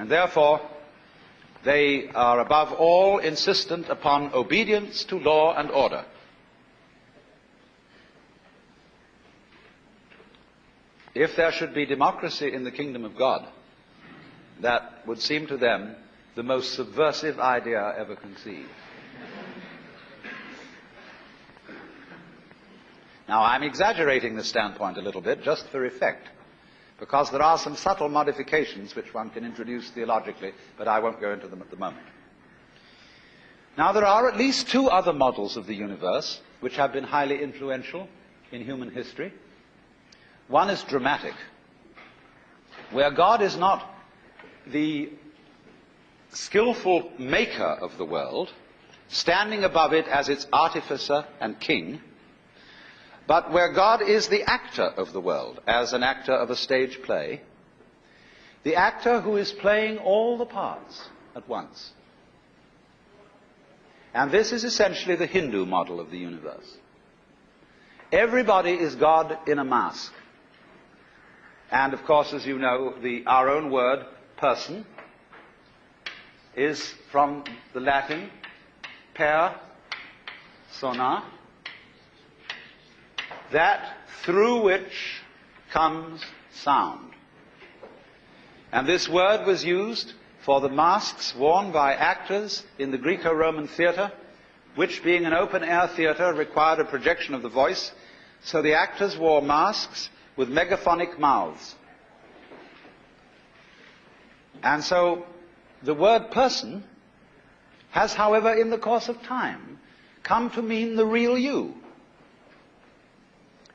And therefore, they are above all insistent upon obedience to law and order. If there should be democracy in the kingdom of God, that would seem to them the most subversive idea ever conceived. Now, I'm exaggerating this standpoint a little bit just for effect, because there are some subtle modifications which one can introduce theologically, but I won't go into them at the moment. Now, there are at least two other models of the universe which have been highly influential in human history. One is dramatic, where God is not the skillful maker of the world, standing above it as its artificer and king, but where God is the actor of the world, as an actor of a stage play, the actor who is playing all the parts at once. And this is essentially the Hindu model of the universe. Everybody is God in a mask. And of course, as you know, our own word, person, is from the Latin persona, that through which comes sound. And this word was used for the masks worn by actors in the Greco-Roman theatre, which, being an open-air theatre, required a projection of the voice, so the actors wore masks with megaphonic mouths. And so the word person has, however, in the course of time, come to mean the real you.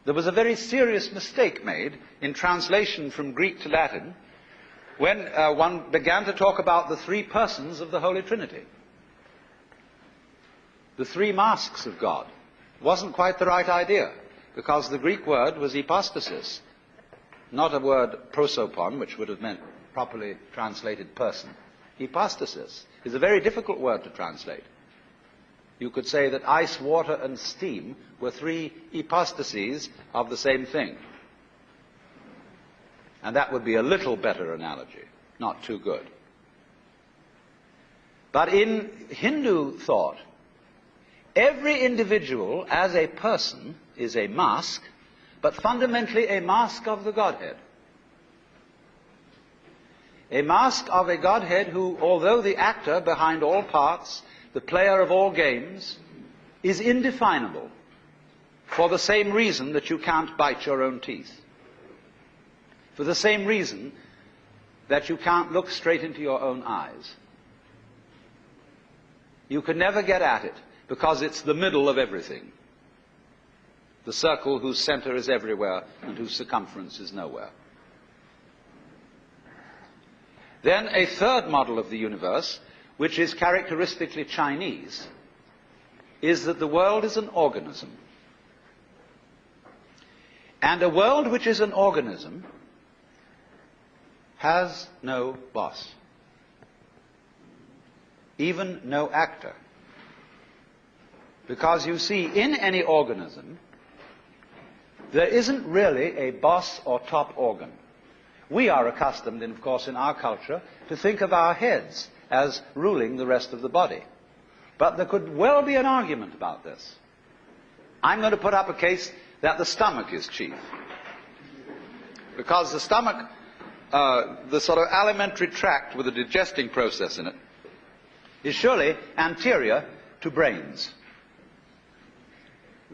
There was a very serious mistake made in translation from Greek to Latin when one began to talk about the three persons of the Holy Trinity. The three masks of God. Wasn't quite the right idea, because the Greek word was hypostasis, not a word prosopon, which would have meant properly translated person. Hypostasis is a very difficult word to translate. You could say that ice, water, and steam were three hypostases of the same thing. And that would be a little better analogy, not too good. But in Hindu thought, every individual as a person is a mask, but fundamentally a mask of the Godhead. A mask of a Godhead who, although the actor behind all parts, the player of all games, is indefinable for the same reason that you can't bite your own teeth. For the same reason that you can't look straight into your own eyes. You can never get at it, because it's the middle of everything. The circle whose center is everywhere and whose circumference is nowhere. Then a third model of the universe, which is characteristically Chinese, is that the world is an organism. And a world which is an organism has no boss, even no actor. Because you see, in any organism, there isn't really a boss or top organ. We are accustomed, of course, in our culture, to think of our heads as ruling the rest of the body. But there could well be an argument about this. I'm going to put up a case that the stomach is chief. Because the stomach, the sort of alimentary tract with a digesting process in it, is surely anterior to brains.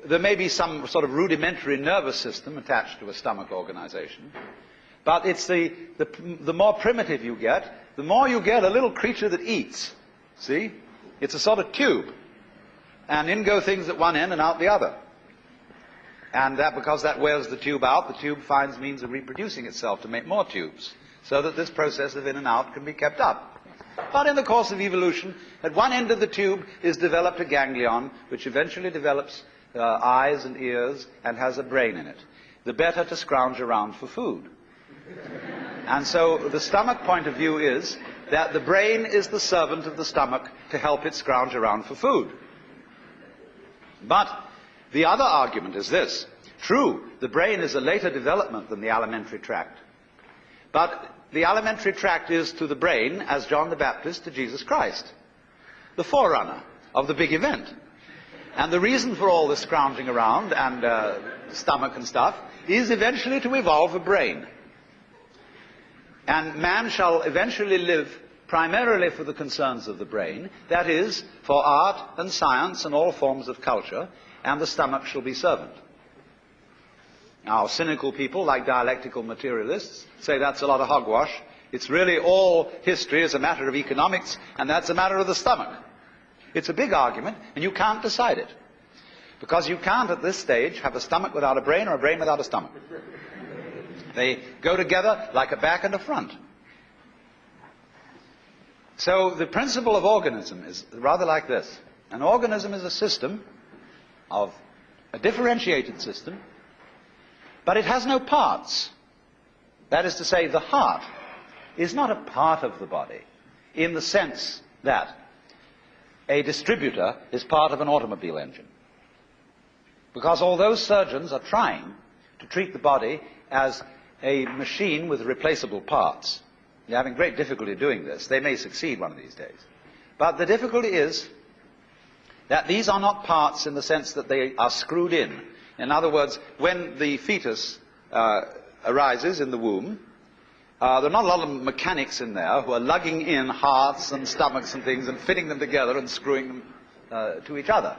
There may be some sort of rudimentary nervous system attached to a stomach organization, but it's the more primitive you get, the more you get a little creature that eats. See? It's a sort of tube. And in go things at one end and out the other. And that, because that wears the tube out, the tube finds means of reproducing itself to make more tubes, so that this process of in and out can be kept up. But in the course of evolution, at one end of the tube is developed a ganglion, which eventually develops eyes and ears and has a brain in it. The better to scrounge around for food. And so the stomach point of view is that the brain is the servant of the stomach to help it scrounge around for food. But the other argument is this. True, the brain is a later development than the alimentary tract. But the alimentary tract is to the brain as John the Baptist to Jesus Christ, the forerunner of the big event. And the reason for all this scrounging around and stomach and stuff is eventually to evolve a brain. And man shall eventually live primarily for the concerns of the brain, that is, for art and science and all forms of culture, and the stomach shall be servant. Now, cynical people like dialectical materialists say that's a lot of hogwash. It's really all history is a matter of economics, and that's a matter of the stomach. It's a big argument, and you can't decide it. Because you can't, at this stage, have a stomach without a brain or a brain without a stomach. They go together like a back and a front. So the principle of organism is rather like this. An organism is a system of a differentiated system, but it has no parts. That is to say, the heart is not a part of the body in the sense that a distributor is part of an automobile engine. Because although surgeons are trying to treat the body as a machine with replaceable parts, they're having great difficulty doing this. They may succeed one of these days. But the difficulty is that these are not parts in the sense that they are screwed in. In other words, when the fetus arises in the womb, there are not a lot of mechanics in there who are lugging in hearts and stomachs and things and fitting them together and screwing them to each other.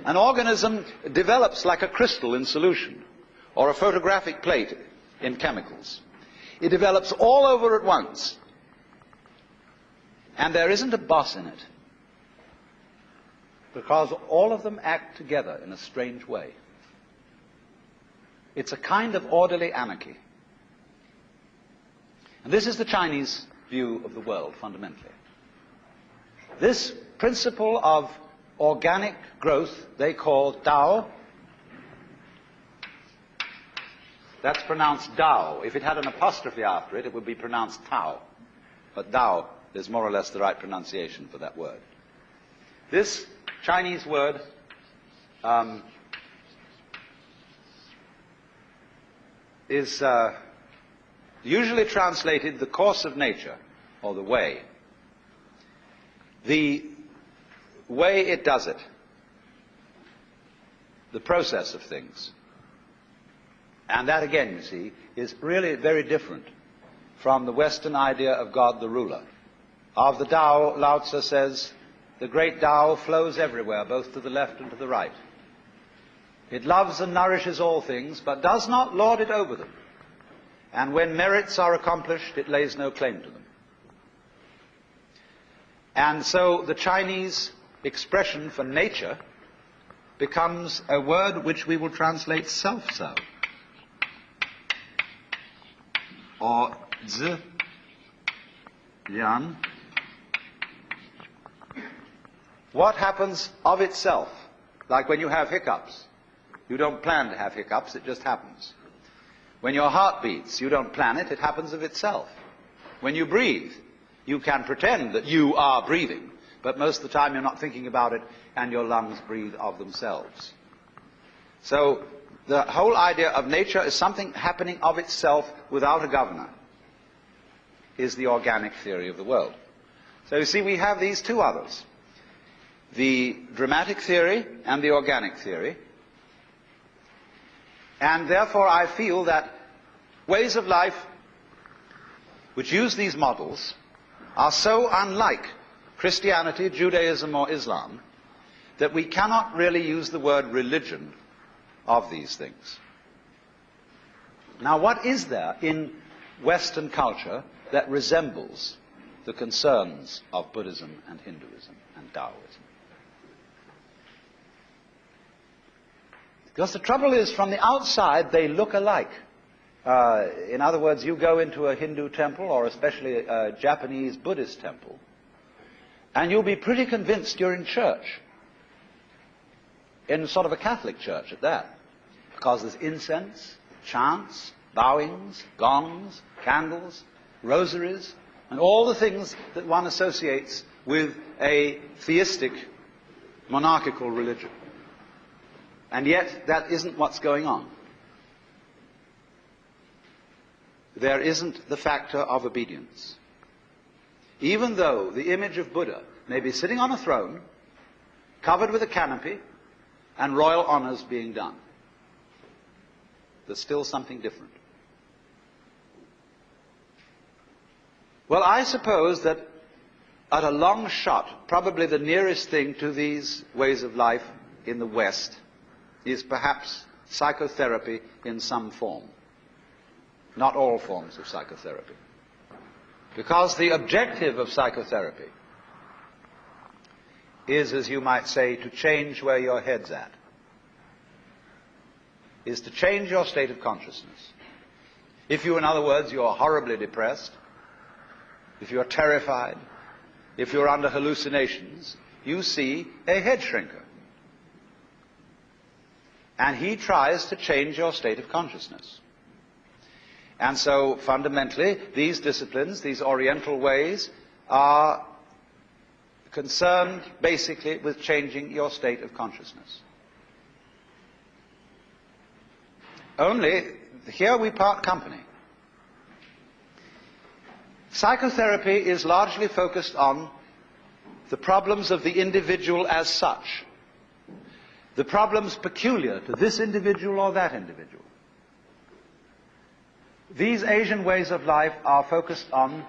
An organism develops like a crystal in solution or a photographic plate in chemicals. It develops all over at once, and there isn't a boss in it, because all of them act together in a strange way. It's a kind of orderly anarchy. And this is the Chinese view of the world, fundamentally. This principle of organic growth they call Tao. That's pronounced Dao. If it had an apostrophe after it, it would be pronounced Tao. But Dao is more or less the right pronunciation for that word. This Chinese word is usually translated the course of nature, or the way. The way it does it. The process of things. And that, again, you see, is really very different from the Western idea of God the ruler. Of the Tao, Lao Tzu says, the great Tao flows everywhere, both to the left and to the right. It loves and nourishes all things, but does not lord it over them. And when merits are accomplished, it lays no claim to them. And so the Chinese expression for nature becomes a word which we will translate self-so, or zi, yan. What happens of itself? Like when you have hiccups. You don't plan to have hiccups, it just happens. When your heart beats, you don't plan it, it happens of itself. When you breathe, you can pretend that you are breathing, but most of the time you're not thinking about it, and your lungs breathe of themselves. So the whole idea of nature is something happening of itself without a governor, is the organic theory of the world. So you see, we have these two others, the dramatic theory and the organic theory. And therefore I feel that ways of life which use these models are so unlike Christianity, Judaism, or Islam that we cannot really use the word religion of these things. Now, what is there in Western culture that resembles the concerns of Buddhism and Hinduism and Taoism? Because the trouble is, from the outside, they look alike. In other words, you go into a Hindu temple, or especially a Japanese Buddhist temple, and you'll be pretty convinced you're in church. In sort of a Catholic church at that. Because there's incense, chants, bowings, gongs, candles, rosaries, and all the things that one associates with a theistic, monarchical religion. And yet, that isn't what's going on. there isn't the factor of obedience. Even though the image of Buddha may be sitting on a throne, covered with a canopy, and royal honors being done, there's still something different. Well, I suppose that at a long shot, probably the nearest thing to these ways of life in the West is perhaps psychotherapy in some form. Not all forms of psychotherapy. Because the objective of psychotherapy is, as you might say, to change where your head's at. Is to change your state of consciousness. If you, in other words, you're horribly depressed, if you're terrified, if you're under hallucinations, you see a head shrinker. And he tries to change your state of consciousness. And so, fundamentally, these disciplines, these Oriental ways, are concerned basically with changing your state of consciousness. Only, here we part company. Psychotherapy is largely focused on the problems of the individual as such, the problems peculiar to this individual or that individual. These Asian ways of life are focused on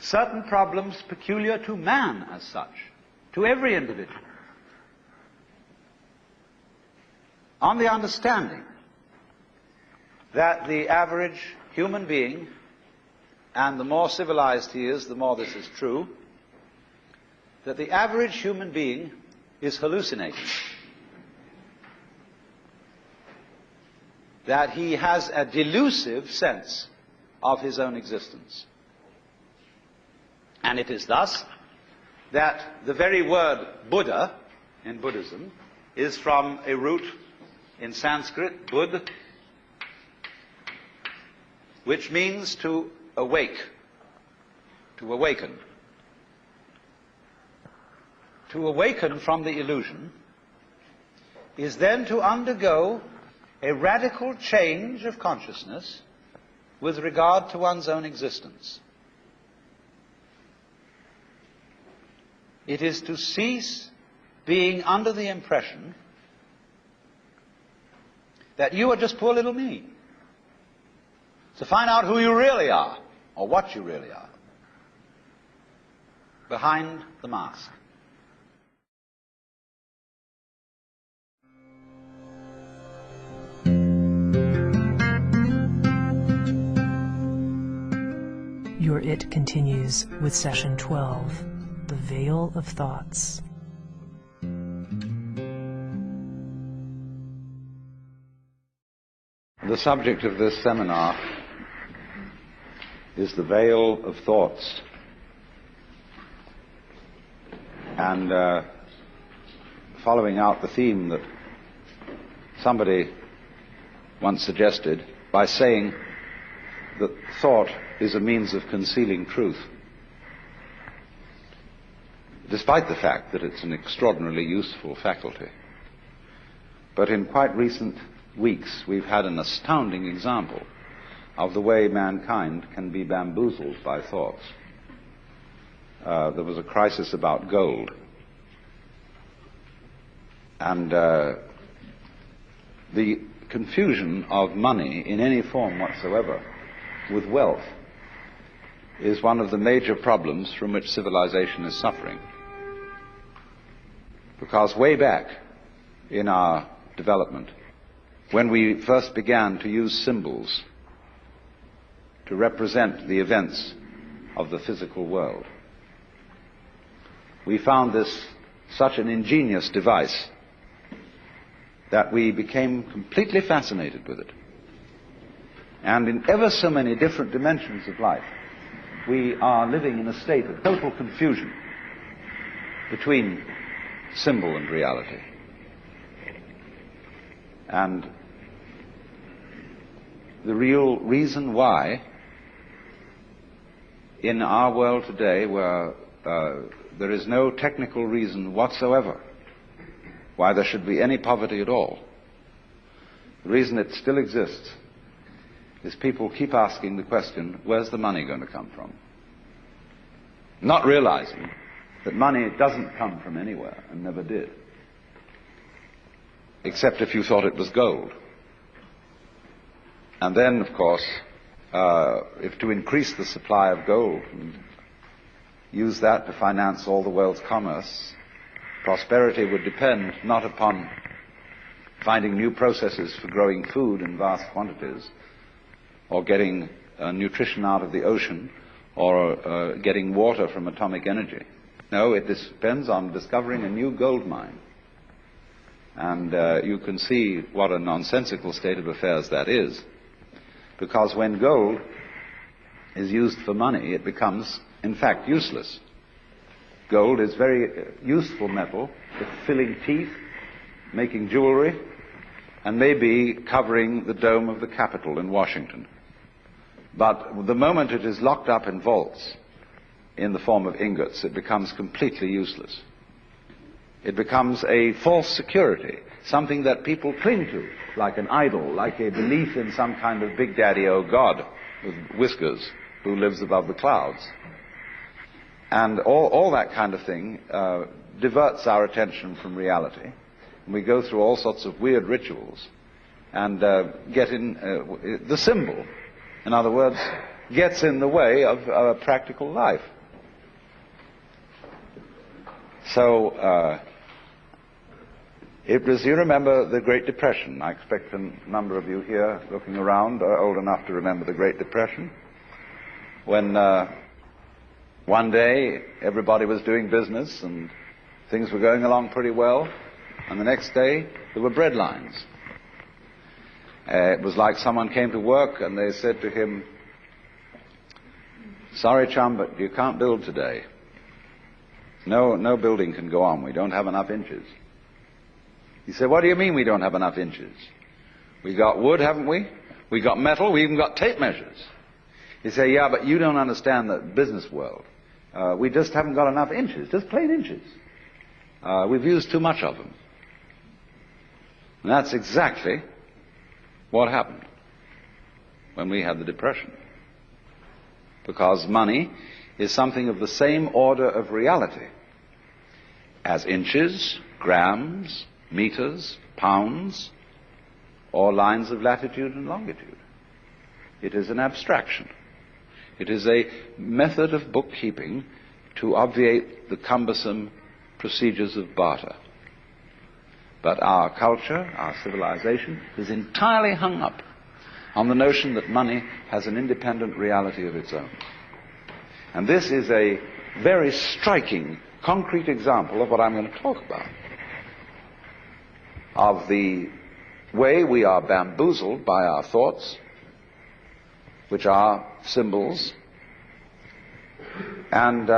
certain problems peculiar to man as such, to every individual, on the understanding that the average human being, and the more civilized he is, the more this is true, that the average human being is hallucinating. That he has a delusive sense of his own existence. And it is thus that the very word Buddha in Buddhism is from a root in Sanskrit, Bud, which means to awake, to awaken. To awaken from the illusion is then to undergo a radical change of consciousness with regard to one's own existence. It is to cease being under the impression that you are just poor little me. To find out who you really are, or what you really are, behind the mask. Your It continues with Session 12, The Veil of Thoughts. The subject of this seminar is the veil of thoughts. And following out the theme that somebody once suggested by saying that thought is a means of concealing truth, despite the fact that it's an extraordinarily useful faculty. But in quite recent weeks, we've had an astounding example of the way mankind can be bamboozled by thoughts. There was a crisis about gold. And the confusion of money in any form whatsoever with wealth is one of the major problems from which civilization is suffering. Because way back in our development, when we first began to use symbols to represent the events of the physical world, we found this such an ingenious device that we became completely fascinated with it. And in ever so many different dimensions of life, we are living in a state of total confusion between symbol and reality. And the real reason why in our world today, where there is no technical reason whatsoever why there should be any poverty at all, the reason it still exists is people keep asking the question, where's the money going to come from? Not realizing that money doesn't come from anywhere and never did. Except if you thought it was gold. And then, of course, if to increase the supply of gold and use that to finance all the world's commerce, prosperity would depend not upon finding new processes for growing food in vast quantities, or getting nutrition out of the ocean, or getting water from atomic energy. No, it depends on discovering a new gold mine. And you can see what a nonsensical state of affairs that is. Because when gold is used for money, it becomes, in fact, useless. Gold is very useful metal for filling teeth, making jewelry, and maybe covering the dome of the Capitol in Washington. But the moment it is locked up in vaults in the form of ingots, it becomes completely useless. It becomes a false security, something that people cling to, like an idol, like a belief in some kind of big daddy-o God with whiskers who lives above the clouds. And all that kind of thing diverts our attention from reality. And we go through all sorts of weird rituals and get in the symbol. In other words, gets in the way of a practical life. So, it was, you remember the Great Depression. I expect a number of you here looking around are old enough to remember the Great Depression, when one day everybody was doing business and things were going along pretty well, and the next day there were bread lines. It was like someone came to work and they said to him, "Sorry, chum, but you can't build today. No building can go on. We don't have enough inches." He said, "What do you mean we don't have enough inches? We got wood, haven't we? We got metal, we even got tape measures." He said, "Yeah, but you don't understand the business world. We just haven't got enough inches, just plain inches. We've used too much of them." And that's exactly what happened when we had the Depression. Because money is something of the same order of reality as inches, grams, meters, pounds, or lines of latitude and longitude. It is an abstraction. It is a method of bookkeeping to obviate the cumbersome procedures of barter. But our culture, our civilization, is entirely hung up on the notion that money has an independent reality of its own. And this is a very striking, concrete example of what I'm going to talk about. Of the way we are bamboozled by our thoughts, which are symbols, and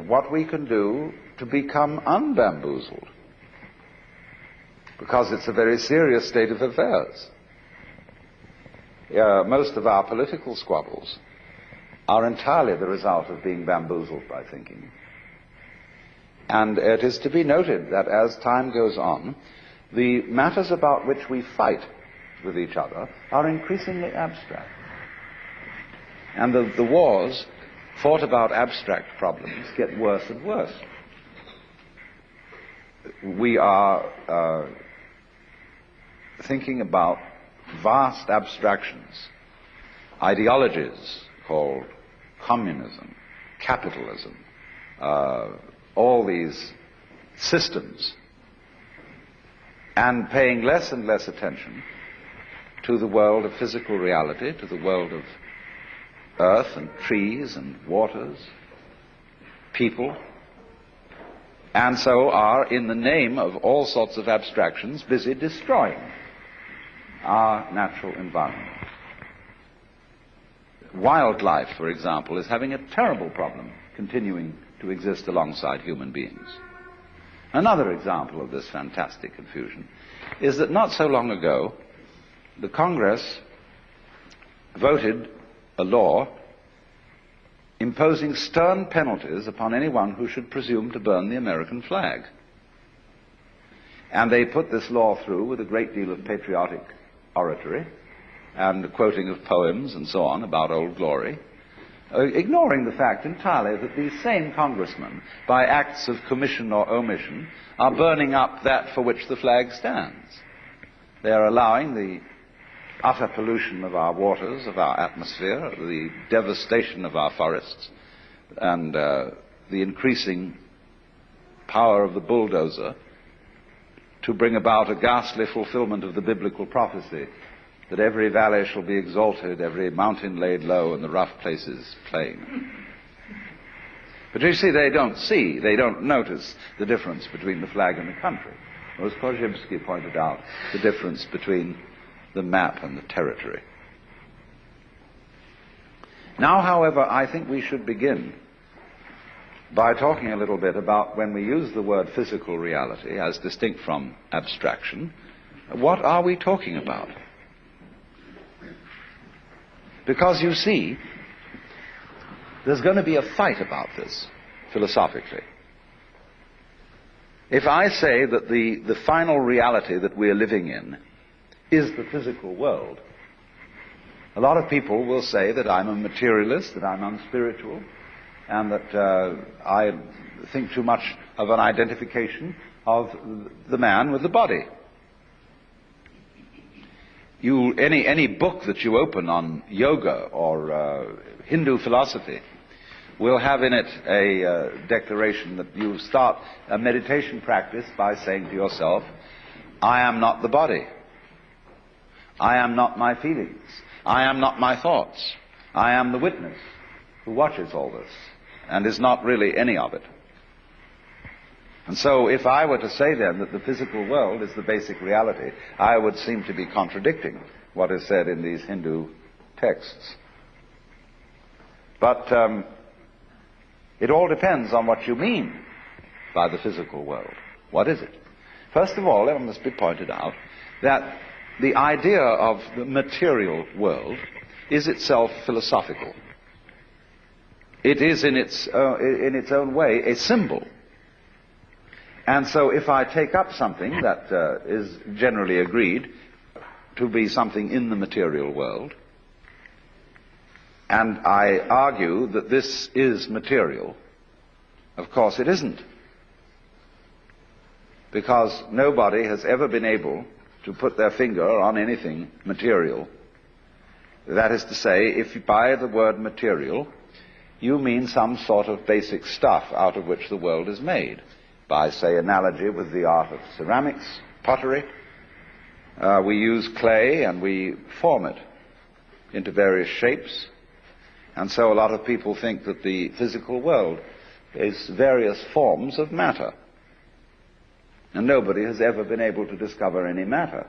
what we can do to become unbamboozled. Because it's a very serious state of affairs. Most of our political squabbles are entirely the result of being bamboozled by thinking. And it is to be noted that as time goes on, the matters about which we fight with each other are increasingly abstract. And the wars fought about abstract problems get worse and worse. We are thinking about vast abstractions, ideologies called communism, capitalism, all these systems, and paying less and less attention to the world of physical reality, to the world of earth and trees and waters, people, and so are, in the name of all sorts of abstractions, busy destroying our natural environment. Wildlife, for example, is having a terrible problem continuing to exist alongside human beings. Another example of this fantastic confusion is that not so long ago, the Congress voted a law imposing stern penalties upon anyone who should presume to burn the American flag. And they put this law through with a great deal of patriotic oratory, and quoting of poems and so on about Old Glory, ignoring the fact entirely that these same congressmen, by acts of commission or omission, are burning up that for which the flag stands. They are allowing the utter pollution of our waters, of our atmosphere, the devastation of our forests, and the increasing power of the bulldozer to bring about a ghastly fulfillment of the biblical prophecy that every valley shall be exalted, every mountain laid low, and the rough places plain. But you see, they don't notice the difference between the flag and the country. Or as Korzybski pointed out, the difference between the map and the territory. Now, however, I think we should begin by talking a little bit about when we use the word physical reality as distinct from abstraction, what are we talking about? Because you see, there's going to be a fight about this, philosophically. If I say that the final reality that we're living in is the physical world, a lot of people will say that I'm a materialist, that I'm unspiritual, and that I think too much of an identification of the man with the body. Any book that you open on yoga or Hindu philosophy will have in it a declaration that you start a meditation practice by saying to yourself, I am not the body. I am not my feelings. I am not my thoughts. I am the witness who watches all this and is not really any of it. And so if I were to say then that the physical world is the basic reality, I would seem to be contradicting what is said in these Hindu texts. But it all depends on what you mean by the physical world. What is it? First of all, it must be pointed out that the idea of the material world is itself philosophical. It is in its own way a symbol. And so if I take up something that is generally agreed to be something in the material world, and I argue that this is material, of course it isn't. Because nobody has ever been able to put their finger on anything material. That is to say, if by the word material you mean some sort of basic stuff out of which the world is made, by, say, analogy with the art of ceramics, pottery. We use clay and we form it into various shapes. And so a lot of people think that the physical world is various forms of matter. And nobody has ever been able to discover any matter.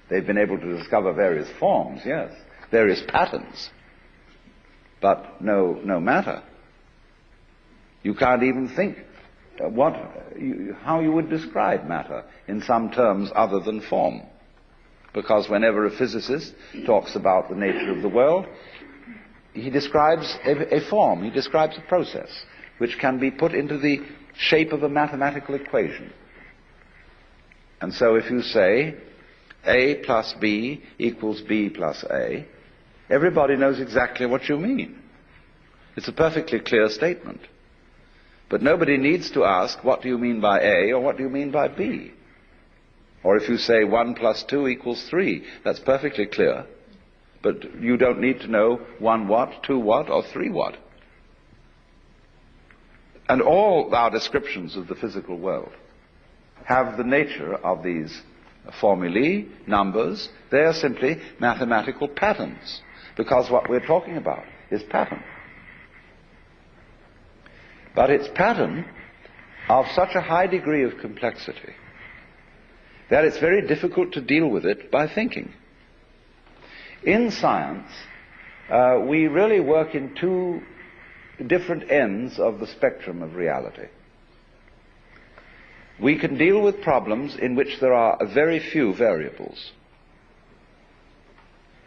They've been able to discover various forms, yes, various patterns, but no matter. You can't even think how you would describe matter in some terms other than form. Because whenever a physicist talks about the nature of the world, he describes a form, he describes a process which can be put into the shape of a mathematical equation. And so if you say A plus B equals B plus A, everybody knows exactly what you mean. It's a perfectly clear statement. But nobody needs to ask, what do you mean by A or what do you mean by B? Or if you say 1 plus 2 equals 3, that's perfectly clear. But you don't need to know 1 what, 2 what, or 3 what. And all our descriptions of the physical world have the nature of these formulae, numbers. They are simply mathematical patterns, because what we're talking about is pattern. But it's pattern of such a high degree of complexity that it's very difficult to deal with it by thinking. In science, we really work in two different ends of the spectrum of reality. We can deal with problems in which there are very few variables.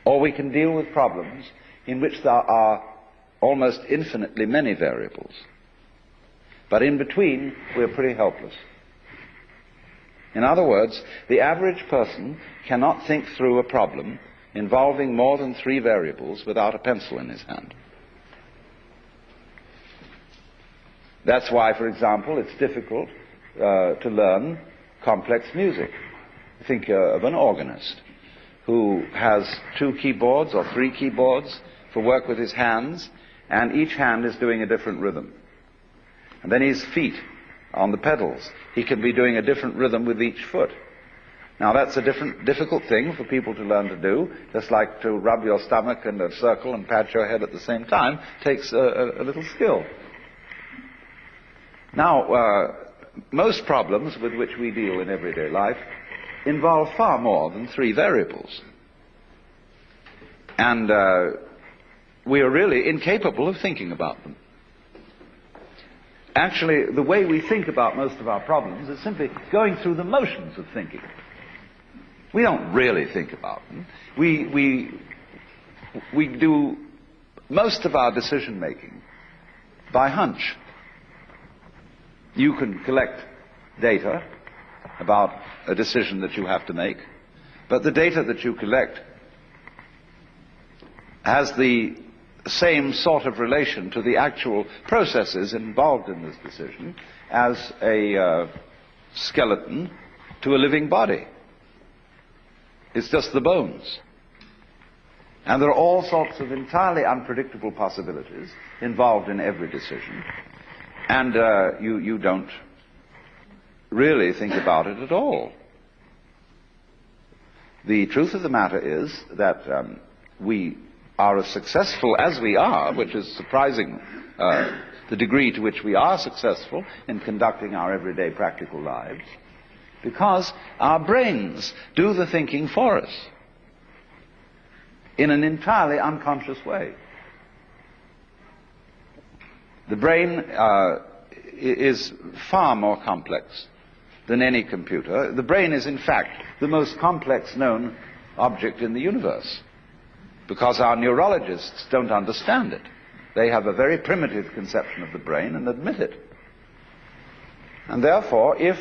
Or we can deal with problems in which there are almost infinitely many variables. But in between, we're pretty helpless. In other words, the average person cannot think through a problem involving more than 3 variables without a pencil in his hand. That's why, for example, it's difficult to learn complex music. Think of an organist who has 2 keyboards or 3 keyboards for work with his hands, and each hand is doing a different rhythm. And then his feet on the pedals, he can be doing a different rhythm with each foot. Now that's a difficult thing for people to learn to do, just like to rub your stomach in a circle and pat your head at the same time takes a little skill. Now, most problems with which we deal in everyday life involve far more than 3 variables. And we are really incapable of thinking about them. Actually, the way we think about most of our problems is simply going through the motions of thinking. We don't really think about them. We do most of our decision making by hunch. You can collect data about a decision that you have to make, but the data that you collect has the same sort of relation to the actual processes involved in this decision as a skeleton to a living body. It's just the bones. And there are all sorts of entirely unpredictable possibilities involved in every decision. And you don't really think about it at all. The truth of the matter is that we are as successful as we are, which is surprising, the degree to which we are successful in conducting our everyday practical lives, because our brains do the thinking for us in an entirely unconscious way. The brain is far more complex than any computer. The brain is, in fact, the most complex known object in the universe, because our neurologists don't understand it. They have a very primitive conception of the brain and admit it. And therefore, if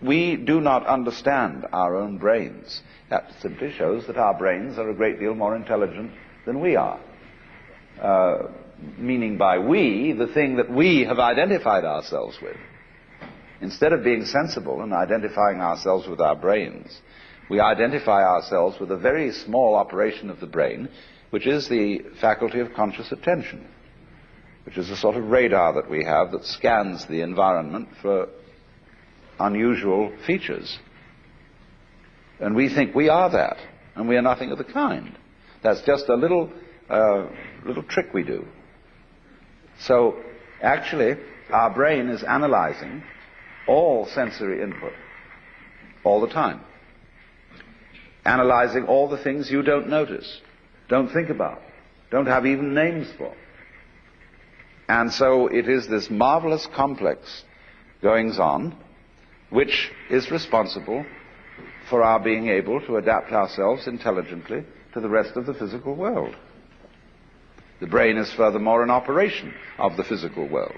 we do not understand our own brains, that simply shows that our brains are a great deal more intelligent than we are. Meaning by we, the thing that we have identified ourselves with. Instead of being sensible and identifying ourselves with our brains, we identify ourselves with a very small operation of the brain, which is the faculty of conscious attention, which is a sort of radar that we have that scans the environment for unusual features. And we think we are that, and we are nothing of the kind. That's just a little trick we do. So, actually, our brain is analyzing all sensory input all the time. Analyzing all the things you don't notice, don't think about, don't have even names for. And so it is this marvelous complex goings-on which is responsible for our being able to adapt ourselves intelligently to the rest of the physical world. The brain is furthermore an operation of the physical world.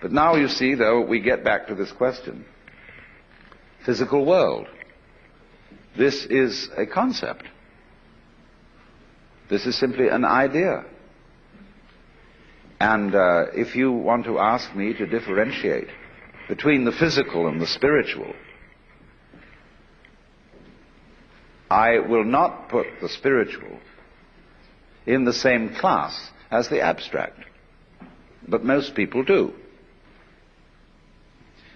But now you see, though, we get back to this question. Physical world. This is a concept. This is simply an idea. And if you want to ask me to differentiate between the physical and the spiritual, I will not put the spiritual in the same class as the abstract. But most people do.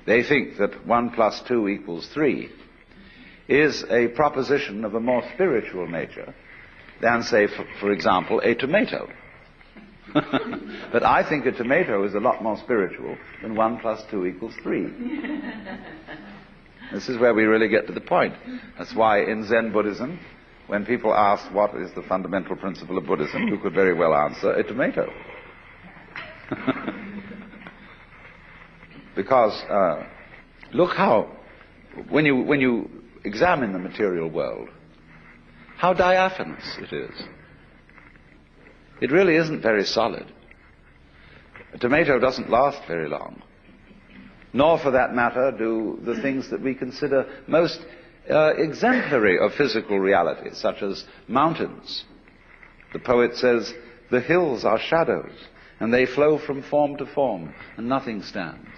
They think that 1 plus 2 equals 3 is a proposition of a more spiritual nature than, say, for example, a tomato. But I think a tomato is a lot more spiritual than 1 plus 2 equals 3. This is where we really get to the point. That's why in Zen Buddhism, when people ask what is the fundamental principle of Buddhism, you could very well answer a tomato. Because look how, when you examine the material world, how diaphanous it is. It really isn't very solid. A tomato doesn't last very long. Nor, for that matter, do the things that we consider most exemplary of physical reality, such as mountains. The poet says, "The hills are shadows, and they flow from form to form, and nothing stands."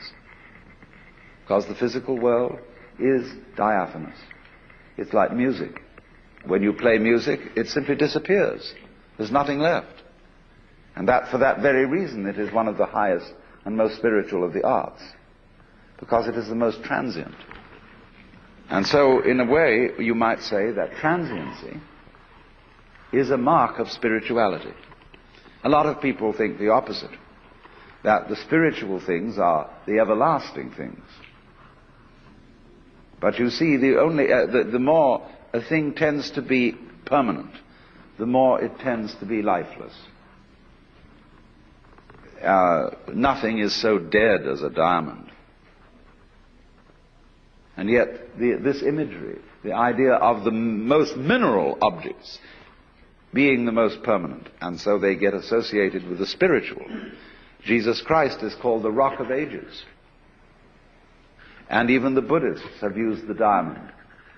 Because the physical world is diaphanous. It's like music. When you play music, it simply disappears. There's nothing left. And that, for that very reason, it is one of the highest and most spiritual of the arts, because it is the most transient. And so, in a way, you might say that transiency is a mark of spirituality. A lot of people think the opposite, that the spiritual things are the everlasting things. But you see, the more a thing tends to be permanent, the more it tends to be lifeless. Nothing is so dead as a diamond. And yet, this imagery, the idea of the most mineral objects being the most permanent, and so they get associated with the spiritual. Jesus Christ is called the Rock of Ages. And even the Buddhists have used the diamond,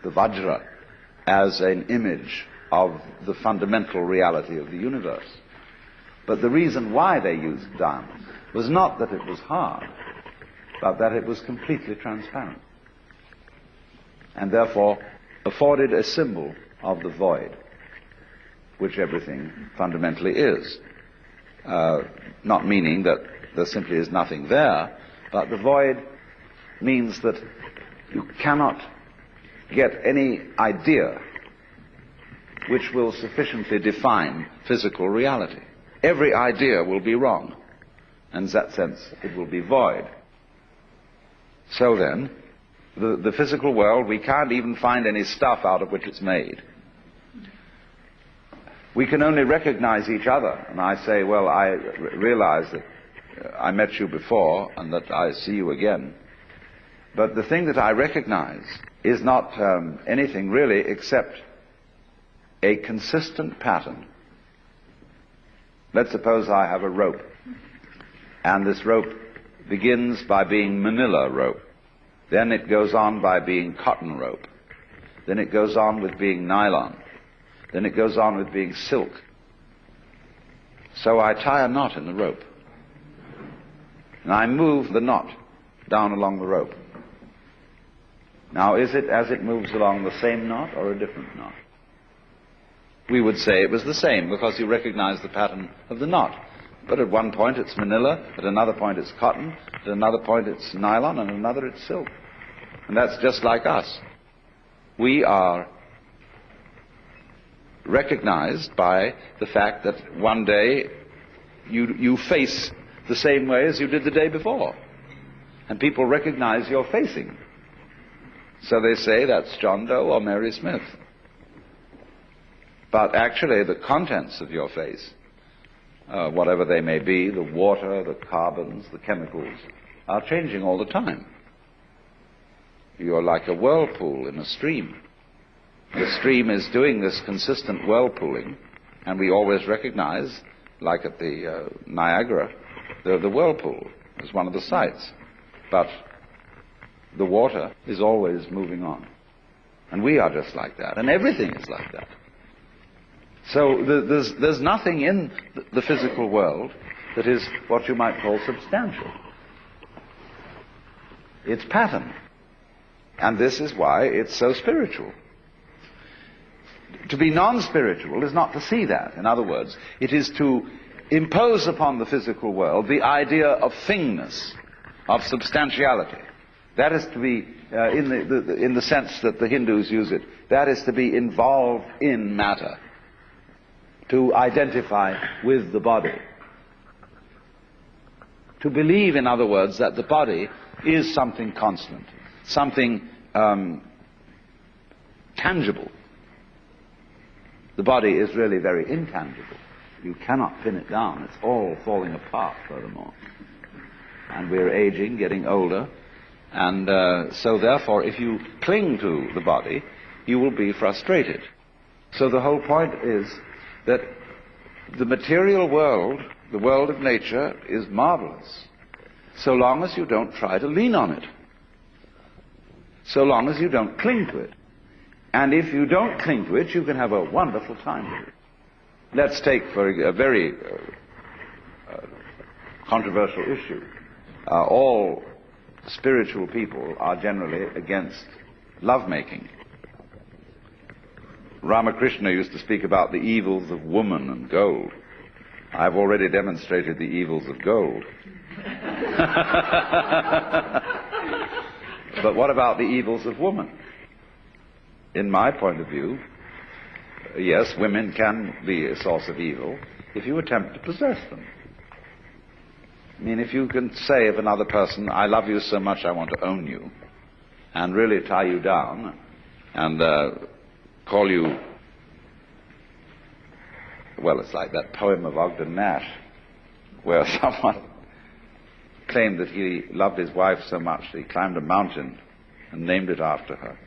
the Vajra, as an image of the fundamental reality of the universe. But the reason why they used diamond was not that it was hard, but that it was completely transparent, and therefore afforded a symbol of the void, which everything fundamentally is. Not meaning that there simply is nothing there, but the void means that you cannot get any idea which will sufficiently define physical reality. Every idea will be wrong, and in that sense it will be void. So then, the physical world, we can't even find any stuff out of which it's made. We can only recognize each other, and I say, well, I realize that I met you before and that I see you again. But the thing that I recognize is not anything really except a consistent pattern. Let's suppose I have a rope, and this rope begins by being manila rope. Then it goes on by being cotton rope. Then it goes on with being nylon. Then it goes on with being silk. So I tie a knot in the rope, and I move the knot down along the rope. Now, is it, as it moves along, the same knot or a different knot? We would say it was the same, because you recognize the pattern of the knot. But at one point it's manila, at another point it's cotton, at another point it's nylon, and another it's silk. And that's just like us. We are recognized by the fact that one day you face the same way as you did the day before. And people recognize your facing. So they say that's John Doe or Mary Smith. But actually the contents of your face, whatever they may be, the water, the carbons, the chemicals, are changing all the time. You're like a whirlpool in a stream. The stream is doing this consistent whirlpooling, and we always recognize, like at the Niagara, the whirlpool is one of the sights. But the water is always moving on. And we are just like that, and everything is like that. So there's nothing in the physical world that is what you might call substantial. It's pattern. And this is why it's so spiritual. To be non-spiritual is not to see that. In other words, it is to impose upon the physical world the idea of thingness, of substantiality. That is to be, in the sense that the Hindus use it, that is to be involved in matter, to identify with the body. To believe, in other words, that the body is something constant, something tangible. The body is really very intangible. You cannot pin it down. It's all falling apart, furthermore. And we're aging, getting older, and so therefore, if you cling to the body, you will be frustrated. So the whole point is that the material world, the world of nature, is marvelous, so long as you don't try to lean on it, so long as you don't cling to it. And if you don't cling to it, you can have a wonderful time with it. Let's take for a very controversial issue. All spiritual people are generally against lovemaking. Ramakrishna used to speak about the evils of woman and gold. I've already demonstrated the evils of gold. But what about the evils of woman? In my point of view, yes, women can be a source of evil if you attempt to possess them. I mean, if you can say of another person, I love you so much I want to own you, and really tie you down and call you, well, it's like that poem of Ogden Nash where someone claimed that he loved his wife so much that he climbed a mountain and named it after her.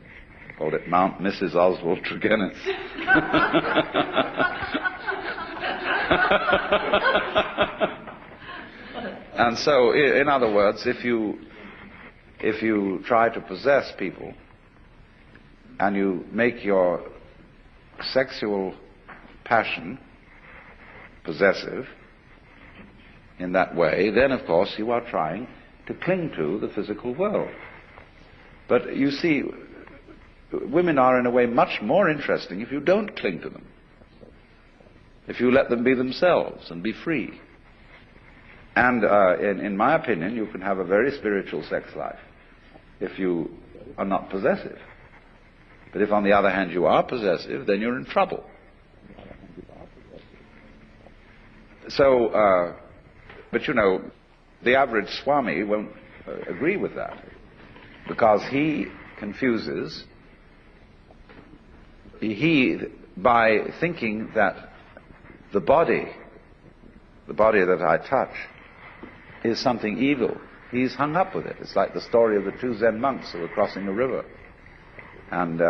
Called it Mount Mrs. Oswald Tregennis. And so, in other words, if you try to possess people and you make your sexual passion possessive in that way, then of course you are trying to cling to the physical world. But you see, women are in a way much more interesting if you don't cling to them, if you let them be themselves and be free. And in my opinion, you can have a very spiritual sex life if you are not possessive. But if on the other hand you are possessive, then you're in trouble. So, but you know, the average Swami won't agree with that, because he confuses, by thinking that the body that I touch is something evil. He's hung up with it. It's like the story of the two Zen monks who were crossing a river, and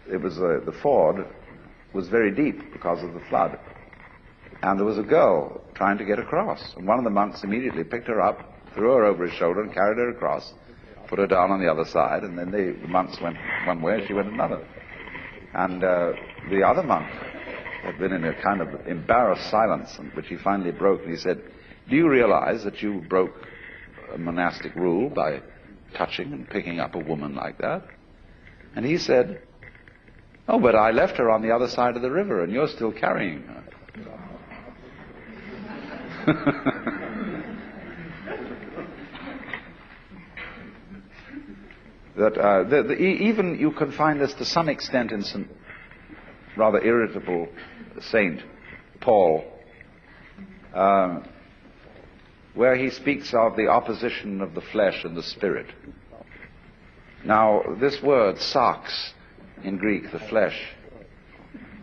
it was the ford was very deep because of the flood, and there was a girl trying to get across, and one of the monks immediately picked her up, threw her over his shoulder and carried her across, put her down on the other side, and then the monks went one way and she went another. And the other monk had been in a kind of embarrassed silence, which he finally broke, and he said, do you realize that you broke a monastic rule by touching and picking up a woman like that? And he said, oh, but I left her on the other side of the river and you're still carrying her. That even you can find this to some extent in some rather irritable Saint Paul, where he speaks of the opposition of the flesh and the spirit. Now, this word sarx in Greek, the flesh,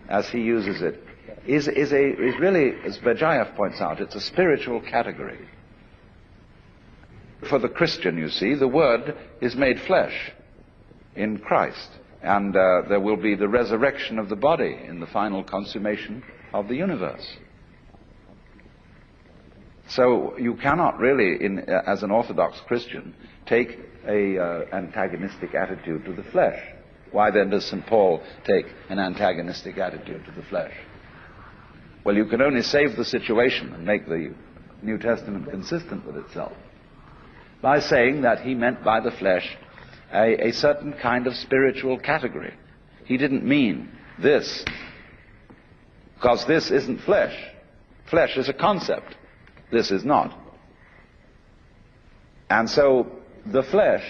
as he uses it, is really, as Berdyaev points out, it's a spiritual category. For the Christian, you see, the Word is made flesh in Christ, and there will be the resurrection of the body in the final consummation of the universe. So you cannot really, as an Orthodox Christian, take an antagonistic attitude to the flesh. Why then does St. Paul take an antagonistic attitude to the flesh? Well, you can only save the situation and make the New Testament consistent with itself by saying that he meant by the flesh a certain kind of spiritual category. He didn't mean this, because this isn't flesh. Flesh is a concept. This is not. And so the flesh,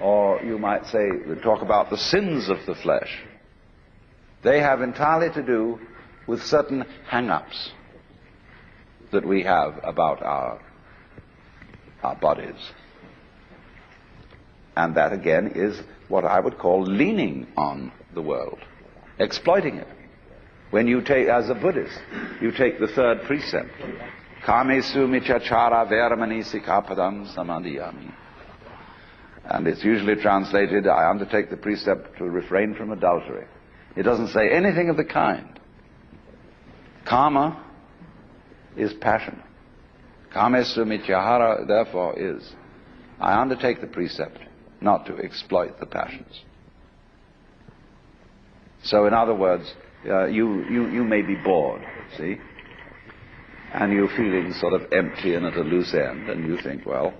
or you might say, talk about the sins of the flesh, they have entirely to do with certain hang-ups that we have about our bodies. And that again is what I would call leaning on the world, exploiting it. When you take, as a Buddhist, you take the third precept, Kamesu michachara veramani sikapadam samadhiyami. And it's usually translated, I undertake the precept to refrain from adultery. It doesn't say anything of the kind. Kama is passion. Kamesu mityahara, therefore, is, I undertake the precept not to exploit the passions. So in other words, you may be bored, see? And you're feeling sort of empty and at a loose end, and you think, well,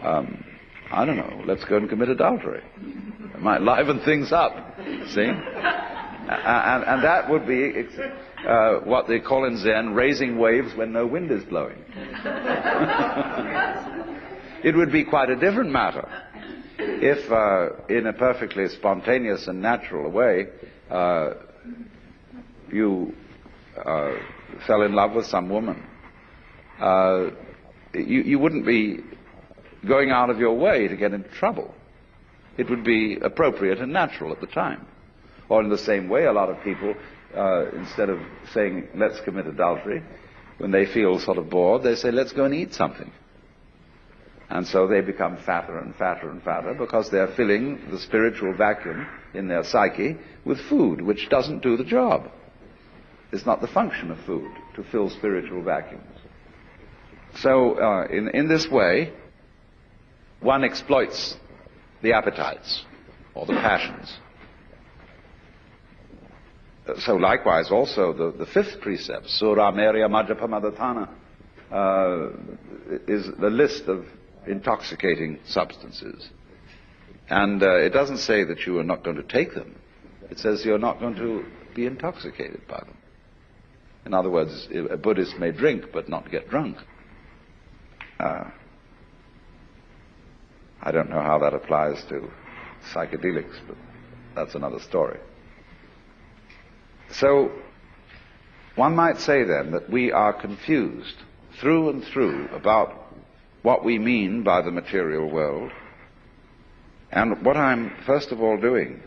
I don't know, let's go and commit adultery. It might liven things up, see? And that would be what they call in Zen, raising waves when no wind is blowing. It would be quite a different matter if, in a perfectly spontaneous and natural way, you fell in love with some woman. You wouldn't be going out of your way to get into trouble. It would be appropriate and natural at the time. Or in the same way, a lot of people, instead of saying, let's commit adultery, when they feel sort of bored, they say, let's go and eat something. And so they become fatter and fatter and fatter because they're filling the spiritual vacuum in their psyche with food, which doesn't do the job. It's not the function of food to fill spiritual vacuums. So in this way, one exploits the appetites or the passions. So likewise also the fifth precept, Sura Merya Majjapamadhatana, is the list of intoxicating substances. And it doesn't say that you are not going to take them. It says you're not going to be intoxicated by them. In other words, a Buddhist may drink but not get drunk. I don't know how that applies to psychedelics, but that's another story. So, one might say then that we are confused through and through about what we mean by the material world. And what I'm first of all doing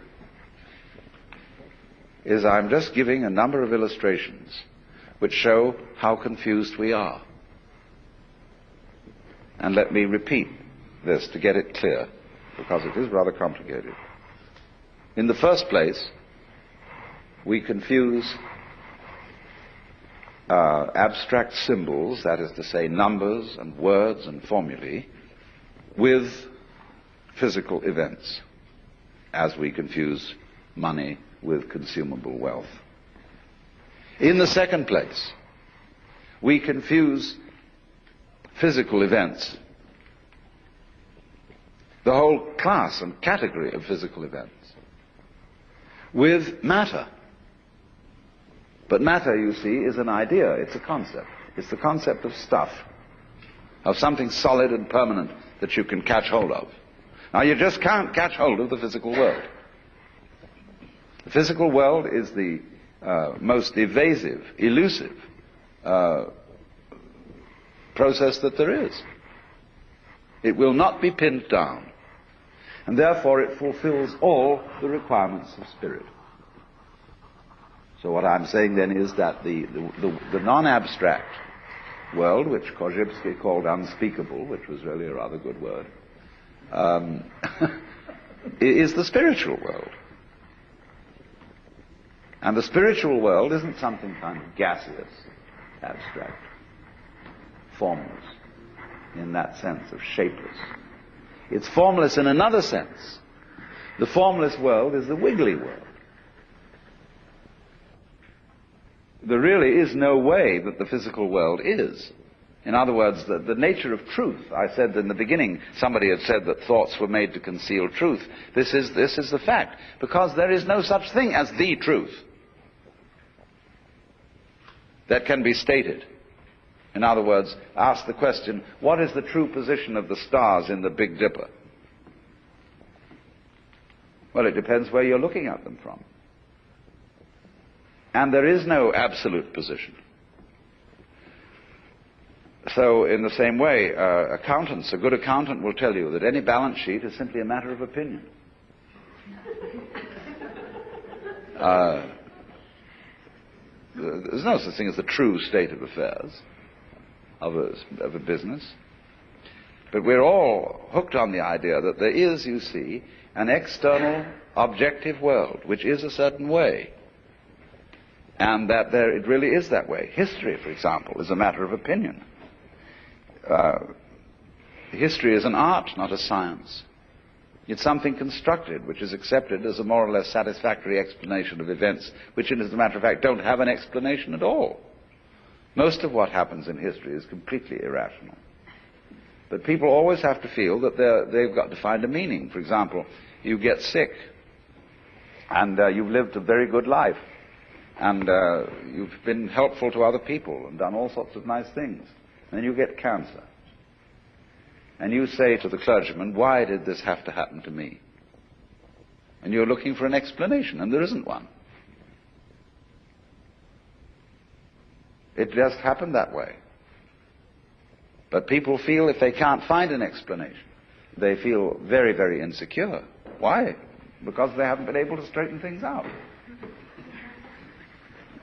is I'm just giving a number of illustrations which show how confused we are. And let me repeat this to get it clear, because it is rather complicated. In the first place, we confuse abstract symbols, that is to say numbers and words and formulae, with physical events, as we confuse money with consumable wealth. In the second place, we confuse physical events, the whole class and category of physical events, with matter. But matter, you see, is an idea, it's a concept. It's the concept of stuff, of something solid and permanent that you can catch hold of. Now, you just can't catch hold of the physical world. The physical world is the most evasive, elusive process that there is. It will not be pinned down, and therefore it fulfills all the requirements of spirit. So what I'm saying then is that the non-abstract world, which Korzybski called unspeakable, which was really a rather good word, is the spiritual world. And the spiritual world isn't something kind of gaseous, abstract, formless, in that sense of shapeless. It's formless in another sense. The formless world is the wiggly world. There really is no way that the physical world is. In other words, the nature of truth. I said in the beginning, somebody had said that thoughts were made to conceal truth. This is the fact, because there is no such thing as the truth that can be stated. In other words, ask the question, what is the true position of the stars in the Big Dipper? Well, it depends where you're looking at them from. And there is no absolute position. So, in the same way, accountants, a good accountant will tell you that any balance sheet is simply a matter of opinion. There's no such thing as the true state of affairs of a business. But we're all hooked on the idea that there is, you see, an external objective world, which is a certain way. And that it really is that way. History, for example, is a matter of opinion. History is an art, not a science. It's something constructed, which is accepted as a more or less satisfactory explanation of events, which, as a matter of fact, don't have an explanation at all. Most of what happens in history is completely irrational. But people always have to feel that they've got to find a meaning. For example, you get sick, and you've lived a very good life, and you've been helpful to other people and done all sorts of nice things. Then you get cancer. And you say to the clergyman, why did this have to happen to me? And you're looking for an explanation, and there isn't one. It just happened that way. But people feel if they can't find an explanation, they feel very, very insecure. Why? Because they haven't been able to straighten things out.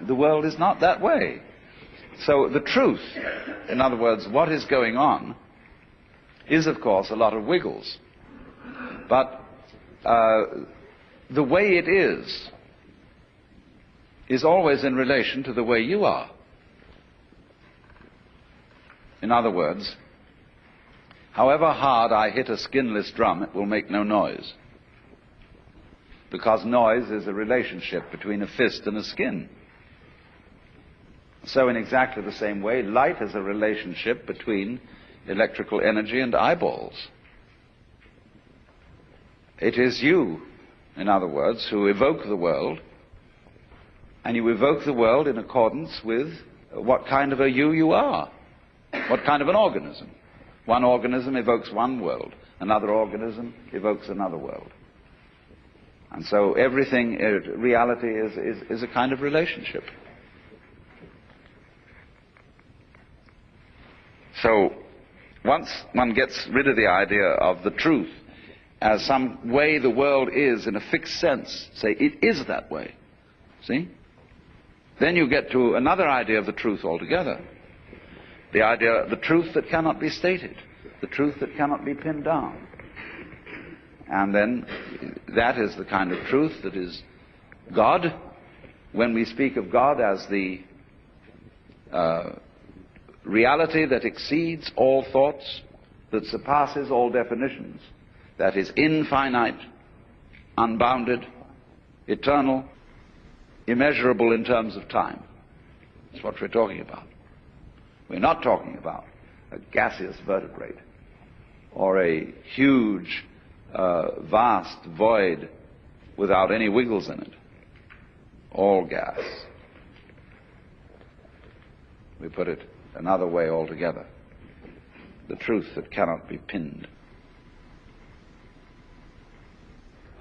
The world is not that way. So the truth, in other words, what is going on, is, of course, a lot of wiggles. But the way it is always in relation to the way you are. In other words, however hard I hit a skinless drum, it will make no noise. Because noise is a relationship between a fist and a skin. So in exactly the same way, light is a relationship between electrical energy and eyeballs. It is you, in other words, who evoke the world, and you evoke the world in accordance with what kind of a you are, what kind of an organism. One organism evokes one world, another organism evokes another world. And so everything, reality is a kind of relationship. So once one gets rid of the idea of the truth as some way the world is in a fixed sense, say it is that way, see? Then you get to another idea of the truth altogether. The idea, the truth that cannot be stated, the truth that cannot be pinned down. And then that is the kind of truth that is God. When we speak of God as the reality that exceeds all thoughts, that surpasses all definitions, that is infinite, unbounded, eternal, immeasurable in terms of time. That's what we're talking about. We're not talking about a gaseous vertebrate or a huge, vast void without any wiggles in it. All gas. We put it another way altogether. The truth that cannot be pinned.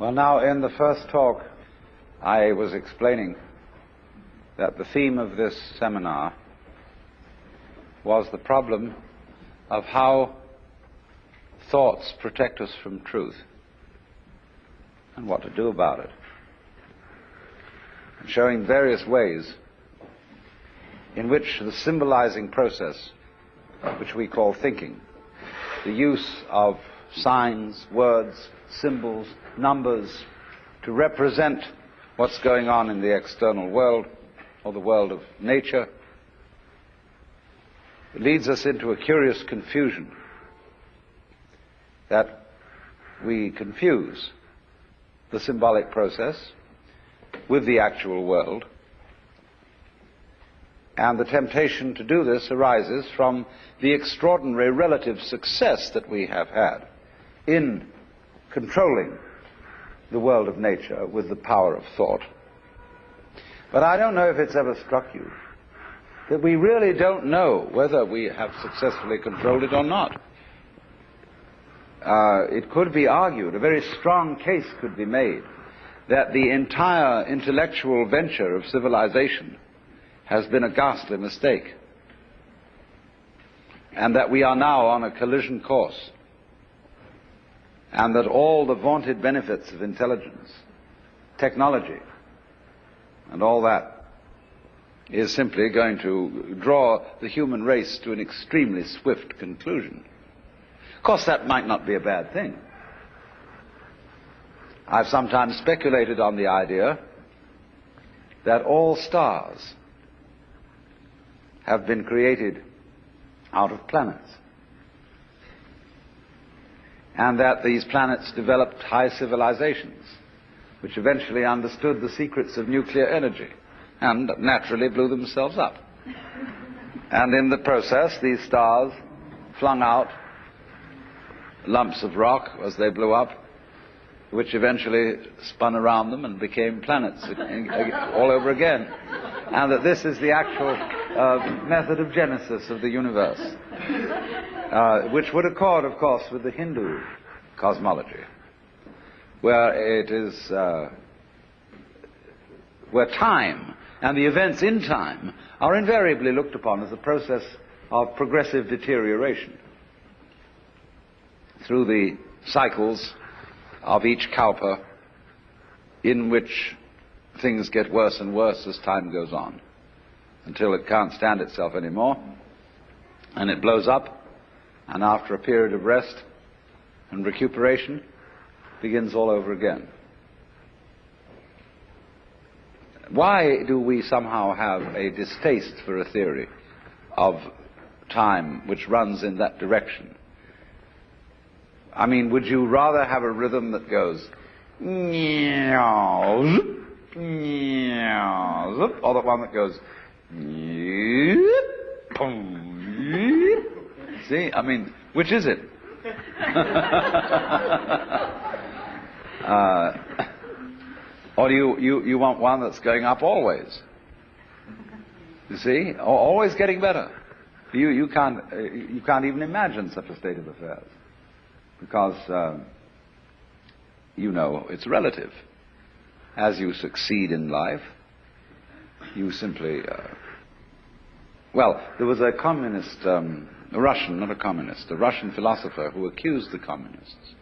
Well, now, in the first talk, I was explaining that the theme of this seminar was the problem of how thoughts protect us from truth and what to do about it. And showing various ways in which the symbolizing process, which we call thinking, the use of signs, words, symbols, numbers to represent what's going on in the external world or the world of nature, leads us into a curious confusion that we confuse the symbolic process with the actual world. And the temptation to do this arises from the extraordinary relative success that we have had in controlling the world of nature with the power of thought. But I don't know if it's ever struck you that we really don't know whether we have successfully controlled it or not. It could be argued, a very strong case could be made, that the entire intellectual venture of civilization has been a ghastly mistake, and that we are now on a collision course, and that all the vaunted benefits of intelligence, technology, and all that is simply going to draw the human race to an extremely swift conclusion. Of course, that might not be a bad thing. I've sometimes speculated on the idea that all stars have been created out of planets. and that these planets developed high civilizations, which eventually understood the secrets of nuclear energy, and naturally blew themselves up. And in the process, these stars flung out lumps of rock as they blew up, which eventually spun around them and became planets all over again. And that this is the actual method of genesis of the universe, which would accord, of course, with the Hindu cosmology, where it is where time and the events in time are invariably looked upon as a process of progressive deterioration through the cycles of each kalpa, in which things get worse and worse as time goes on, until it can't stand itself anymore, and it blows up, and after a period of rest and recuperation, begins all over again. Why do we somehow have a distaste for a theory of time which runs in that direction? I mean, would you rather have a rhythm that goes meow, zip, meow, zip, or the one that goes yip, boom, yip? See, I mean, which is it? Or do you want one that's going up always? You see, always getting better. You can't even imagine such a state of affairs, because you know it's relative. As you succeed in life, you simply well, there was a communist, a Russian philosopher who accused the communists,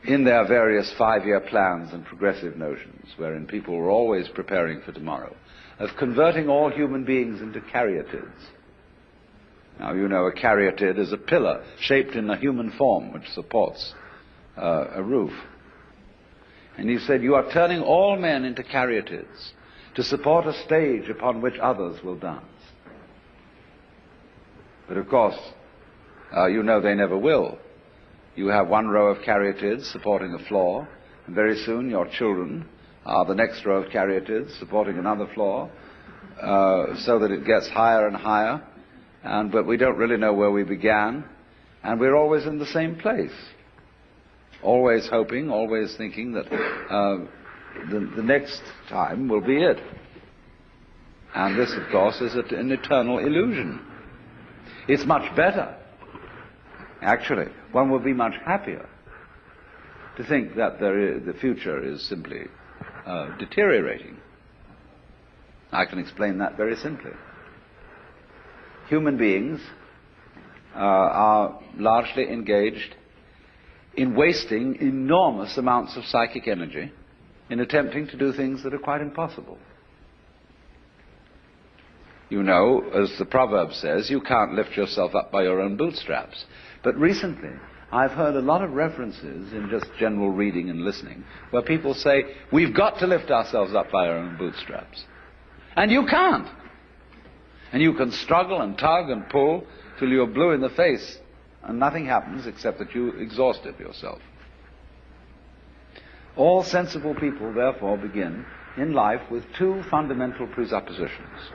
in their various 5-year plans and progressive notions, wherein people were always preparing for tomorrow, of converting all human beings into caryatids. Now, you know, a caryatid is a pillar shaped in a human form which supports a roof. And he said, you are turning all men into caryatids to support a stage upon which others will dance. But of course, you know they never will. You have one row of caryatids supporting a floor, and very soon your children are the next row of caryatids supporting another floor, so that it gets higher and higher, but we don't really know where we began, and we're always in the same place. Always hoping, always thinking that the next time will be it. And this, of course, is an eternal illusion. It's much better. Actually, one will be much happier to think that the future is simply deteriorating. I can explain that very simply. Human beings are largely engaged in wasting enormous amounts of psychic energy in attempting to do things that are quite impossible. You know, as the proverb says, you can't lift yourself up by your own bootstraps. But recently, I've heard a lot of references in just general reading and listening where people say, we've got to lift ourselves up by our own bootstraps. And you can't. And you can struggle and tug and pull till you're blue in the face, and nothing happens except that you exhausted yourself. All sensible people, therefore, begin in life with two fundamental presuppositions.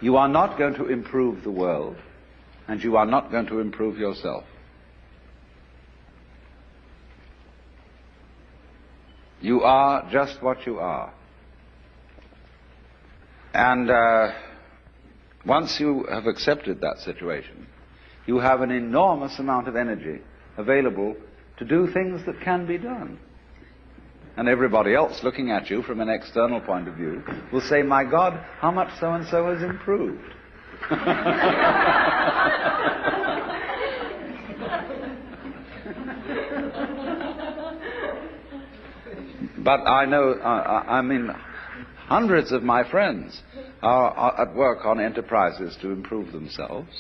You are not going to improve the world, and you are not going to improve yourself. You are just what you are. And once you have accepted that situation, you have an enormous amount of energy available to do things that can be done. And everybody else looking at you from an external point of view will say, my God, how much so-and-so has improved. But I know, I mean, hundreds of my friends are at work on enterprises to improve themselves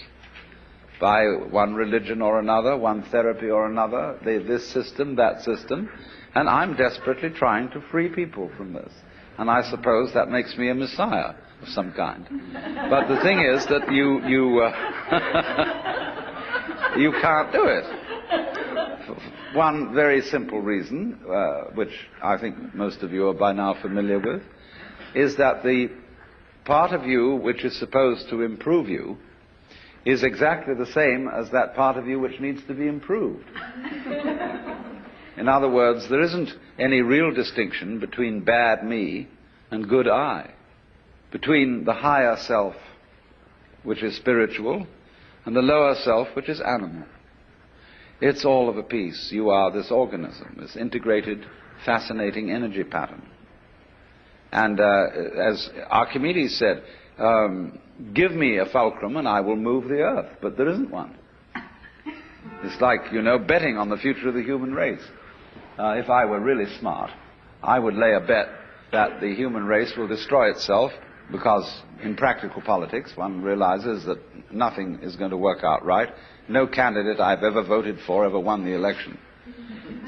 by one religion or another, one therapy or another, this system, that system, and I'm desperately trying to free people from this. And I suppose that makes me a messiah of some kind. But the thing is that You can't do it. One very simple reason, which I think most of you are by now familiar with, is that the part of you which is supposed to improve you is exactly the same as that part of you which needs to be improved. In other words, there isn't any real distinction between bad me and good I, between the higher self, which is spiritual, and the lower self, which is animal. It's all of a piece. You are this organism, this integrated, fascinating energy pattern. And as Archimedes said, give me a fulcrum and I will move the earth, but there isn't one. It's like, betting on the future of the human race. If I were really smart, I would lay a bet that the human race will destroy itself, because in practical politics one realizes that nothing is going to work out right. No candidate I've ever voted for ever won the election.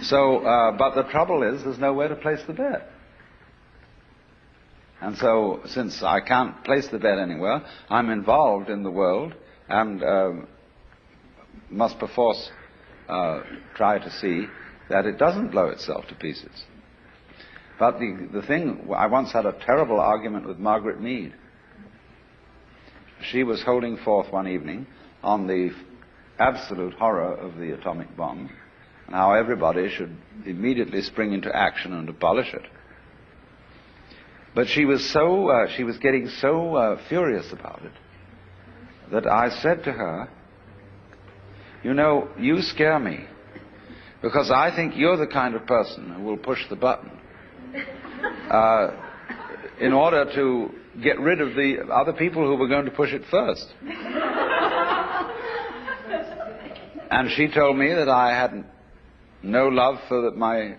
So, but the trouble is there's nowhere to place the bet. And so, since I can't place the bet anywhere, I'm involved in the world and must perforce try to see that it doesn't blow itself to pieces. But the thing, I once had a terrible argument with Margaret Mead. She was holding forth one evening on the absolute horror of the atomic bomb and how everybody should immediately spring into action and abolish it. But she was getting so furious about it that I said to her, you scare me, because I think you're the kind of person who will push the button in order to get rid of the other people who were going to push it first. And she told me that I had no love for my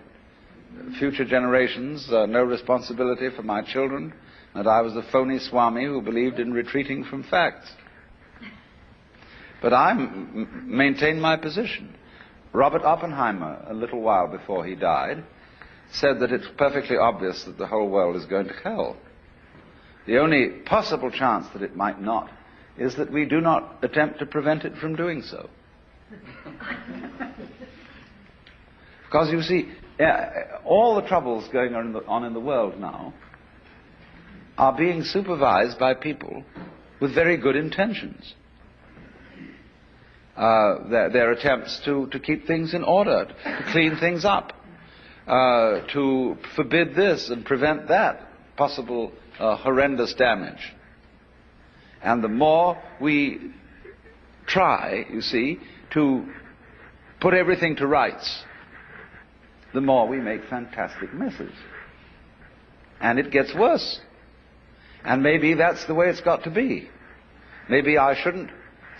future generations, no responsibility for my children, that I was a phony Swami who believed in retreating from facts. But I maintained my position. Robert Oppenheimer, a little while before he died, said that it's perfectly obvious that the whole world is going to hell. The only possible chance that it might not is that we do not attempt to prevent it from doing so. Because you see, all the troubles going on in the world now are being supervised by people with very good intentions. Their attempts to keep things in order, to clean things up, to forbid this and prevent that possible horrendous damage. And the more we try, you see, to put everything to rights, the more we make fantastic messes. And it gets worse. And maybe that's the way it's got to be. Maybe I shouldn't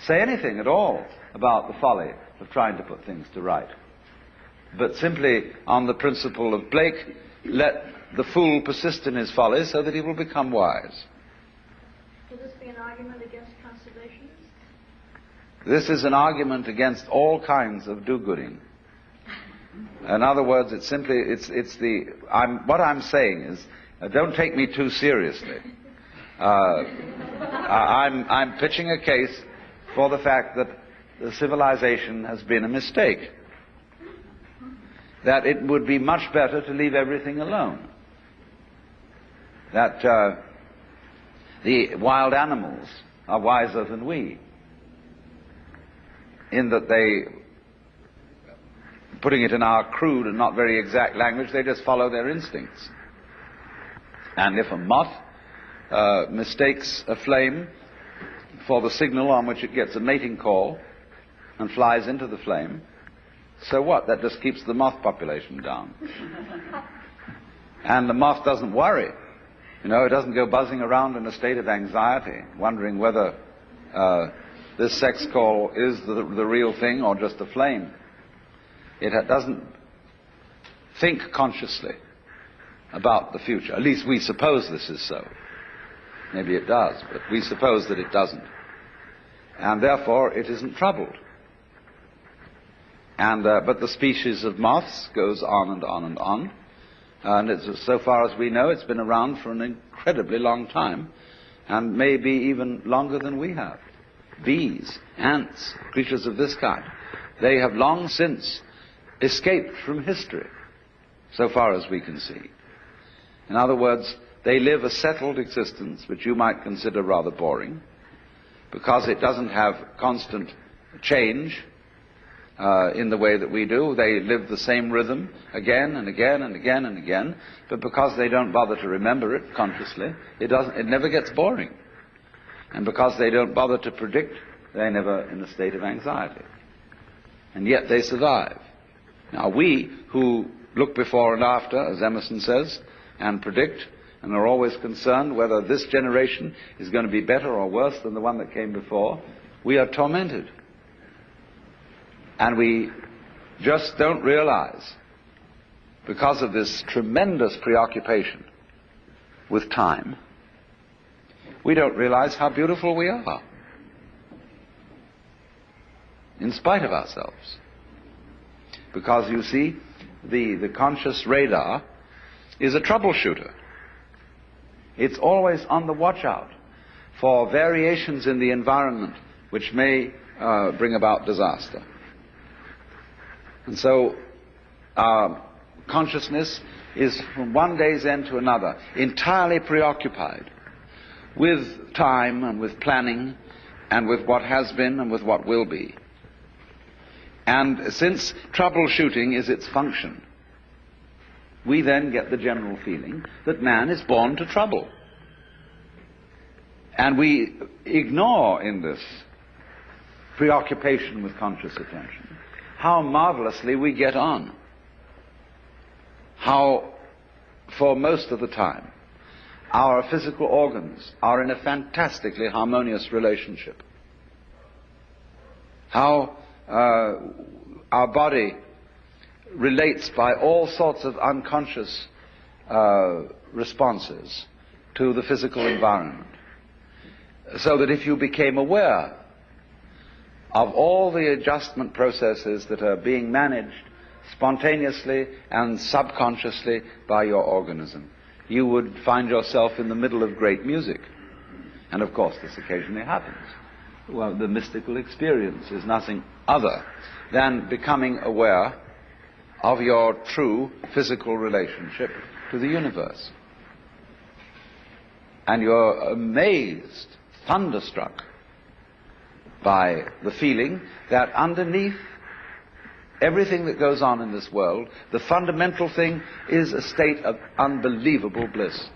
say anything at all about the folly of trying to put things to right, but simply on the principle of Blake, let the fool persist in his folly so that he will become wise. Will this be an argument against conservationists? This is an argument against all kinds of do-gooding. In other words, what I'm saying is, don't take me too seriously. I'm pitching a case for the fact that the civilization has been a mistake. That it would be much better to leave everything alone. That the wild animals are wiser than we, in that they, putting it in our crude and not very exact language, they just follow their instincts. And if a moth mistakes a flame for the signal on which it gets a mating call and flies into the flame, so what? That just keeps the moth population down. And the moth doesn't worry. It doesn't go buzzing around in a state of anxiety, wondering whether this sex call is the real thing or just a flame. It doesn't think consciously about the future. At least we suppose this is so. Maybe it does, but we suppose that it doesn't. And therefore it isn't troubled. And but the species of moths goes on and on and on. And so far as we know, it's been around for an incredibly long time, and maybe even longer than we have. bees, ants, creatures of this kind. They have long since escaped from history, so far as we can see. In other words, they live a settled existence, which you might consider rather boring, because it doesn't have constant change in the way that we do. They live the same rhythm again and again and again and again, but because they don't bother to remember it consciously, it never gets boring. And because they don't bother to predict, they're never in a state of anxiety. And yet they survive. Now we, who look before and after, as Emerson says, and predict, and are always concerned whether this generation is going to be better or worse than the one that came before, we are tormented. And we just don't realize, because of this tremendous preoccupation with time, we don't realize how beautiful we are, in spite of ourselves. Because, you see, the conscious radar is a troubleshooter. It's always on the watch out for variations in the environment which may bring about disaster. And so our consciousness is, from one day's end to another, entirely preoccupied with time and with planning and with what has been and with what will be. And since troubleshooting is its function, we then get the general feeling that man is born to trouble. And we ignore in this preoccupation with conscious attention how marvelously we get on. How, for most of the time, our physical organs are in a fantastically harmonious relationship. How our body relates by all sorts of unconscious responses to the physical environment. So that if you became aware of all the adjustment processes that are being managed spontaneously and subconsciously by your organism, you would find yourself in the middle of great music. And of course this occasionally happens. Well, the mystical experience is nothing other than becoming aware of your true physical relationship to the universe. And you're amazed, thunderstruck by the feeling that underneath everything that goes on in this world, the fundamental thing is a state of unbelievable bliss.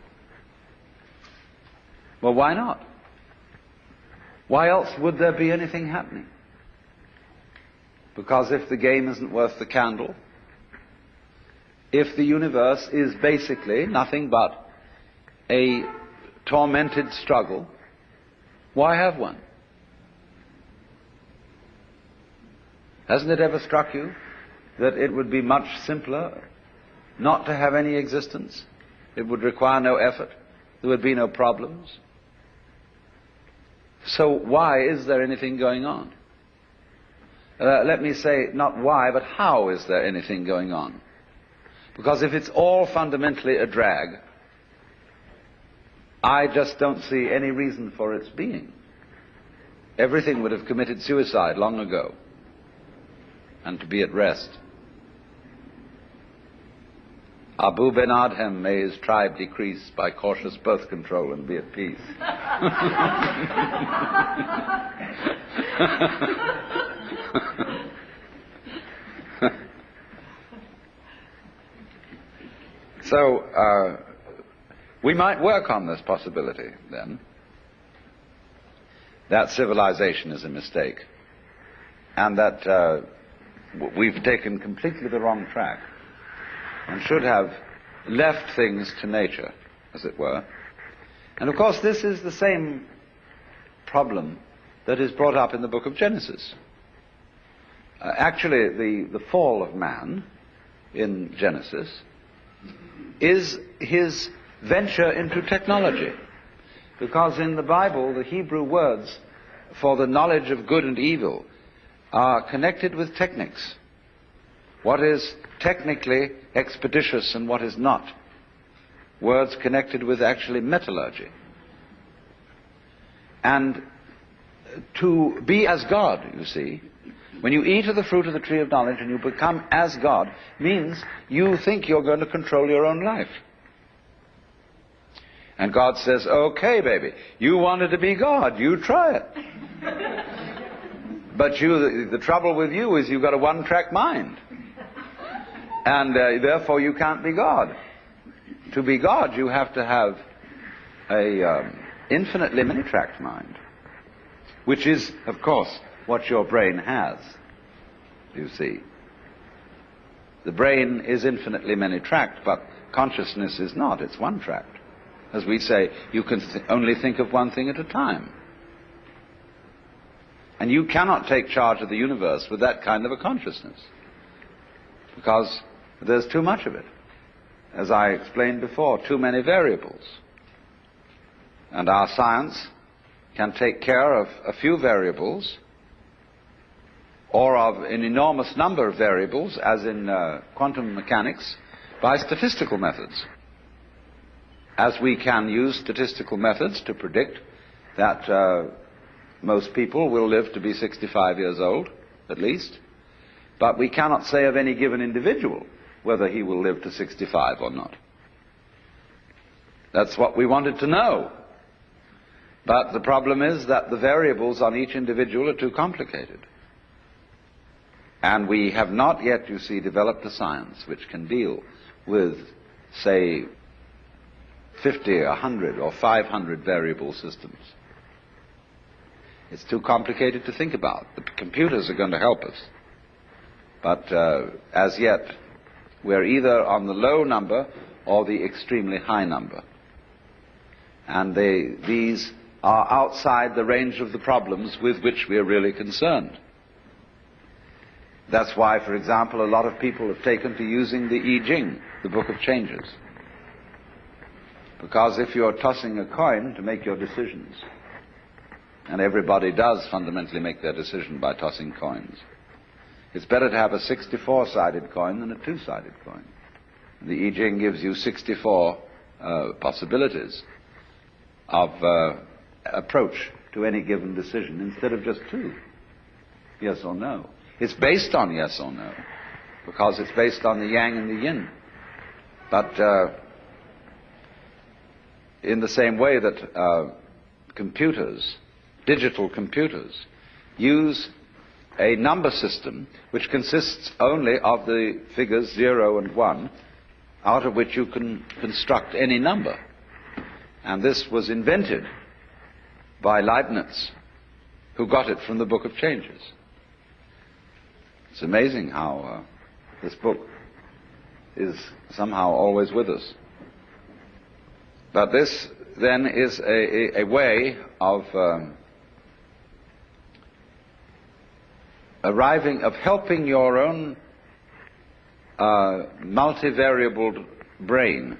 Well, why not? Why else would there be anything happening? Because if the game isn't worth the candle, if the universe is basically nothing but a tormented struggle, why have one? Hasn't it ever struck you that it would be much simpler not to have any existence? It would require no effort. There would be no problems. So why is there anything going on? Let me say not why, but how is there anything going on? Because if it's all fundamentally a drag, I just don't see any reason for its being. Everything would have committed suicide long ago, and to be at rest. Abu Ben Adhem, may his tribe decrease by cautious birth control and be at peace. So, we might work on this possibility, then, that civilization is a mistake, and that we've taken completely the wrong track, and should have left things to nature, as it were. And of course this is the same problem that is brought up in the book of Genesis. Actually, the fall of man in Genesis is his venture into technology. Because in the Bible, the Hebrew words for the knowledge of good and evil are connected with techniques. What is technically expeditious and what is not. Words connected with actually metallurgy. And to be as God, you see. When you eat of the fruit of the tree of knowledge and you become as God, means you think you're going to control your own life. And God says, okay, baby, you wanted to be God, you try it. But the trouble with you is you've got a one-track mind. And therefore you can't be God. To be God, you have to have a infinitely many-tracked mind, which is, of course, what your brain has, you see. The brain is infinitely many-tracked, but consciousness is not. It's one-tracked. As we say, you can only think of one thing at a time. And you cannot take charge of the universe with that kind of a consciousness, because there's too much of it. As I explained before, too many variables. And our science can take care of a few variables, or of an enormous number of variables, as in quantum mechanics, by statistical methods. As we can use statistical methods to predict that most people will live to be 65 years old, at least, but we cannot say of any given individual whether he will live to 65 or not. That's what we wanted to know. But the problem is that the variables on each individual are too complicated. And we have not yet, you see, developed a science which can deal with, say, 50, 100, or 500 variable systems. It's too complicated to think about. The computers are going to help us. But as yet, we're either on the low number or the extremely high number. And these are outside the range of the problems with which we are really concerned. That's why, for example, a lot of people have taken to using the I Ching, the Book of Changes. Because if you're tossing a coin to make your decisions, and everybody does fundamentally make their decision by tossing coins, it's better to have a 64-sided coin than a two-sided coin. The I Ching gives you 64 possibilities of approach to any given decision instead of just two, yes or no. It's based on yes or no, because it's based on the yang and the yin. But in the same way that computers, digital computers, use a number system which consists only of the figures 0 and 1, out of which you can construct any number. And this was invented by Leibniz, who got it from the Book of Changes. It's amazing how this book is somehow always with us. But this then is a way of helping your own multivariable brain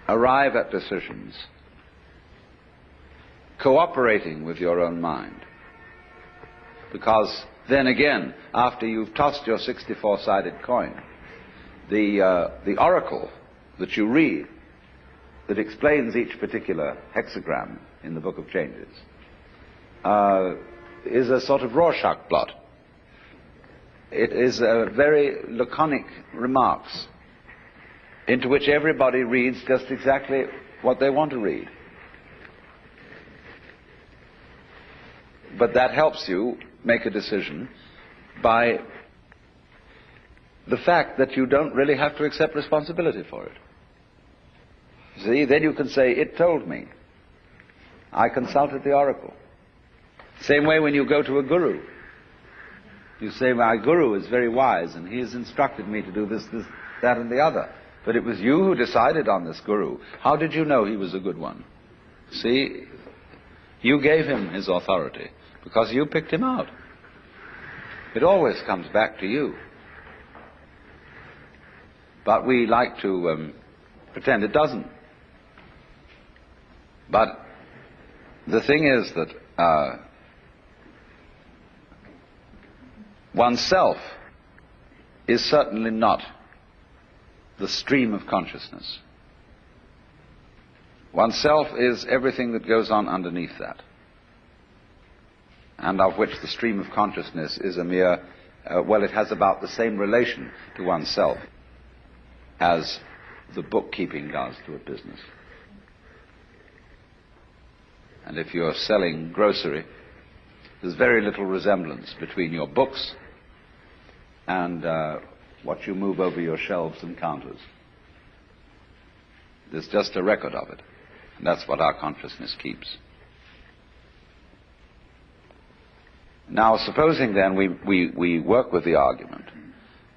arrive at decisions, cooperating with your own mind. Because then again, after you've tossed your 64-sided coin, the oracle that you read, that explains each particular hexagram in the Book of Changes, is a sort of Rorschach blot. It is very laconic remarks into which everybody reads just exactly what they want to read. But that helps you make a decision by the fact that you don't really have to accept responsibility for it. See, then you can say, it told me. I consulted the oracle. Same way when you go to a guru. You say, my guru is very wise and he has instructed me to do this, that and the other. But it was you who decided on this guru. How did you know he was a good one? See, you gave him his authority because you picked him out. It always comes back to you. But we like to pretend it doesn't. But the thing is that oneself is certainly not the stream of consciousness. Oneself is everything that goes on underneath that. and of which the stream of consciousness is a mere, it has about the same relation to oneself as the bookkeeping does to a business. And if you're selling grocery, there's very little resemblance between your books and what you move over your shelves and counters. There's just a record of it. And that's what our consciousness keeps. Now, supposing then we work with the argument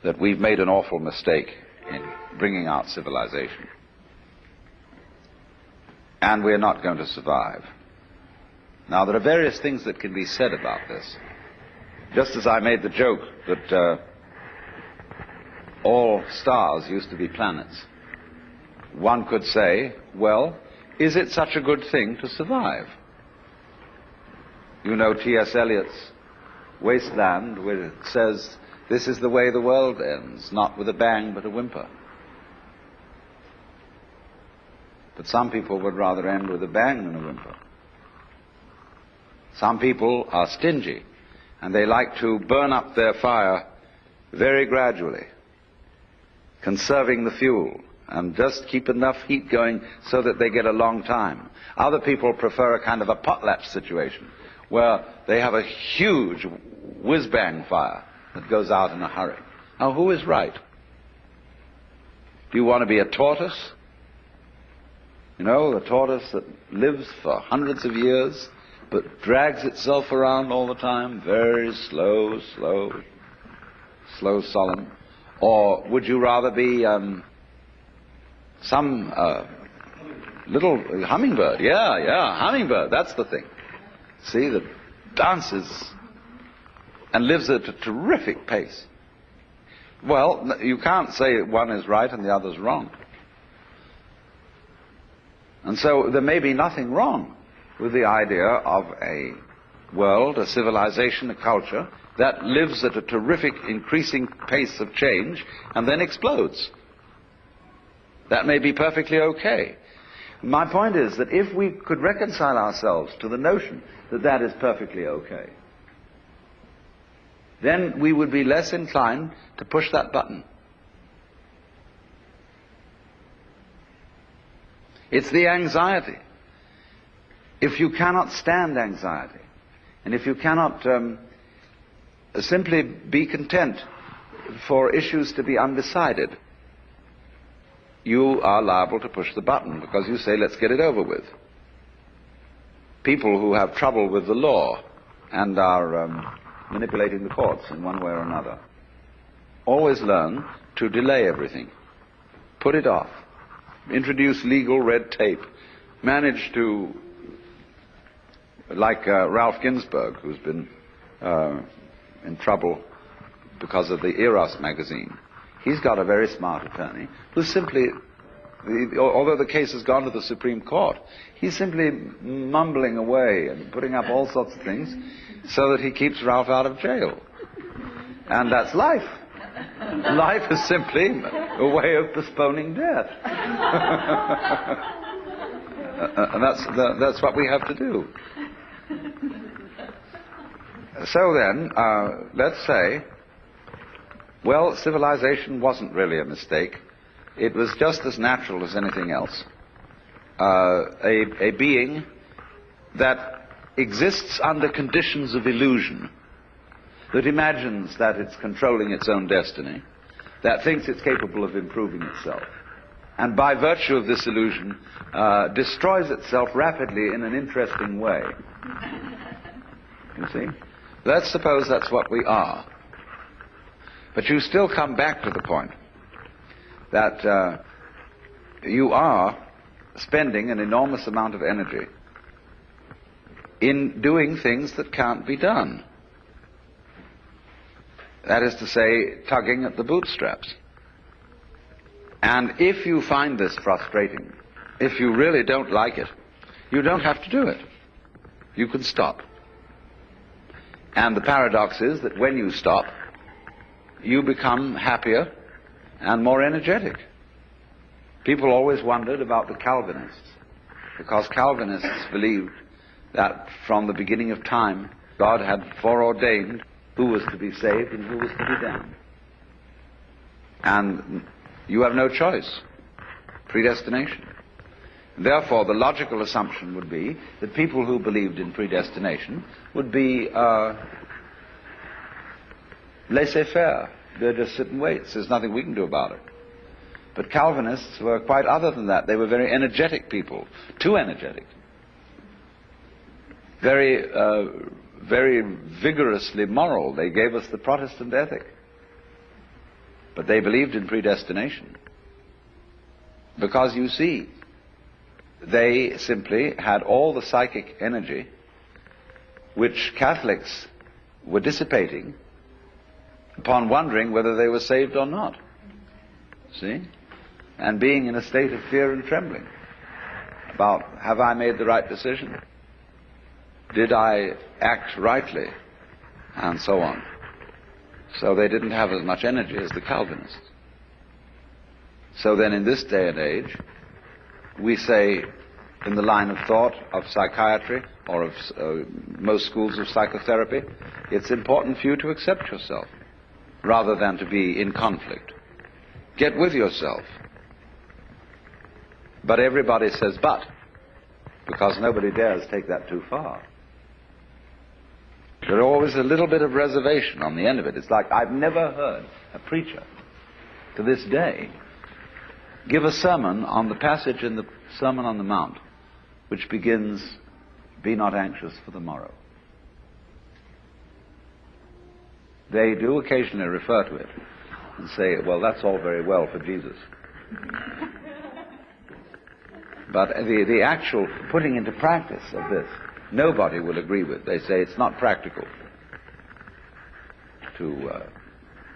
that we've made an awful mistake in bringing out civilization, and we're not going to survive. Now, there are various things that can be said about this. Just as I made the joke that all stars used to be planets, one could say, well, is it such a good thing to survive? You know T.S. Eliot's Wasteland, where it says, this is the way the world ends, not with a bang but a whimper. But some people would rather end with a bang than a whimper. Some people are stingy, and they like to burn up their fire very gradually, conserving the fuel, and just keep enough heat going so that they get a long time. Other people prefer a kind of a potlatch situation, where they have a huge whiz-bang fire that goes out in a hurry. Now, who is right? Do you want to be a tortoise? You know, a tortoise that lives for hundreds of years, but drags itself around all the time, very slow, solemn? Or would you rather be some little hummingbird? Yeah, hummingbird, that's the thing. See, that dances and lives at a terrific pace. Well, you can't say one is right and the other's wrong. And so there may be nothing wrong with the idea of a world, a civilization, a culture that lives at a terrific increasing pace of change and then explodes. That may be perfectly okay. My point is that if we could reconcile ourselves to the notion that that is perfectly okay, then we would be less inclined to push that button. It's the anxiety. If you cannot stand anxiety, and if you cannot simply be content for issues to be undecided, you are liable to push the button because you say, let's get it over with. People who have trouble with the law and are manipulating the courts in one way or another always learn to delay everything, put it off, introduce legal red tape, manage to, like Ralph Ginsburg, who's been in trouble because of the Eros magazine. He's got a very smart attorney who simply, although the case has gone to the Supreme Court, he's simply mumbling away and putting up all sorts of things so that he keeps Ralph out of jail. And that's life. Life is simply a way of postponing death. And that's what we have to do. So then, let's say, well, civilization wasn't really a mistake. It was just as natural as anything else. A being that exists under conditions of illusion, that imagines that it's controlling its own destiny, that thinks it's capable of improving itself, and by virtue of this illusion destroys itself rapidly in an interesting way. You see? Let's suppose that's what we are. But you still come back to the point that you are spending an enormous amount of energy in doing things that can't be done. That is to say, tugging at the bootstraps. And if you find this frustrating, if you really don't like it, you don't have to do it. You can stop. And the paradox is that when you stop, you become happier and more energetic. People always wondered about the Calvinists, because Calvinists believed that from the beginning of time, God had foreordained who was to be saved and who was to be damned. And you have no choice. Predestination. Therefore, the logical assumption would be that people who believed in predestination would be laissez-faire. They'll just sit and wait. There's nothing we can do about it. But Calvinists were quite other than that. They were very energetic people. Too energetic. Very, very vigorously moral. They gave us the Protestant ethic. But they believed in predestination. Because, you see, they simply had all the psychic energy which Catholics were dissipating upon wondering whether they were saved or not. See? And being in a state of fear and trembling about, have I made the right decision? Did I act rightly? And so on. So they didn't have as much energy as the Calvinists. So then in this day and age, we say, in the line of thought of psychiatry or of most schools of psychotherapy, it's important for you to accept yourself rather than to be in conflict. Get with yourself. But everybody says but, because nobody dares take that too far. There's always a little bit of reservation on the end of it. It's like, I've never heard a preacher to this day give a sermon on the passage in the Sermon on the Mount which begins, be not anxious for the morrow. They do occasionally refer to it and say, well, that's all very well for Jesus. But the actual putting into practice of this, nobody will agree with. They say it's not practical to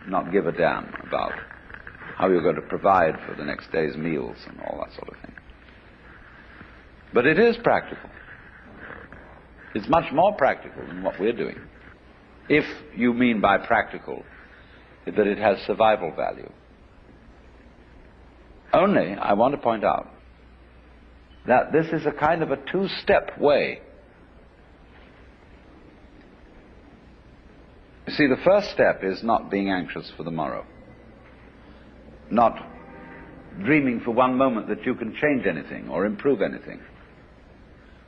not give a damn about how you're going to provide for the next day's meals and all that sort of thing. But it is practical. It's much more practical than what we're doing. If you mean by practical that it has survival value. Only, I want to point out that this is a kind of a two-step way. You see, the first step is not being anxious for the morrow. Not dreaming for one moment that you can change anything or improve anything.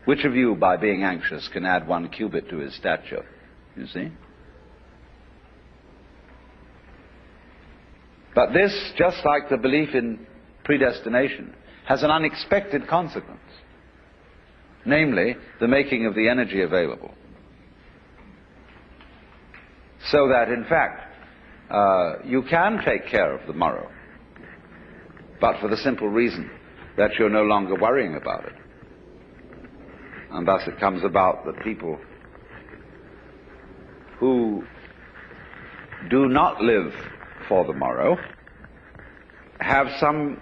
Which of you, by being anxious, can add 1 cubit to his stature? You see? But this, just like the belief in predestination, has an unexpected consequence. Namely, the making of the energy available. So that, in fact, you can take care of the morrow, but for the simple reason that you're no longer worrying about it. And thus it comes about that people who do not live for the morrow have some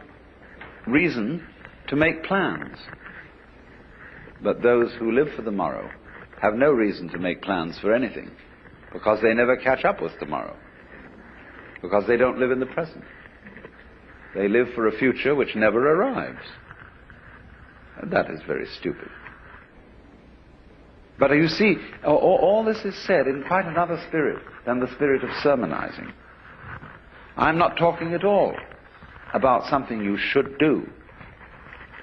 reason to make plans. But those who live for the morrow have no reason to make plans for anything, because they never catch up with tomorrow, because they don't live in the present. They live for a future which never arrives. And that is very stupid. But you see, all this is said in quite another spirit than the spirit of sermonizing. I'm not talking at all about something you should do.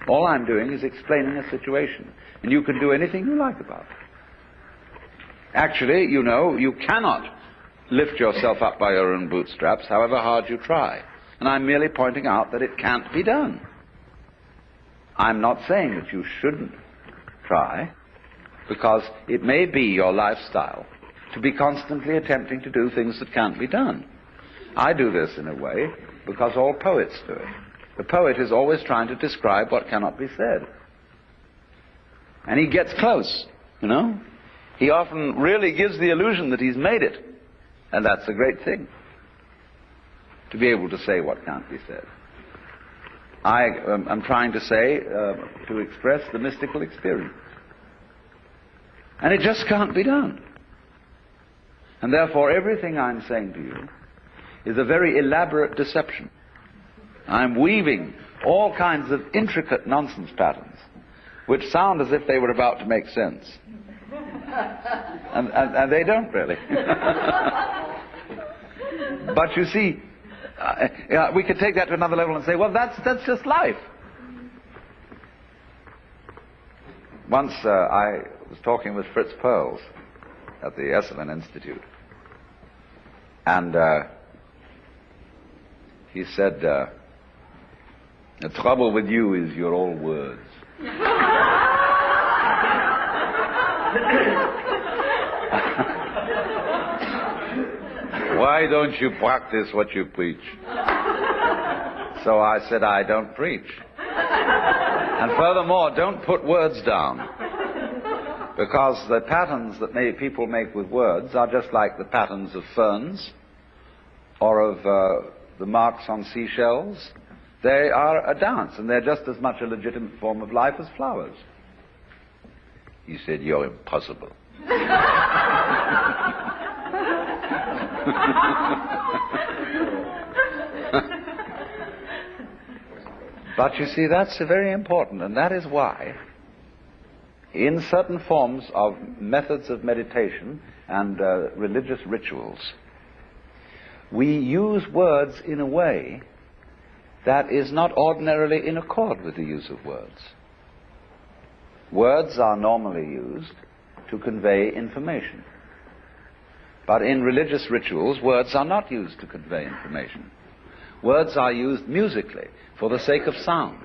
All I'm doing is explaining a situation, and you can do anything you like about it. Actually, you know, you cannot lift yourself up by your own bootstraps, however hard you try. And I'm merely pointing out that it can't be done. I'm not saying that you shouldn't try, because it may be your lifestyle to be constantly attempting to do things that can't be done. I do this in a way because all poets do it. The poet is always trying to describe what cannot be said. And he gets close, you know. He often really gives the illusion that he's made it. And that's a great thing, to be able to say what can't be said. I'm trying to say, to express the mystical experience. And it just can't be done. And therefore, everything I'm saying to you is a very elaborate deception. I'm weaving all kinds of intricate nonsense patterns, which sound as if they were about to make sense. And they don't really. But you see, we could take that to another level and say, well, that's just life. Once I was talking with Fritz Perls at the Esalen Institute, and he said, the trouble with you is you're all words. Why don't you practice what you preach? So I said, I don't preach. And furthermore, don't put words down. Because the patterns that people make with words are just like the patterns of ferns or of the marks on seashells. They are a dance, and they're just as much a legitimate form of life as flowers. He said, you're impossible. But you see, that's very important, and that is why in certain forms of methods of meditation and religious rituals, we use words in a way that is not ordinarily in accord with the use of words. Words are normally used to convey information. But in religious rituals, words are not used to convey information. Words are used musically for the sake of sound.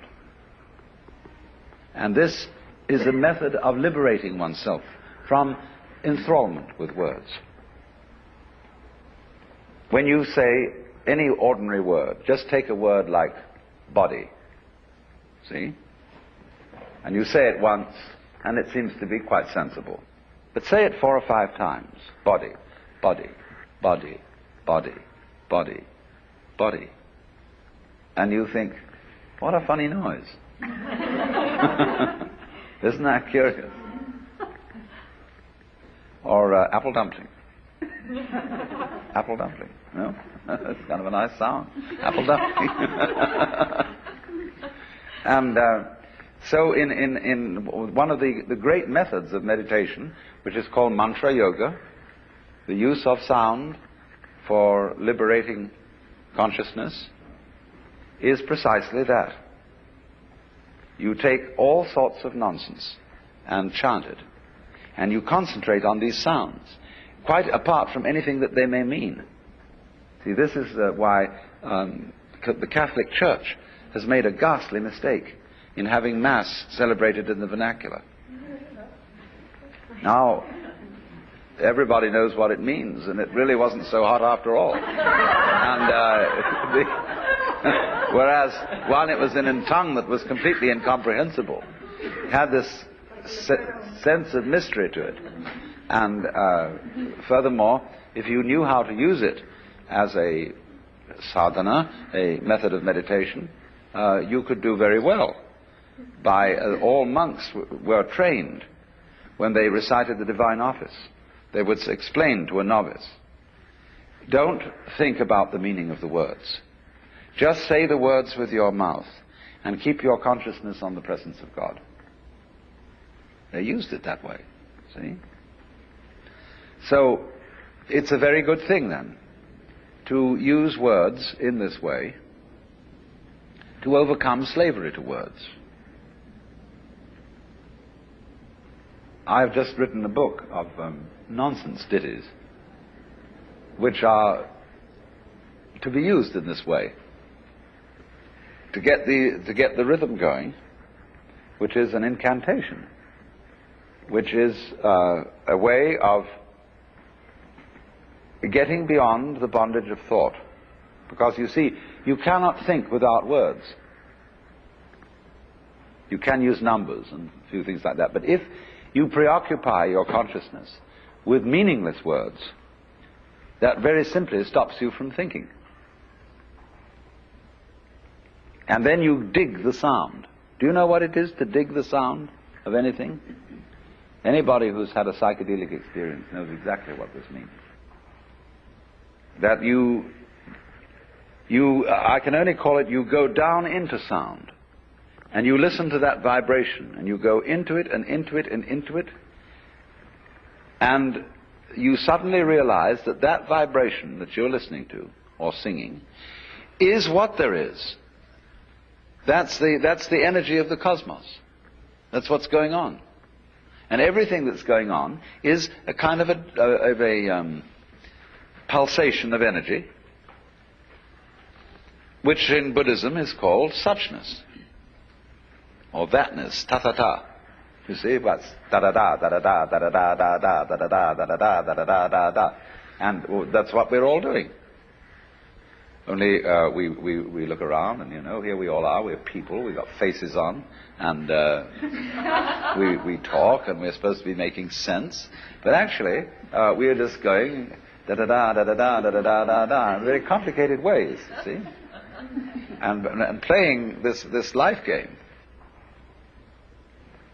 And this is a method of liberating oneself from enthrallment with words. When you say any ordinary word, just take a word like body, see? And you say it once, and it seems to be quite sensible. But say it 4 or 5 times. Body, body, body, body, body, body. And you think, what a funny noise. Isn't that curious? Or apple dumpling. Apple dumpling, no? That's kind of a nice sound. Apple dumpling. And so in one of the great methods of meditation, which is called mantra yoga, the use of sound for liberating consciousness, is precisely that. You take all sorts of nonsense and chant it, and you concentrate on these sounds, quite apart from anything that they may mean. See, this is why the Catholic Church has made a ghastly mistake in having Mass celebrated in the vernacular. Now, everybody knows what it means, and it really wasn't so hot after all. And whereas while it was in a tongue that was completely incomprehensible, it had this sense of mystery to it. And furthermore, if you knew how to use it as a sadhana, a method of meditation, you could do very well. All monks were trained when they recited the divine office. They would explain to a novice, don't think about the meaning of the words. Just say the words with your mouth and keep your consciousness on the presence of God. They used it that way, see? So it's a very good thing then to use words in this way to overcome slavery to words. I've just written a book of nonsense ditties which are to be used in this way to get the rhythm going, which is an incantation, which is a way of getting beyond the bondage of thought. Because you see, you cannot think without words. You can use numbers and a few things like that, but if you preoccupy your consciousness with meaningless words, that very simply stops you from thinking. And then you dig the sound. Do you know what it is to dig the sound of anything? Anybody who's had a psychedelic experience knows exactly what this means. That I can only call it, you go down into sound, and you listen to that vibration, and you go into it and into it and into it, And you suddenly realize that that vibration that you're listening to, or singing, is what there is. That's the energy of the cosmos. That's what's going on. And everything that's going on is a kind of a pulsation of energy, which in Buddhism is called suchness, or thatness, ta-ta-ta. You see, what's da-da-da, da-da-da, da-da-da, da-da, da-da-da, da-da-da, da-da-da, da-da. And that's what we're all doing. Only we look around and, here we all are, we're people, we've got faces on, and we talk, and we're supposed to be making sense. But actually, we're just going da-da-da, da-da-da, da-da-da, da-da, in very complicated ways, you see? And playing this life game.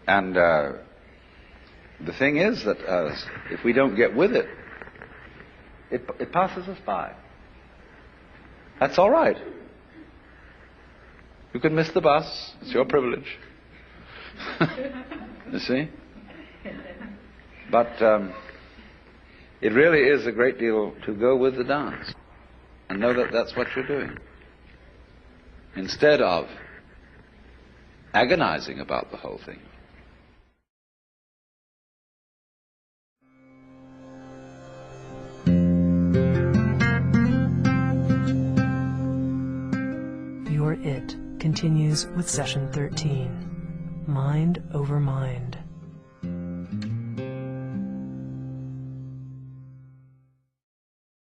And the thing is that if we don't get with it, it passes us by. That's all right. You can miss the bus. It's your privilege. You see? But it really is a great deal to go with the dance and know that that's what you're doing. Instead of agonizing about the whole thing. Your It continues with session 13, Mind over Mind.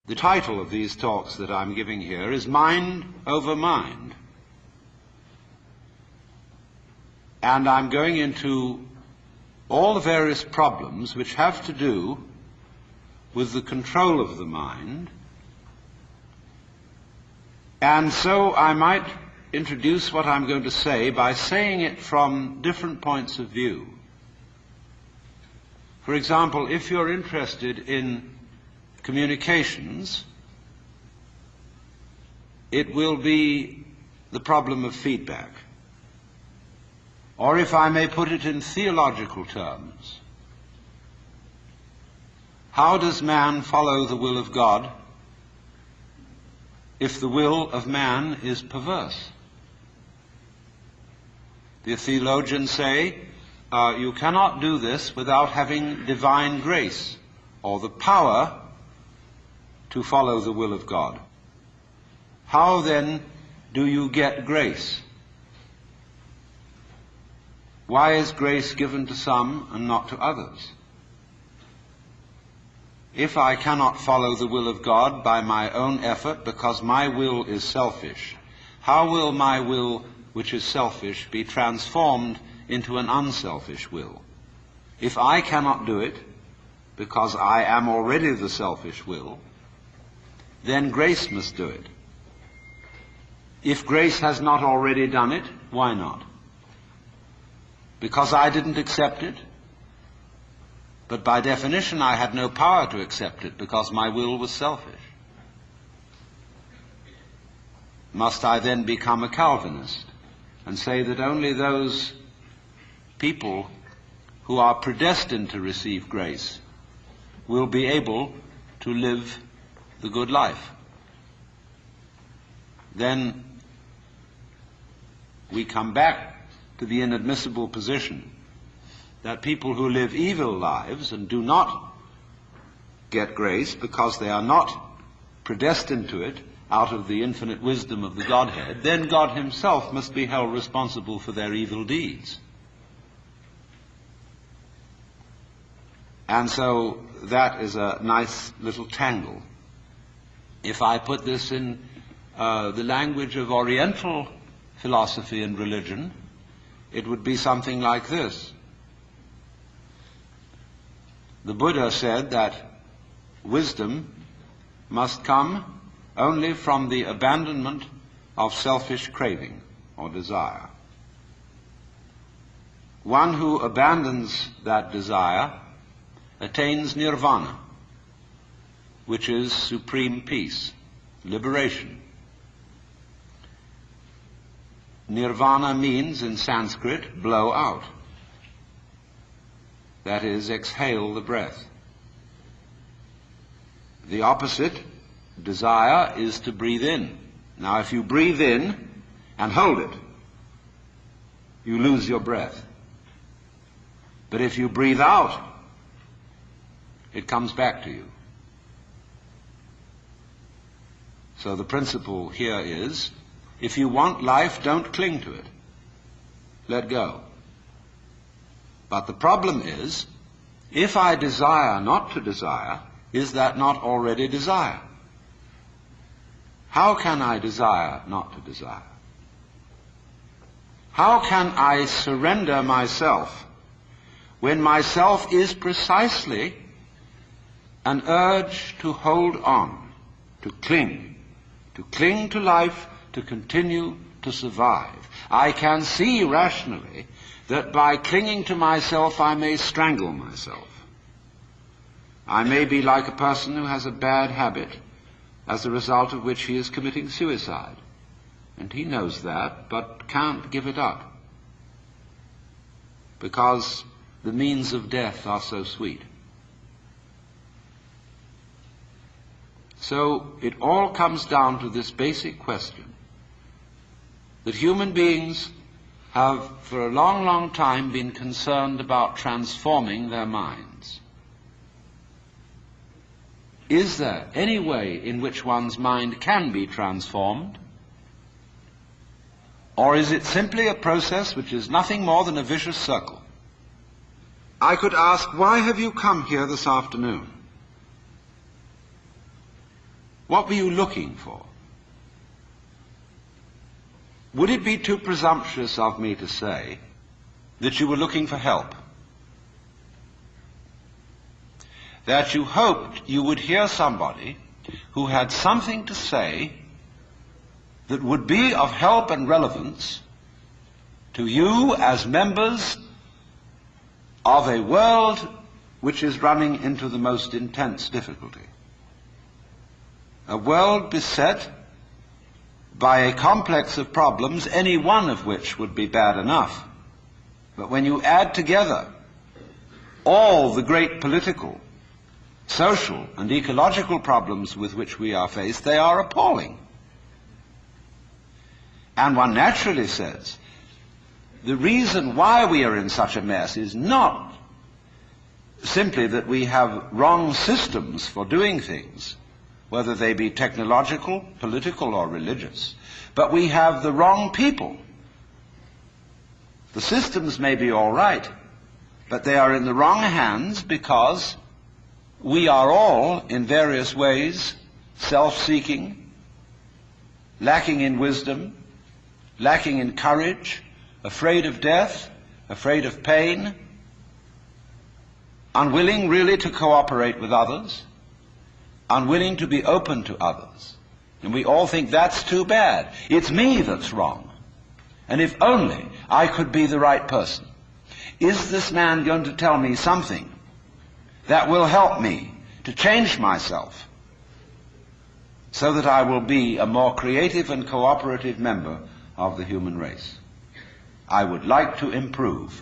The title of these talks that I'm giving here is Mind over Mind. And I'm going into all the various problems which have to do with the control of the mind. And so I might introduce what I'm going to say by saying it from different points of view. For example, if you're interested in communications, it will be the problem of feedback. Or if I may put it in theological terms, how does man follow the will of God if the will of man is perverse? The theologians say, you cannot do this without having divine grace, or the power to follow the will of God. How then do you get grace? Why is grace given to some and not to others? If I cannot follow the will of God by my own effort because my will is selfish, how will my will, which is selfish, be transformed into an unselfish will? If I cannot do it because I am already the selfish will, then grace must do it. If grace has not already done it, why not? Because I didn't accept it? But by definition I had no power to accept it because my will was selfish. Must I then become a Calvinist and say that only those people who are predestined to receive grace will be able to live the good life? Then we come back to the inadmissible position that people who live evil lives and do not get grace because they are not predestined to it out of the infinite wisdom of the Godhead, then God himself must be held responsible for their evil deeds. And so that is a nice little tangle. If I put this in the language of Oriental philosophy and religion, it would be something like this. The Buddha said that wisdom must come only from the abandonment of selfish craving or desire. One who abandons that desire attains nirvana, which is supreme peace, liberation. Nirvana means, in Sanskrit, blow out. That is, exhale the breath. The opposite, desire, is to breathe in. Now, if you breathe in and hold it, you lose your breath. But if you breathe out, it comes back to you. So the principle here is, if you want life, don't cling to it. Let go. But the problem is, if I desire not to desire, is that not already desire? How can I desire not to desire? How can I surrender myself when myself is precisely an urge to hold on, to cling to life, to continue to survive? I can see rationally that by clinging to myself I may strangle myself. I may be like a person who has a bad habit, as a result of which he is committing suicide. And he knows that, but can't give it up, because the means of death are so sweet. So it all comes down to this basic question, that human beings have for a long, long time been concerned about transforming their minds. Is there any way in which one's mind can be transformed? Or is it simply a process which is nothing more than a vicious circle? I could ask, why have you come here this afternoon? What were you looking for? Would it be too presumptuous of me to say that you were looking for help? That you hoped you would hear somebody who had something to say that would be of help and relevance to you as members of a world which is running into the most intense difficulty. A world beset by a complex of problems, any one of which would be bad enough. But when you add together all the great political, social, and ecological problems with which we are faced, they are appalling. And one naturally says, the reason why we are in such a mess is not simply that we have wrong systems for doing things, whether they be technological, political, or religious, but we have the wrong people. The systems may be all right, but they are in the wrong hands because we are all, in various ways, self-seeking, lacking in wisdom, lacking in courage, afraid of death, afraid of pain, unwilling really to cooperate with others, unwilling to be open to others. And we all think that's too bad. It's me that's wrong. And if only I could be the right person. Is this man going to tell me something that will help me to change myself so that I will be a more creative and cooperative member of the human race? I would like to improve.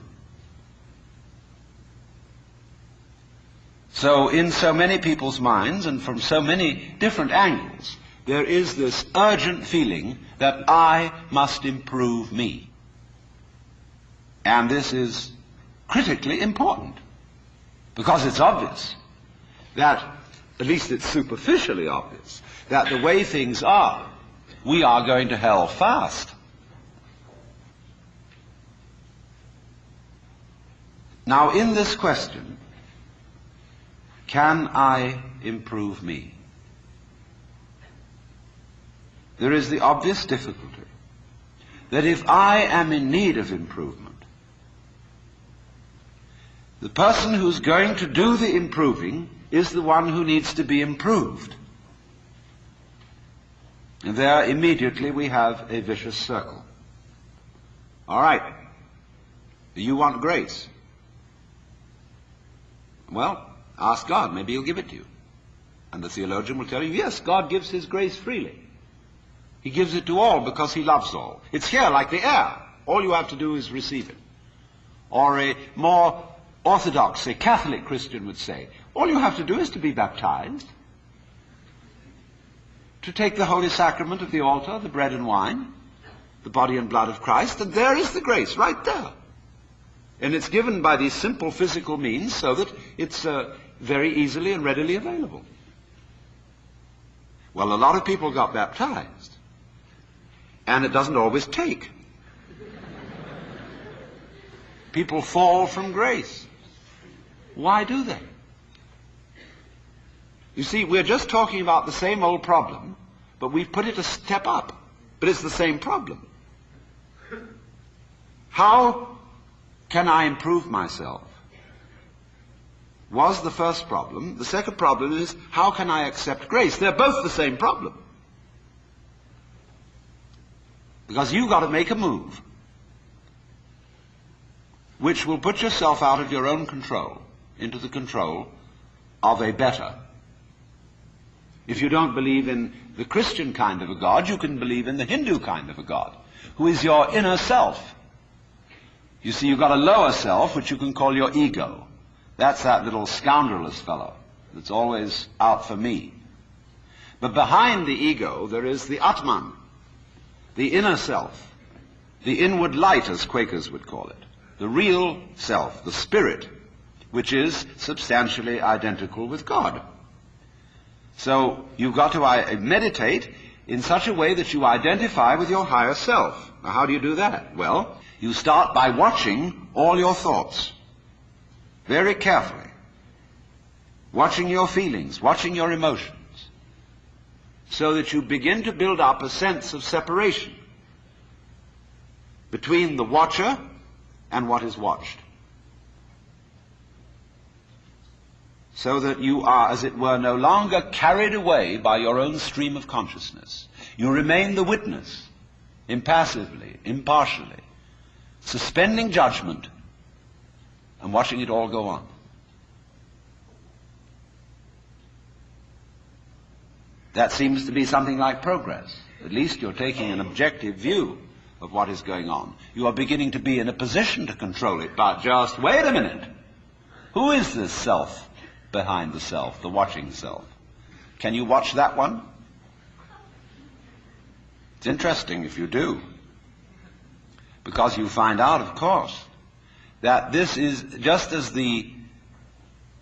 So in so many people's minds and from so many different angles, there is this urgent feeling that I must improve me. And this is critically important, because it's obvious that, at least it's superficially obvious, that the way things are, we are going to hell fast. Now, in this question, can I improve me? There is the obvious difficulty that if I am in need of improvement, the person who's going to do the improving is the one who needs to be improved. And there immediately we have a vicious circle. All right, you want grace? Well, ask God, maybe he'll give it to you. And the theologian will tell you, yes, God gives his grace freely. He gives it to all because he loves all. It's here like the air. All you have to do is receive it. Or a more orthodox, a Catholic Christian would say, all you have to do is to be baptized. to take the Holy Sacrament of the altar, the bread and wine, the body and blood of Christ, and there is the grace right there. And it's given by these simple physical means so that it's very easily and readily available. Well, a lot of people got baptized, and it doesn't always take. People fall from grace. Why do they? You see, we're just talking about the same old problem, but we've put it a step up. But it's the same problem. How can I improve myself? Was the first problem. The second problem is, how can I accept grace? They're both the same problem. Because you've got to make a move which will put yourself out of your own control into the control of a better. If you don't believe in the Christian kind of a God, you can believe in the Hindu kind of a God, who is your inner self. You see, you've got a lower self, which you can call your ego. That's that little scoundrelous fellow that's always out for me. But behind the ego, there is the Atman, the inner self, the inward light, as Quakers would call it, the real self, the spirit, which is substantially identical with God. So you've got to meditate in such a way that you identify with your higher self. Now, how do you do that? Well, you start by watching all your thoughts very carefully, watching your feelings, watching your emotions, so that you begin to build up a sense of separation between the watcher and what is watched. So that you are, as it were, no longer carried away by your own stream of consciousness. You remain the witness, impassively, impartially, suspending judgment and watching it all go on. That seems to be something like progress. At least you're taking an objective view of what is going on. You are beginning to be in a position to control it, but just wait a minute. Who is this self behind the self, the watching self? Can you watch that one? It's interesting if you do, because you find out, of course, that this is just as the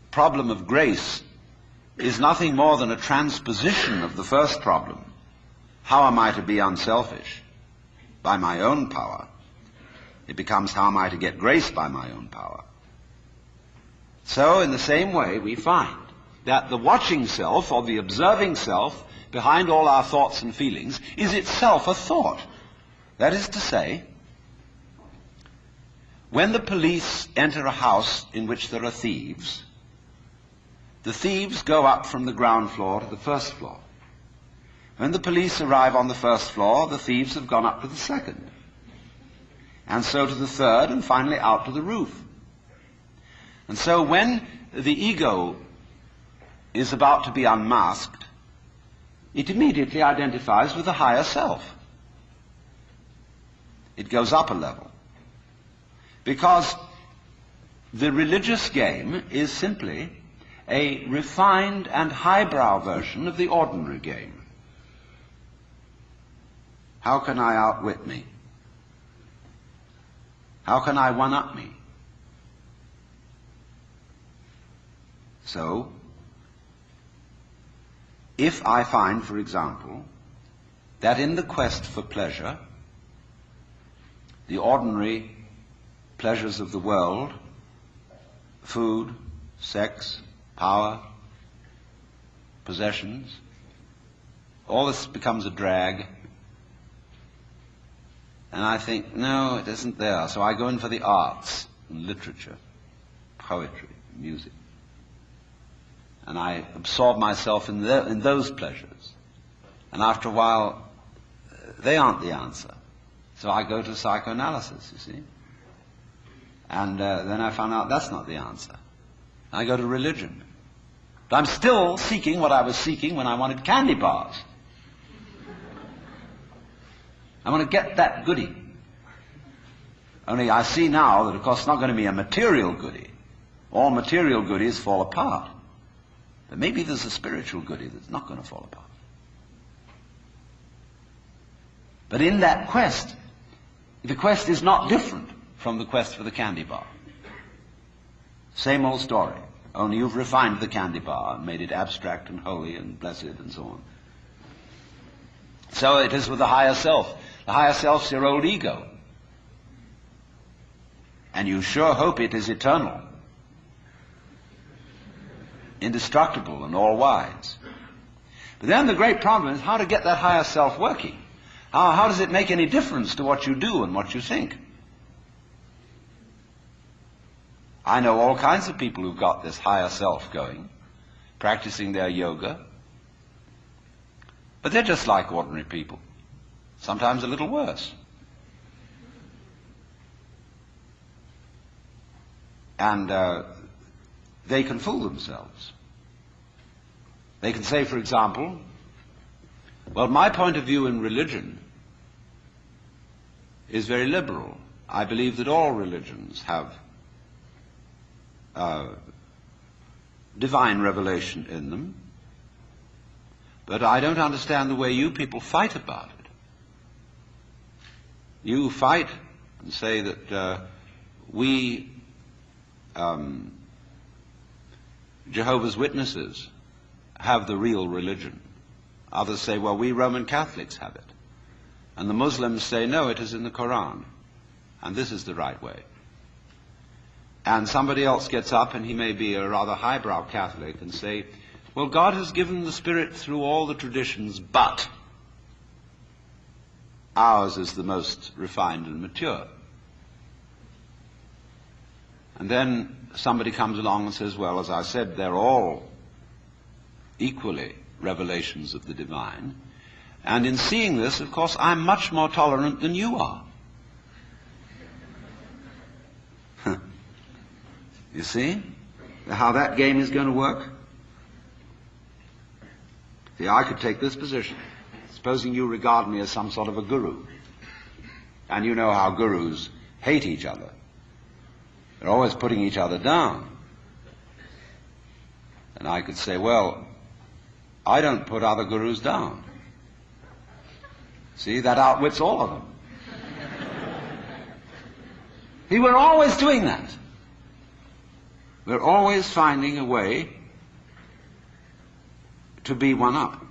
problem of grace is nothing more than a transposition of the first problem. How am I to be unselfish? By my own power. It becomes, how am I to get grace by my own power? So, in the same way, we find that the watching self, or the observing self, behind all our thoughts and feelings, is itself a thought. That is to say, when the police enter a house in which there are thieves, the thieves go up from the ground floor to the first floor. When the police arrive on the first floor, the thieves have gone up to the second, and so to the third, and finally out to the roof. And so when the ego is about to be unmasked, it immediately identifies with the higher self. It goes up a level. Because the religious game is simply a refined and highbrow version of the ordinary game. How can I outwit me? How can I one-up me? So, if I find, for example, that in the quest for pleasure, the ordinary pleasures of the world, food, sex, power, possessions, all this becomes a drag, and I think, no, it isn't there. So I go in for the arts, and literature, poetry, music. And I absorb myself in those pleasures. And after a while, they aren't the answer. So I go to psychoanalysis, you see. And then I found out that's not the answer. I go to religion. But I'm still seeking what I was seeking when I wanted candy bars. I want to get that goodie. Only I see now that, of course, it's not going to be a material goodie. All material goodies fall apart. But maybe there's a spiritual goodie that's not going to fall apart. But in that quest, the quest is not different from the quest for the candy bar. Same old story, only you've refined the candy bar and made it abstract and holy and blessed and so on. So it is with the higher self. The higher self's your old ego. And you sure hope it is eternal, indestructible and all-wise. But then the great problem is how to get that higher self working. How does it make any difference to what you do and what you think? I know all kinds of people who've got this higher self going, practicing their yoga, but they're just like ordinary people, sometimes a little worse. And they can fool themselves. They can say, for example, well, my point of view in religion is very liberal. I believe that all religions have divine revelation in them, but I don't understand the way you people fight about it. You fight and say that we Jehovah's Witnesses have the real religion. Others say, well, we Roman Catholics have it. And the Muslims say, no, it is in the Quran. And this is the right way. And somebody else gets up, and he may be a rather highbrow Catholic, and say, well, God has given the Spirit through all the traditions, but ours is the most refined and mature. And then somebody comes along and says, well, as I said, they're all equally revelations of the divine. And in seeing this, of course, I'm much more tolerant than you are. You see how that game is going to work? See, I could take this position. Supposing you regard me as some sort of a guru. And you know how gurus hate each other. They're always putting each other down. And I could say, well, I don't put other gurus down. See, that outwits all of them. See, we're always doing that. We're always finding a way to be one up.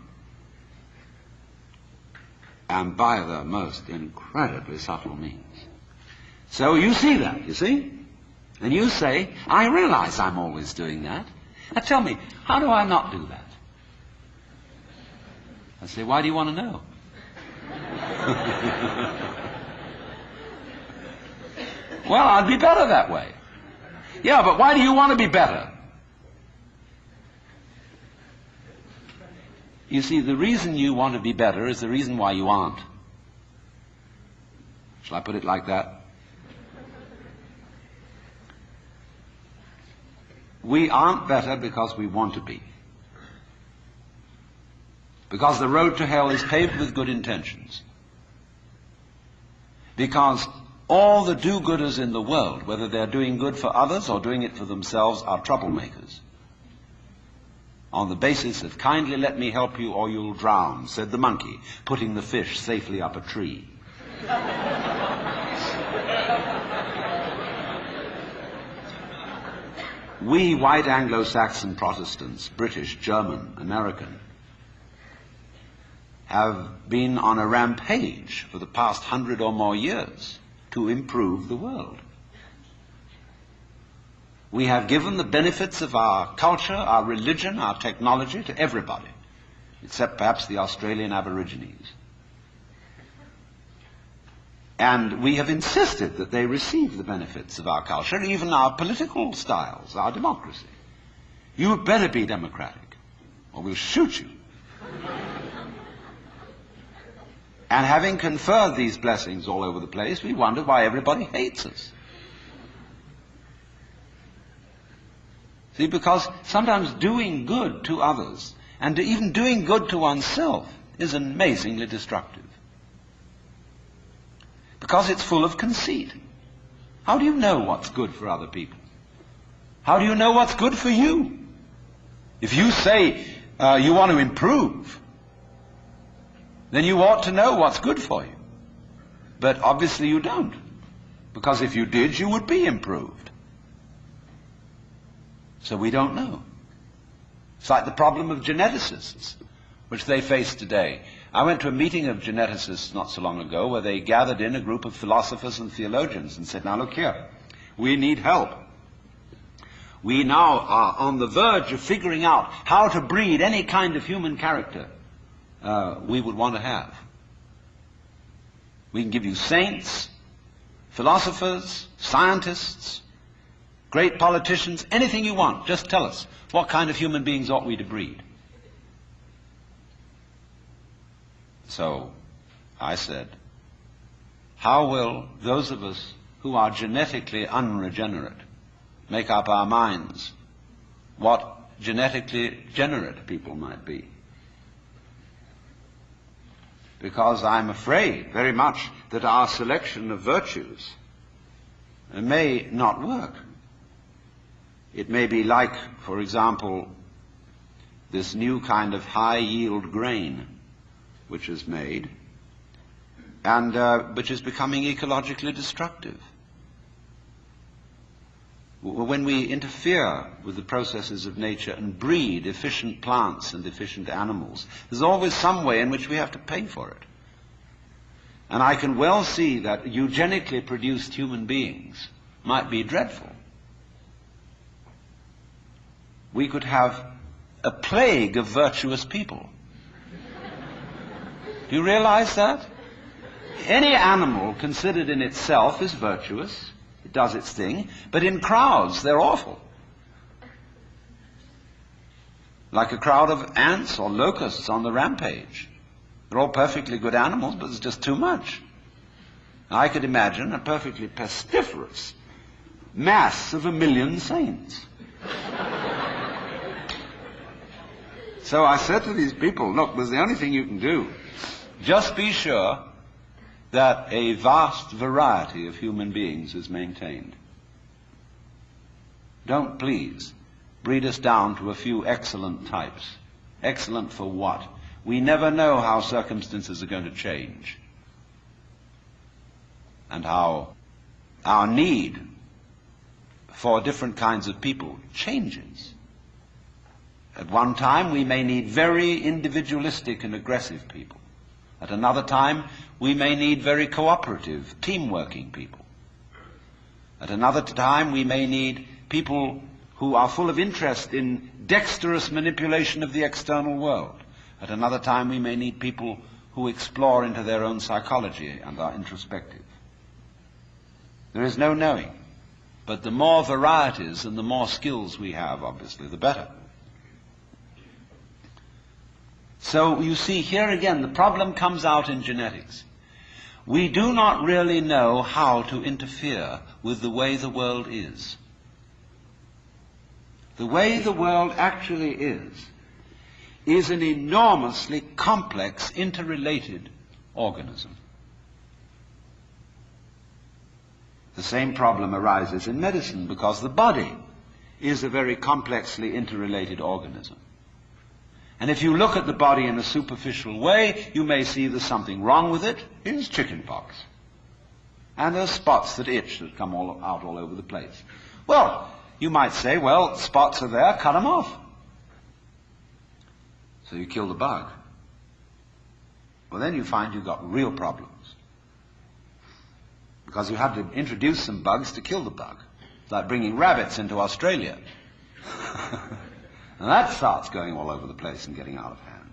And by the most incredibly subtle means. So you see that, you see? And you say, I realize I'm always doing that. Now tell me, how do I not do that? I say, why do you want to know? Well, I'd be better that way. Yeah, but why do you want to be better? You see, the reason you want to be better is the reason why you aren't. Shall I put it like that? We aren't better because we want to be. Because the road to hell is paved with good intentions. Because all the do-gooders in the world, whether they're doing good for others or doing it for themselves, are troublemakers. On the basis of, kindly let me help you or you'll drown, said the monkey, putting the fish safely up a tree. We white Anglo-Saxon Protestants, British, German, American, have been on a rampage for the past 100 or more years to improve the world. We have given the benefits of our culture, our religion, our technology to everybody, except perhaps the Australian Aborigines. And we have insisted that they receive the benefits of our culture, even our political styles, our democracy. You had better be democratic, or we'll shoot you. And having conferred these blessings all over the place, we wonder why everybody hates us. See, because sometimes doing good to others, and even doing good to oneself, is amazingly destructive. Because it's full of conceit. How do you know what's good for other people? How do you know what's good for you? If you say you want to improve, then you ought to know what's good for you. But obviously you don't. Because if you did, you would be improved. So we don't know. It's like the problem of geneticists, which they face today. I went to a meeting of geneticists not so long ago where they gathered in a group of philosophers and theologians and said, now look here, we need help. We now are on the verge of figuring out how to breed any kind of human character we would want to have. We can give you saints, philosophers, scientists, great politicians, anything you want. Just tell us, what kind of human beings ought we to breed? So I said, how will those of us who are genetically unregenerate make up our minds what genetically generate people might be? Because I'm afraid very much that our selection of virtues may not work. It may be like, for example, this new kind of high-yield grain which is made and which is becoming ecologically destructive. When we interfere with the processes of nature and breed efficient plants and efficient animals, there's always some way in which we have to pay for it. And I can well see that eugenically produced human beings might be dreadful. We could have a plague of virtuous people. Do you realize that? Any animal considered in itself is virtuous. It does its thing. But in crowds, they're awful. Like a crowd of ants or locusts on the rampage. They're all perfectly good animals, but there's just too much. I could imagine a perfectly pestiferous mass of 1 million saints. So I said to these people, look, there's the only thing you can do. Just be sure that a vast variety of human beings is maintained. Don't please breed us down to a few excellent types. Excellent for what? We never know how circumstances are going to change and how our need for different kinds of people changes. At one time, we may need very individualistic and aggressive people. At another time, we may need very cooperative, team-working people. At another time, we may need people who are full of interest in dexterous manipulation of the external world. At another time, we may need people who explore into their own psychology and are introspective. There is no knowing. But the more varieties and the more skills we have, obviously, the better. So you see, here again, the problem comes out in genetics. We do not really know how to interfere with the way the world is. The way the world actually is an enormously complex, interrelated organism. The same problem arises in medicine because the body is a very complexly interrelated organism. And if you look at the body in a superficial way, you may see there's something wrong with it. Here's chickenpox. And there's spots that itch that come out all over the place. Well, you might say, well, spots are there, cut them off. So you kill the bug. Well, then you find you've got real problems. Because you have to introduce some bugs to kill the bug. It's like bringing rabbits into Australia. And that starts going all over the place and getting out of hand.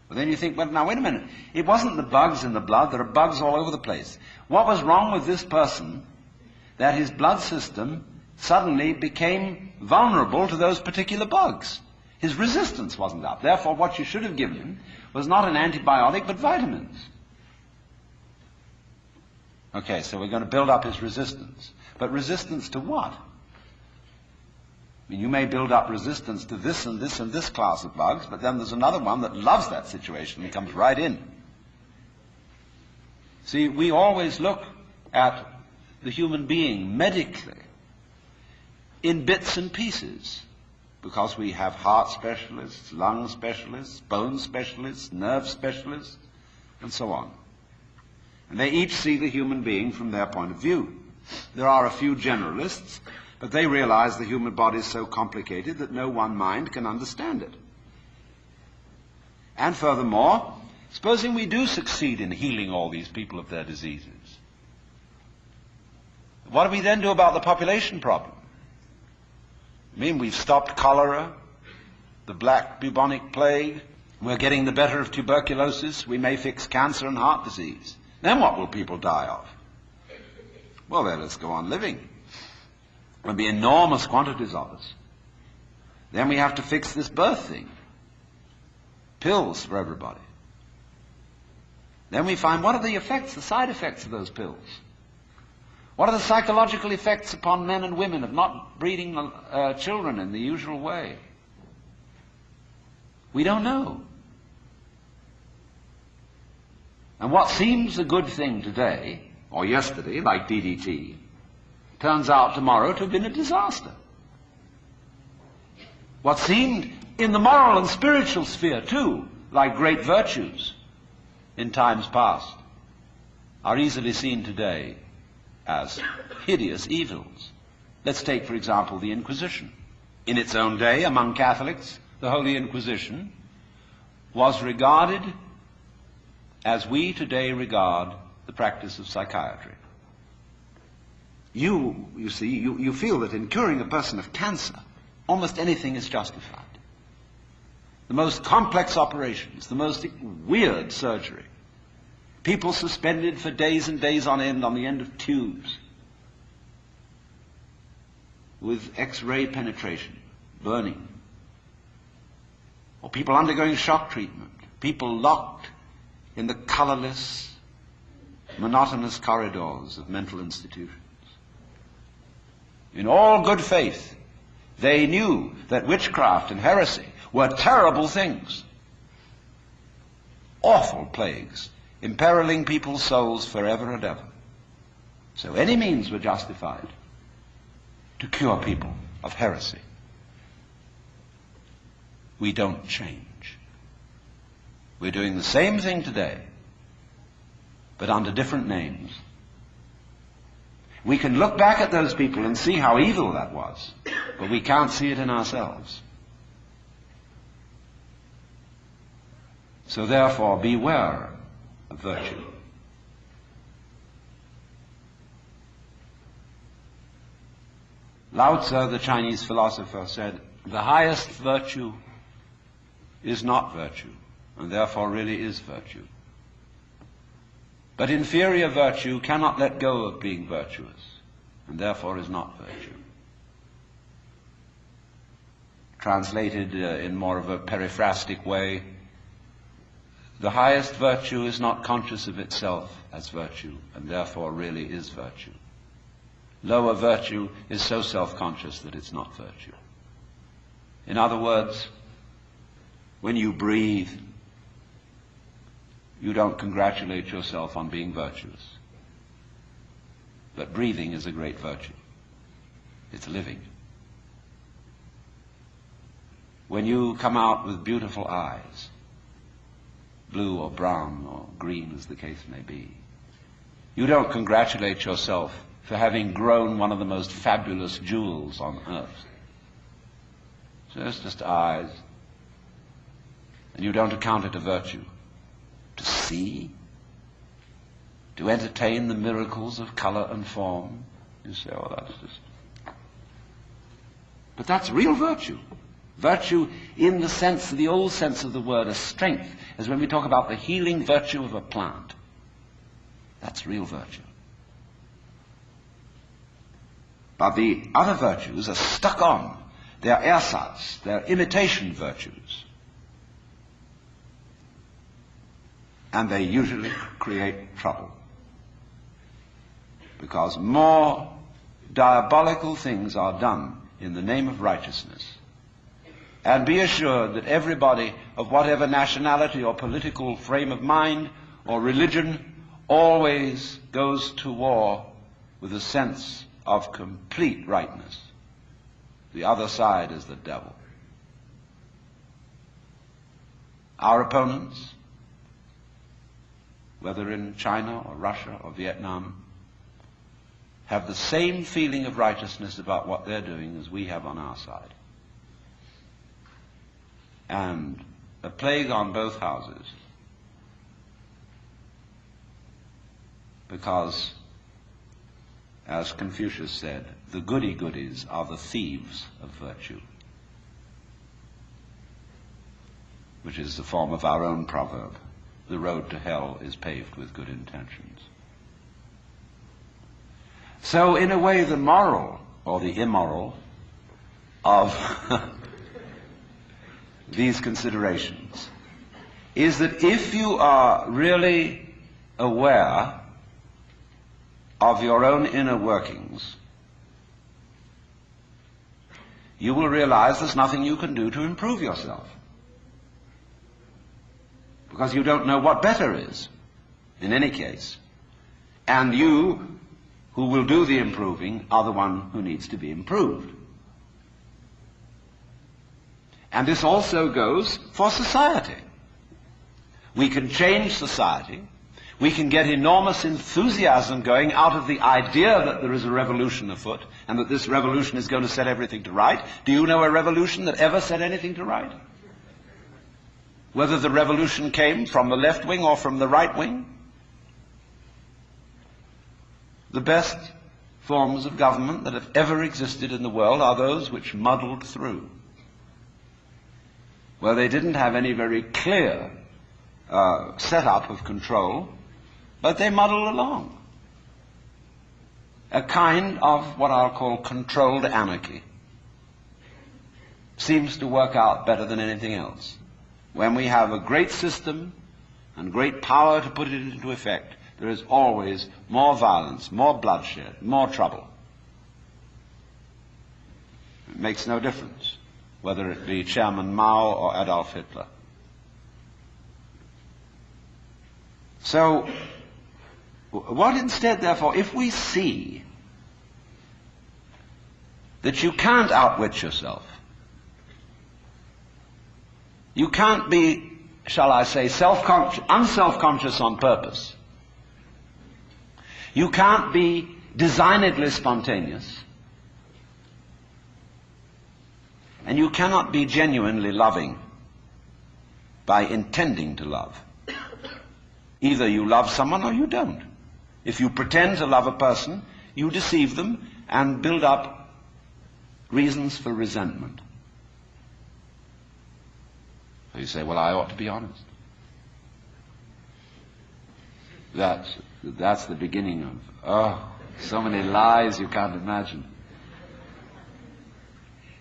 But then you think, well, now wait a minute. It wasn't the bugs in the blood. There are bugs all over the place. What was wrong with this person that his blood system suddenly became vulnerable to those particular bugs? His resistance wasn't up. Therefore, what you should have given him was not an antibiotic, but vitamins. Okay, so we're going to build up his resistance. But resistance to what? I mean, you may build up resistance to this and this and this class of bugs, but then there's another one that loves that situation and comes right in. See, we always look at the human being medically in bits and pieces because we have heart specialists, lung specialists, bone specialists, nerve specialists, and so on. And they each see the human being from their point of view. There are a few generalists, but they realize the human body is so complicated that no one mind can understand it. And furthermore, supposing we do succeed in healing all these people of their diseases, what do we then do about the population problem? I mean, we've stopped cholera, the black bubonic plague, we're getting the better of tuberculosis, we may fix cancer and heart disease. Then what will people die of? Well, then let's go on living. There'll be enormous quantities of us. Then we have to fix this birth thing. Pills for everybody. Then we find, what are the effects, the side effects of those pills? What are the psychological effects upon men and women of not breeding children in the usual way? We don't know. And what seems a good thing today, or yesterday, like DDT, turns out tomorrow to have been a disaster. What seemed in the moral and spiritual sphere, too, like great virtues in times past, are easily seen today as hideous evils. Let's take, for example, the Inquisition. In its own day, among Catholics, the Holy Inquisition was regarded as we today regard the practice of psychiatry. You see, you feel that in curing a person of cancer, almost anything is justified. The most complex operations, the most weird surgery, people suspended for days and days on the end of tubes, with X-ray penetration, burning, or people undergoing shock treatment, people locked in the colorless, monotonous corridors of mental institutions. In all good faith, they knew that witchcraft and heresy were terrible things, awful plagues, imperiling people's souls forever and ever. So any means were justified to cure people of heresy. We don't change. We're doing the same thing today, but under different names. We can look back at those people and see how evil that was, but we can't see it in ourselves. So therefore, beware of virtue. Lao Tzu, the Chinese philosopher, said, the highest virtue is not virtue, and therefore really is virtue. But inferior virtue cannot let go of being virtuous, and therefore is not virtue. Translated in more of a periphrastic way, the highest virtue is not conscious of itself as virtue, and therefore really is virtue. Lower virtue is so self-conscious that it's not virtue. In other words, when you breathe, you don't congratulate yourself on being virtuous. But breathing is a great virtue. It's living. When you come out with beautiful eyes, blue or brown or green as the case may be, you don't congratulate yourself for having grown one of the most fabulous jewels on earth. So it's just eyes. And you don't account it a virtue. To see, to entertain the miracles of color and form. You say, oh, that's just... But that's real virtue. Virtue in the sense, the old sense of the word, as strength, as when we talk about the healing virtue of a plant. That's real virtue. But the other virtues are stuck on. They're ersatz, they're imitation virtues. And they usually create trouble. Because more diabolical things are done in the name of righteousness. And be assured that everybody of whatever nationality or political frame of mind or religion always goes to war with a sense of complete rightness. The other side is the devil. Our opponents, whether in China or Russia or Vietnam, have the same feeling of righteousness about what they're doing as we have on our side. And a plague on both houses, because, as Confucius said, the goody-goodies are the thieves of virtue, which is the form of our own proverb, the road to hell is paved with good intentions. So, in a way, the moral, or the immoral, of these considerations is that if you are really aware of your own inner workings, you will realize there's nothing you can do to improve yourself, because you don't know what better is, in any case. And you, who will do the improving, are the one who needs to be improved. And this also goes for society. We can change society. We can get enormous enthusiasm going out of the idea that there is a revolution afoot and that this revolution is going to set everything to right. Do you know a revolution that ever set anything to right? Whether the revolution came from the left wing or from the right wing? The best forms of government that have ever existed in the world are those which muddled through, where they didn't have any very clear setup of control, but they muddled along. A kind of what I'll call controlled anarchy seems to work out better than anything else. When we have a great system and great power to put it into effect, there is always more violence, more bloodshed, more trouble. It makes no difference whether it be Chairman Mao or Adolf Hitler. So, what instead, therefore, if we see that you can't outwit yourself, you can't be, shall I say, unself-conscious on purpose, you can't be designedly spontaneous, and you cannot be genuinely loving by intending to love. Either you love someone or you don't. If you pretend to love a person, you deceive them and build up reasons for resentment. So you say, well, I ought to be honest. That's the beginning of, so many lies you can't imagine.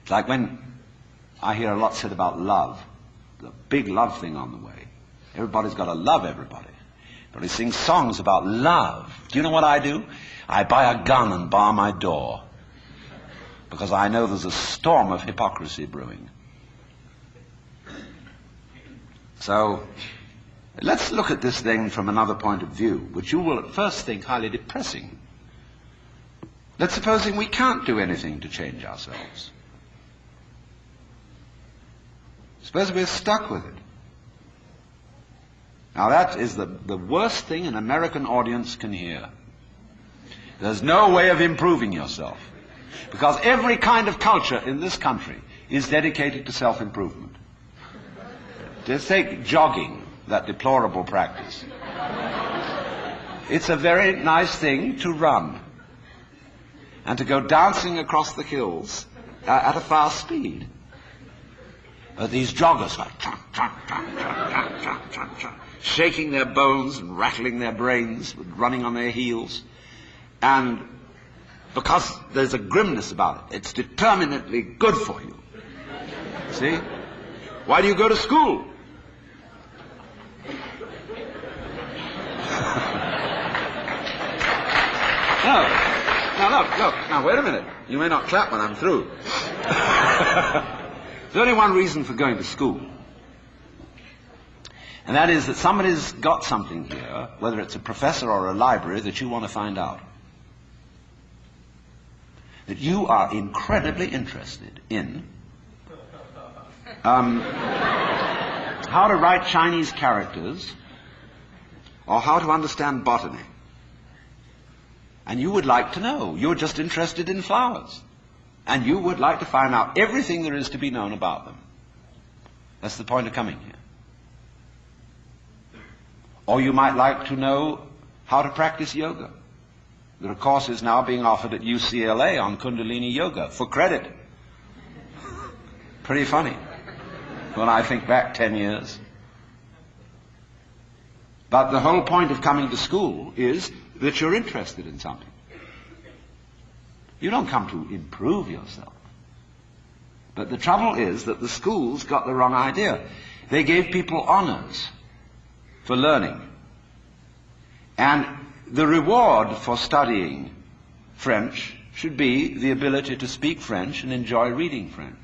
It's like when I hear a lot said about love, the big love thing on the way. Everybody's got to love everybody. Everybody sings songs about love. Do you know what I do? I buy a gun and bar my door, because I know there's a storm of hypocrisy brewing. So, let's look at this thing from another point of view, which you will at first think highly depressing. Let's supposing we can't do anything to change ourselves. Suppose we're stuck with it. Now that is the worst thing an American audience can hear. There's no way of improving yourself, because every kind of culture in this country is dedicated to self-improvement. Just take jogging, that deplorable practice. It's a very nice thing to run and to go dancing across the hills at a fast speed. But these joggers like shaking their bones and rattling their brains, running on their heels, and because there's a grimness about it, it's determinately good for you. See? Why do you go to school? Now, wait a minute. You may not clap when I'm through. There's only one reason for going to school. And that is that somebody's got something here, whether it's a professor or a library, that you want to find out. That you are incredibly interested in how to write Chinese characters or how to understand botany. And you would like to know. You're just interested in flowers. And you would like to find out everything there is to be known about them. That's the point of coming here. Or you might like to know how to practice yoga. There are courses now being offered at UCLA on Kundalini Yoga for credit. Pretty funny when I think back 10 years. But the whole point of coming to school is that you're interested in something. You don't come to improve yourself. But the trouble is that the schools got the wrong idea. They gave people honors for learning. And the reward for studying French should be the ability to speak French and enjoy reading French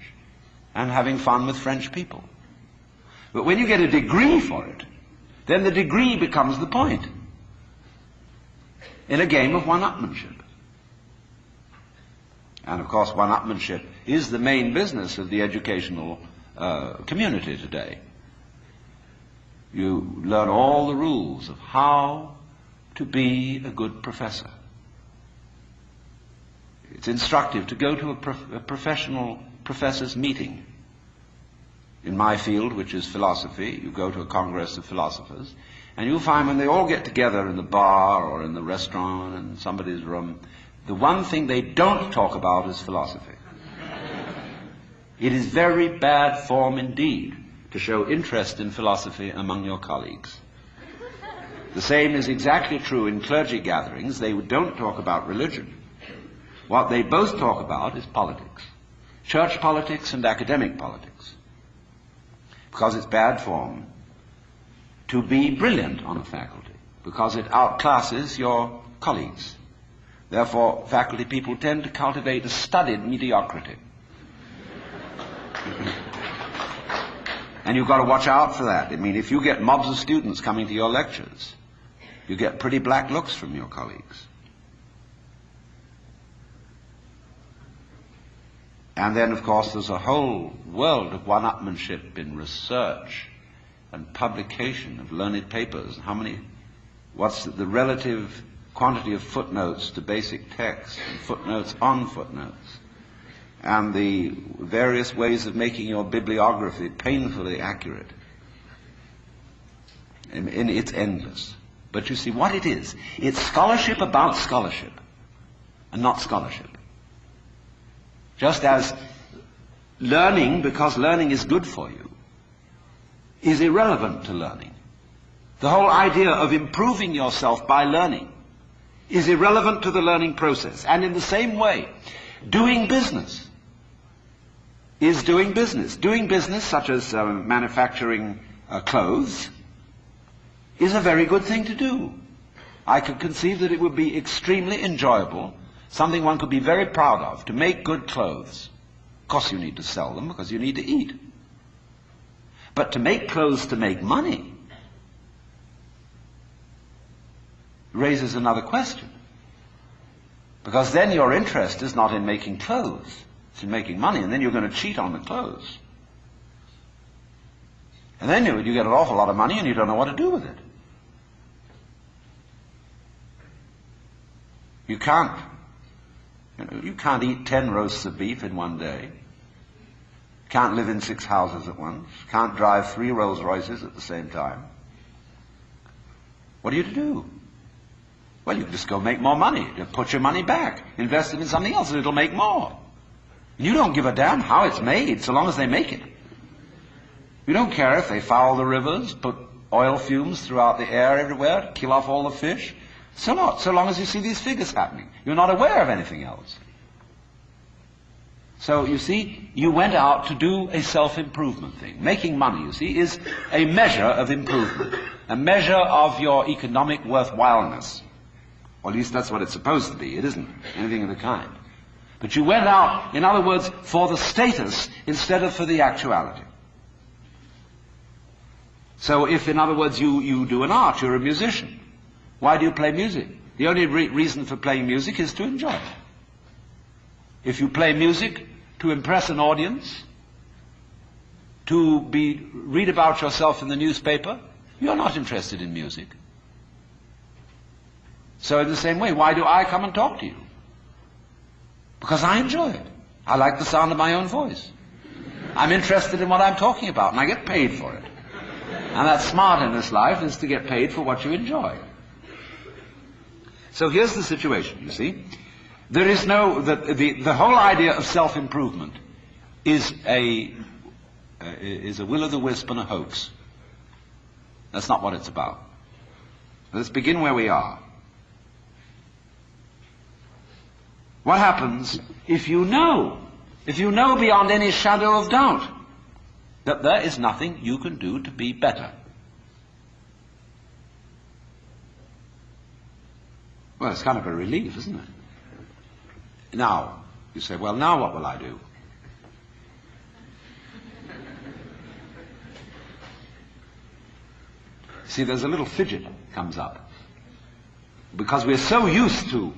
and having fun with French people. But when you get a degree for it, then the degree becomes the point in a game of one-upmanship. And of course, one-upmanship is the main business of the educational community today. You learn all the rules of how to be a good professor. It's instructive to go to a professional professor's meeting. In my field, which is philosophy, you go to a congress of philosophers, and you'll find when they all get together in the bar or in the restaurant in somebody's room, the one thing they don't talk about is philosophy. It is very bad form indeed to show interest in philosophy among your colleagues. The same is exactly true in clergy gatherings. They don't talk about religion. What they both talk about is politics. Church politics and academic politics. Because it's bad form to be brilliant on a faculty, because it outclasses your colleagues. Therefore, faculty people tend to cultivate a studied mediocrity. And you've got to watch out for that. I mean, if you get mobs of students coming to your lectures, you get pretty black looks from your colleagues. And then, of course, there's a whole world of one-upmanship in research and publication of learned papers. What's the relative quantity of footnotes to basic text, and footnotes on footnotes, and the various ways of making your bibliography painfully accurate. And it's endless. But you see what it is. It's scholarship about scholarship, and not scholarship. Just as learning, because learning is good for you, is irrelevant to learning. The whole idea of improving yourself by learning is irrelevant to the learning process. And in the same way, doing business is doing business. Doing business, such as manufacturing clothes, is a very good thing to do. I could conceive that it would be extremely enjoyable, something one could be very proud of, to make good clothes. Of course you need to sell them because you need to eat. But to make clothes to make money raises another question. Because then your interest is not in making clothes, it's in making money, and then you're going to cheat on the clothes. And then you get an awful lot of money and you don't know what to do with it. You can't eat 10 roasts of beef in one day. Can't live in 6 houses at once. Can't drive 3 Rolls Royces at the same time. What are you to do? Well, you can just go make more money. You put your money back. Invest it in something else and it'll make more. And you don't give a damn how it's made, so long as they make it. You don't care if they foul the rivers, put oil fumes throughout the air everywhere, kill off all the fish. So long as you see these figures happening. You're not aware of anything else. So, you see, you went out to do a self-improvement thing. Making money, you see, is a measure of improvement, a measure of your economic worthwhileness. Or at least that's what it's supposed to be. It isn't anything of the kind. But you went out, in other words, for the status instead of for the actuality. So if, in other words, you do an art, you're a musician. Why do you play music? The only reason for playing music is to enjoy it. If you play music to impress an audience, to read about yourself in the newspaper, you're not interested in music. So in the same way, why do I come and talk to you? Because I enjoy it. I like the sound of my own voice. I'm interested in what I'm talking about, and I get paid for it. And that's smart in this life, is to get paid for what you enjoy. So here's the situation, you see. There is no, the whole idea of self-improvement is a will-o'-the-wisp and a hoax. That's not what it's about. Let's begin where we are. What happens if you know beyond any shadow of doubt that there is nothing you can do to be better? Well, it's kind of a relief, isn't it? Now, you say, well, now what will I do? See, there's a little fidget comes up. Because we're so used to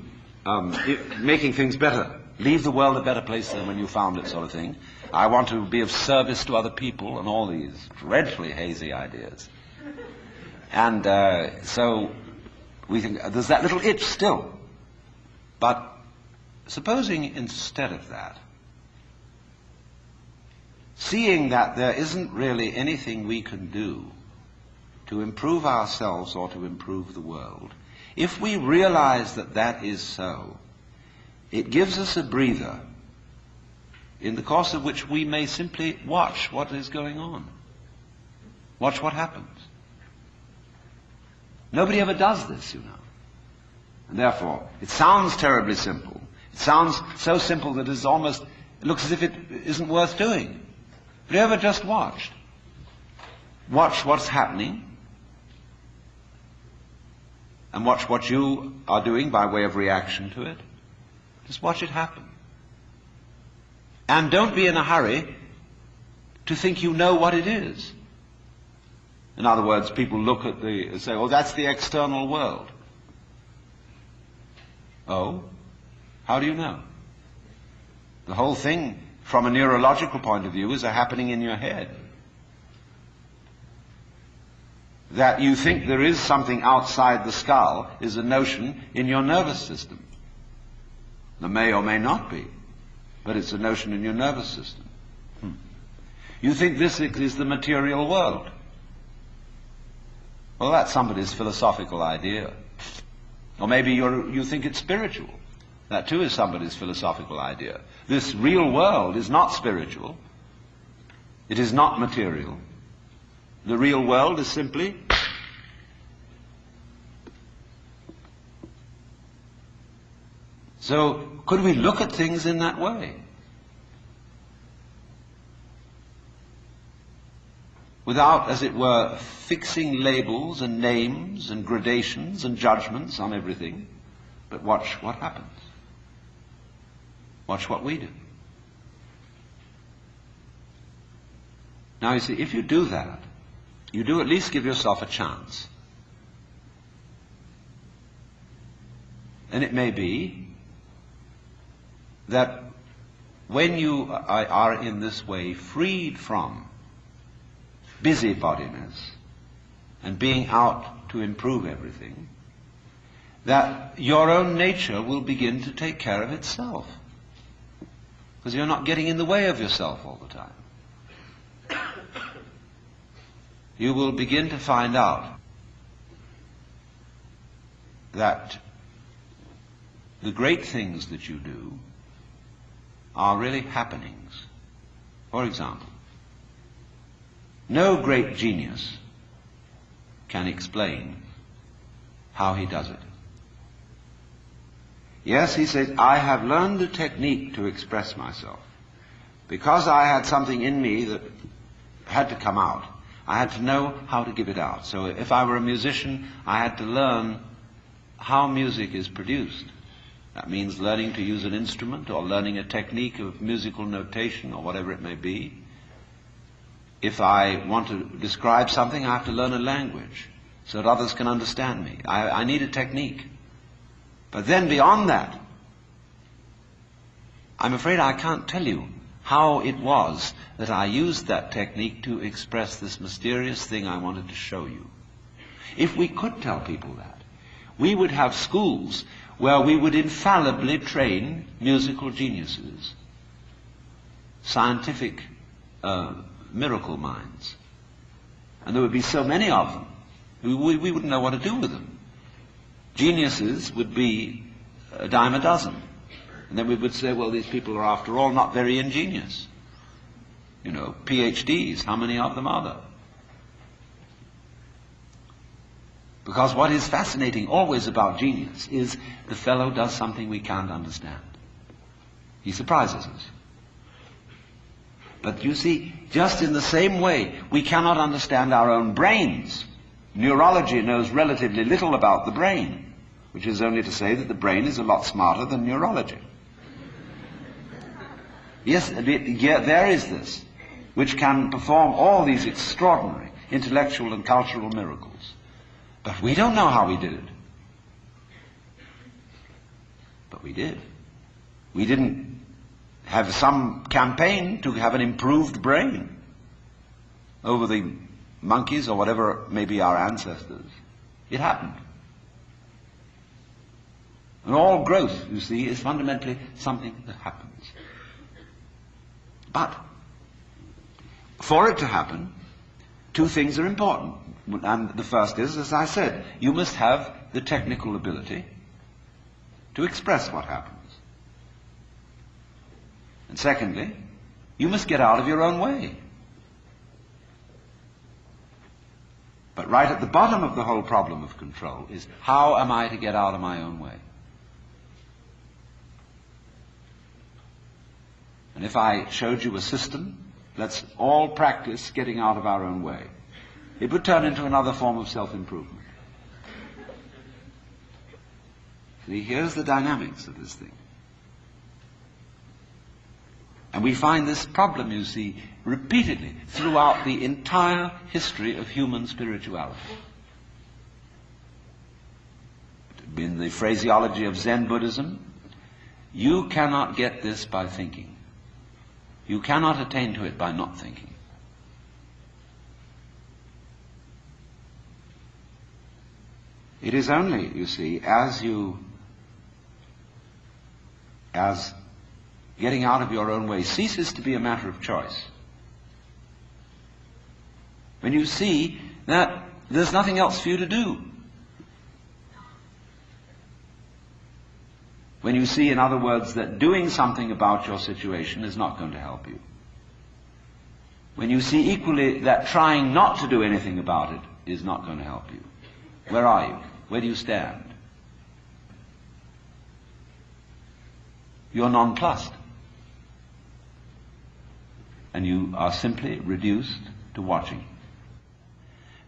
making things better. Leave the world a better place than when you found it, sort of thing. I want to be of service to other people, and all these dreadfully hazy ideas. And so we think there's that little itch still. But supposing instead of that, seeing that there isn't really anything we can do to improve ourselves or to improve the world, if we realize that that is so, it gives us a breather in the course of which we may simply watch what is going on. Watch what happens. Nobody ever does this, you know. And therefore, it sounds terribly simple. It sounds so simple that it looks as if it isn't worth doing. Have you ever just watched? Watch what's happening, and watch what you are doing by way of reaction to it. Just watch it happen. And don't be in a hurry to think you know what it is. In other words, people look at say, oh, that's the external world. Oh? How do you know? The whole thing, from a neurological point of view, is a happening in your head. That you think there is something outside the skull is a notion in your nervous system. There may or may not be, but it's a notion in your nervous system. You think this is the material world. Well, that's somebody's philosophical idea. Or maybe you think it's spiritual. That too is somebody's philosophical idea. This real world is not spiritual. It is not material. The real world is simply so could we look at things in that way? Without, as it were, fixing labels and names and gradations and judgments on everything, but watch what happens. Watch what we do. Now you see, if you do that, you do at least give yourself a chance. And it may be that when you are in this way freed from busybodiness and being out to improve everything, that your own nature will begin to take care of itself. Because you're not getting in the way of yourself all the time. You will begin to find out that the great things that you do are really happenings. For example, no great genius can explain how he does it. Yes, he said, I have learned a technique to express myself. Because I had something in me that had to come out, I had to know how to give it out. So if I were a musician, I had to learn how music is produced. That means learning to use an instrument or learning a technique of musical notation or whatever it may be. If I want to describe something, I have to learn a language so that others can understand me. I need a technique. But then beyond that, I'm afraid I can't tell you how it was that I used that technique to express this mysterious thing I wanted to show you. If we could tell people that, we would have schools where we would infallibly train musical geniuses, scientific miracle minds. And there would be so many of them, we wouldn't know what to do with them. Geniuses would be a dime a dozen. And then we would say, well, these people are after all not very ingenious. You know, PhDs, how many of them are there? Because what is fascinating always about genius is the fellow does something we can't understand. He surprises us. But you see, just in the same way, we cannot understand our own brains. Neurology knows relatively little about the brain, which is only to say that the brain is a lot smarter than neurology. Yes, there is this, which can perform all these extraordinary intellectual and cultural miracles. But we don't know how we did it. But we did. We didn't have some campaign to have an improved brain over the monkeys or whatever may be our ancestors. It happened. And all growth, you see, is fundamentally something that happens. But for it to happen, two things are important. And the first is, as I said, you must have the technical ability to express what happens. And secondly, you must get out of your own way. But right at the bottom of the whole problem of control is, how am I to get out of my own way? And if I showed you a system, let's all practice getting out of our own way, it would turn into another form of self-improvement. See, here's the dynamics of this thing. And we find this problem, you see, repeatedly throughout the entire history of human spirituality. In the phraseology of Zen Buddhism, you cannot get this by thinking. You cannot attain to it by not thinking. It is only, you see, as getting out of your own way ceases to be a matter of choice, when you see that there's nothing else for you to do. When you see, in other words, that doing something about your situation is not going to help you. When you see equally that trying not to do anything about it is not going to help you. Where are you? Where do you stand? You're nonplussed. And you are simply reduced to watching.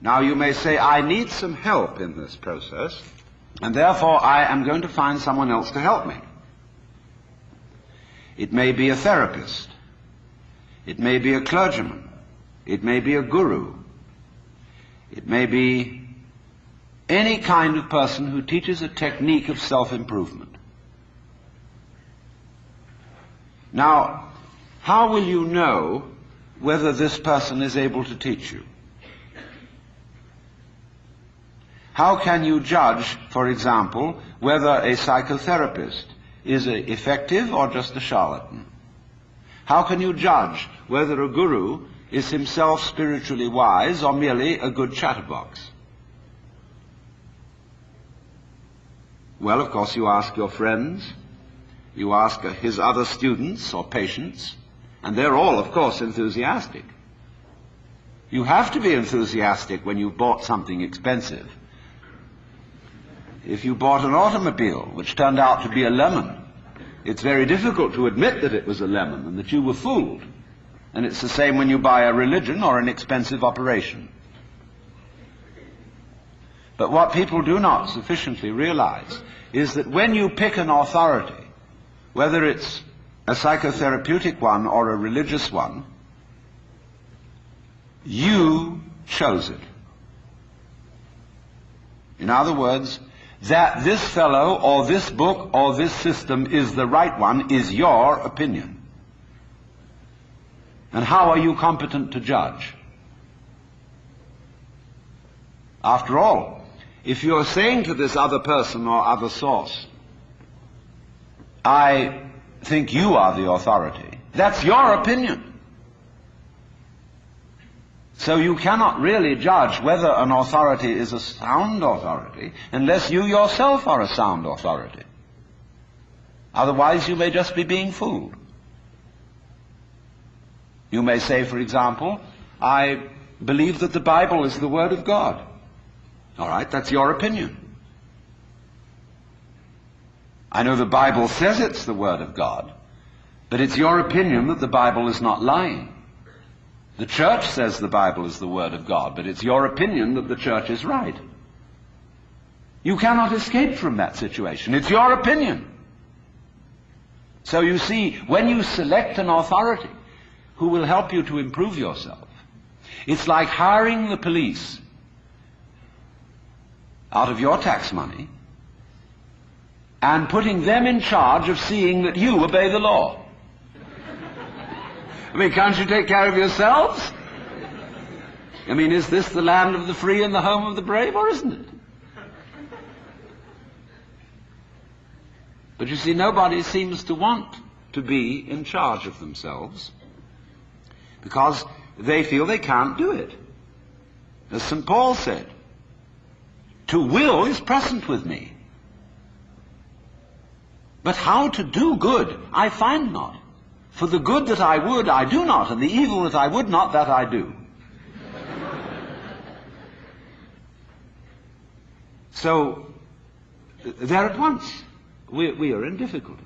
Now you may say, I need some help in this process, and therefore I am going to find someone else to help me. It may be a therapist. It may be a clergyman. It may be a guru. It may be any kind of person who teaches a technique of self-improvement. Now, how will you know whether this person is able to teach you? How can you judge, for example, whether a psychotherapist is effective or just a charlatan? How can you judge whether a guru is himself spiritually wise or merely a good chatterbox? Well, of course, you ask your friends, you ask his other students or patients, and they're all, of course, enthusiastic. You have to be enthusiastic when you've bought something expensive. If you bought an automobile which turned out to be a lemon, it's very difficult to admit that it was a lemon and that you were fooled. And it's the same when you buy a religion or an expensive operation. But what people do not sufficiently realize is that when you pick an authority, whether it's a psychotherapeutic one or a religious one, you chose it. In other words, that this fellow or this book or this system is the right one is your opinion. And how are you competent to judge? After all, if you're saying to this other person or other source, I think you are the authority, that's your opinion. So you cannot really judge whether an authority is a sound authority unless you yourself are a sound authority. Otherwise you may just be being fooled. You may say, for example, I believe that the Bible is the Word of God. All right, that's your opinion. I know the Bible says it's the Word of God, but it's your opinion that the Bible is not lying. The church says the Bible is the Word of God, but it's your opinion that the church is right. You cannot escape from that situation. It's your opinion. So you see, when you select an authority who will help you to improve yourself, it's like hiring the police out of your tax money and putting them in charge of seeing that you obey the law. I mean, can't you take care of yourselves? I mean, is this the land of the free and the home of the brave, or isn't it? But you see, nobody seems to want to be in charge of themselves because they feel they can't do it. As St. Paul said, to will is present with me, but how to do good I find not. For the good that I would, I do not, and the evil that I would not, that I do. So, there at once, we are in difficulty.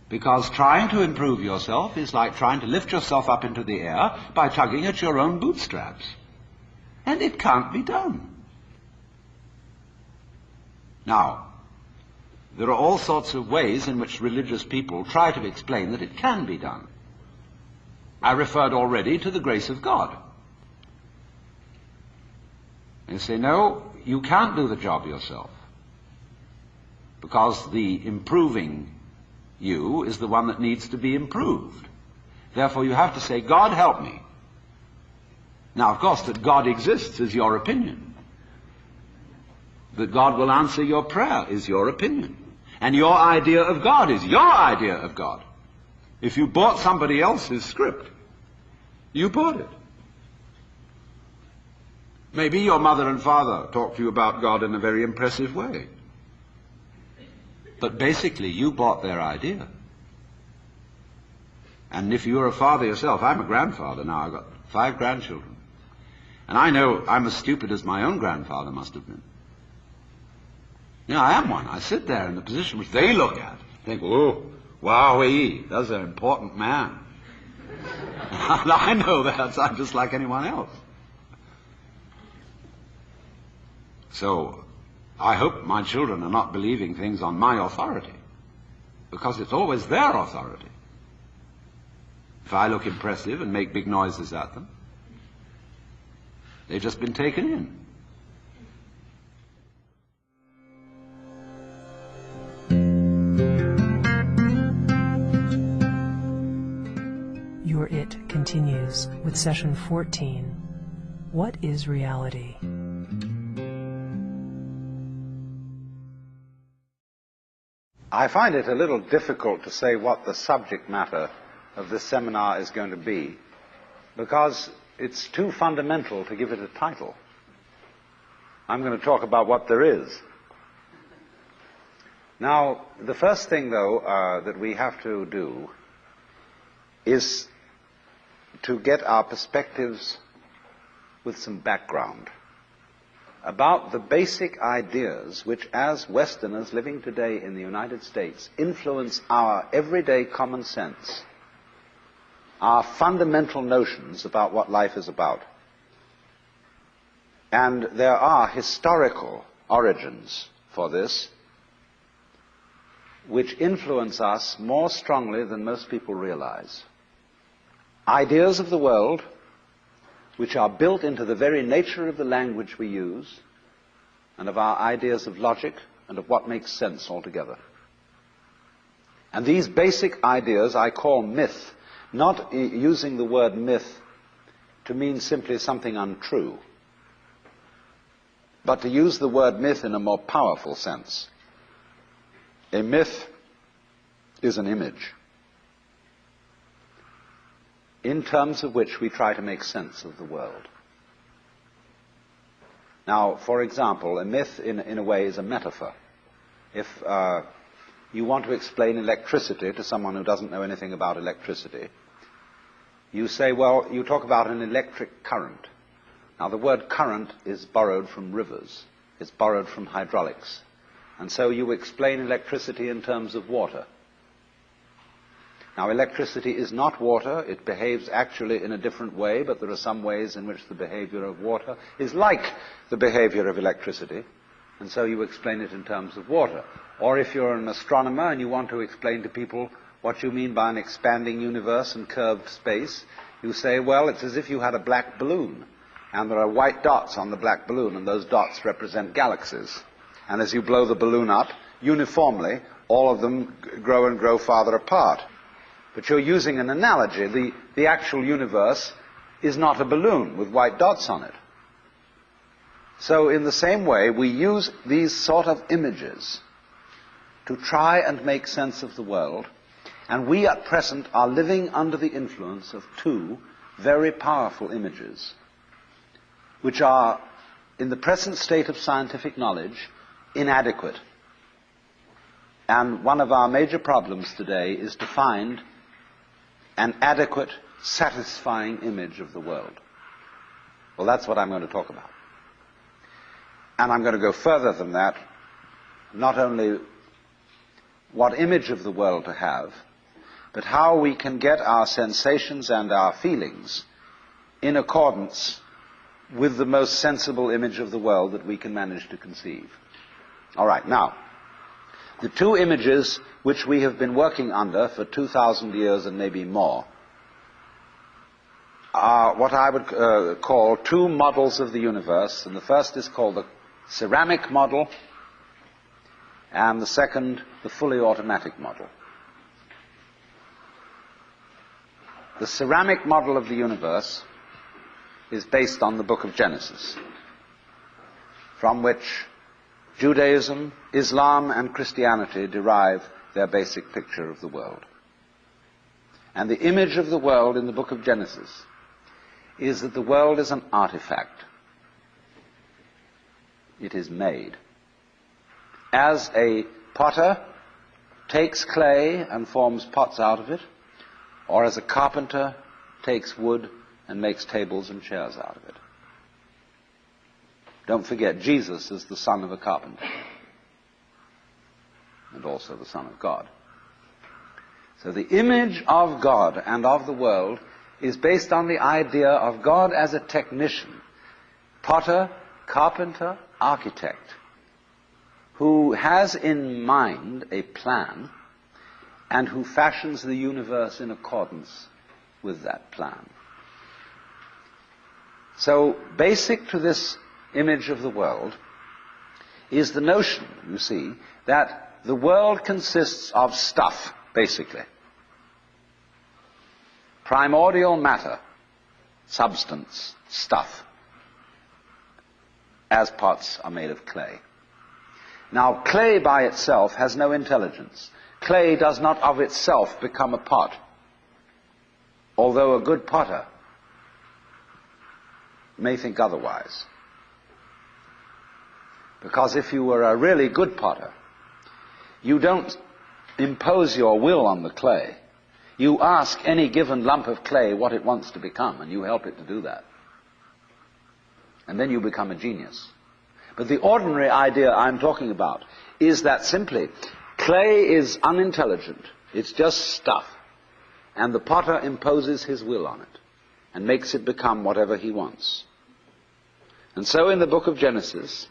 Because trying to improve yourself is like trying to lift yourself up into the air by tugging at your own bootstraps. And it can't be done. Now, there are all sorts of ways in which religious people try to explain that it can be done. I referred already to the grace of God. They say, no, you can't do the job yourself, because the improving you is the one that needs to be improved. Therefore you have to say, God help me. Now, of course, that God exists is your opinion. That God will answer your prayer is your opinion. And your idea of God is your idea of God. If you bought somebody else's script, you bought it. Maybe your mother and father talked to you about God in a very impressive way. But basically, you bought their idea. And if you're a father yourself, I'm a grandfather now, I've got 5 grandchildren. And I know I'm as stupid as my own grandfather must have been. You know, I am one. I sit there in the position which they look at, think, oh, wowee, that's an important man. And I know that, I'm just like anyone else. So, I hope my children are not believing things on my authority, because it's always their authority. If I look impressive and make big noises at them, they've just been taken in. Your It continues with session 14. What is reality? I find it a little difficult to say what the subject matter of this seminar is going to be, because it's too fundamental to give it a title. I'm going to talk about what there is. Now, the first thing, though, that we have to do is to get our perspectives with some background about the basic ideas which, as Westerners living today in the United States, influence our everyday common sense, our fundamental notions about what life is about. And there are historical origins for this which influence us more strongly than most people realize. Ideas of the world which are built into the very nature of the language we use and of our ideas of logic and of what makes sense altogether. And these basic ideas I call myth, not using the word myth to mean simply something untrue, but to use the word myth in a more powerful sense. A myth is an image in terms of which we try to make sense of the world. Now, for example, a myth in a way is a metaphor. If you want to explain electricity to someone who doesn't know anything about electricity, you say, well, you talk about an electric current. Now, the word current is borrowed from rivers. It's borrowed from hydraulics. And so you explain electricity in terms of water. Now, electricity is not water. It behaves actually in a different way, but there are some ways in which the behavior of water is like the behavior of electricity, and so you explain it in terms of water. Or if you're an astronomer and you want to explain to people what you mean by an expanding universe and curved space, you say, well, it's as if you had a black balloon, and there are white dots on the black balloon, and those dots represent galaxies. And as you blow the balloon up, uniformly, all of them grow and grow farther apart. But you're using an analogy. The actual universe is not a balloon with white dots on it. So in the same way, we use these sort of images to try and make sense of the world, and we at present are living under the influence of two very powerful images, which are, in the present state of scientific knowledge, inadequate. And one of our major problems today is to find an adequate, satisfying image of the world. Well, that's what I'm going to talk about. And I'm going to go further than that, not only what image of the world to have, but how we can get our sensations and our feelings in accordance with the most sensible image of the world that we can manage to conceive. All right, now, the two images which we have been working under for 2,000 years and maybe more are what I would call two models of the universe, and the first is called the ceramic model, and the second, the fully automatic model. The ceramic model of the universe is based on the book of Genesis, from which Judaism, Islam, and Christianity derive their basic picture of the world. And the image of the world in the book of Genesis is that the world is an artifact. It is made. As a potter takes clay and forms pots out of it, or as a carpenter takes wood and makes tables and chairs out of it. Don't forget, Jesus is the son of a carpenter, and also the Son of God. So the image of God and of the world is based on the idea of God as a technician, potter, carpenter, architect, who has in mind a plan and who fashions the universe in accordance with that plan. So basic to this image of the world is the notion, you see, that the world consists of stuff, basically. Primordial matter, substance, stuff, as pots are made of clay. Now, clay by itself has no intelligence. Clay does not of itself become a pot, although a good potter may think otherwise. Because if you were a really good potter, you don't impose your will on the clay. You ask any given lump of clay what it wants to become, and you help it to do that. And then you become a genius. But the ordinary idea I'm talking about is that simply clay is unintelligent. It's just stuff. And the potter imposes his will on it and makes it become whatever he wants. And so in the book of Genesis,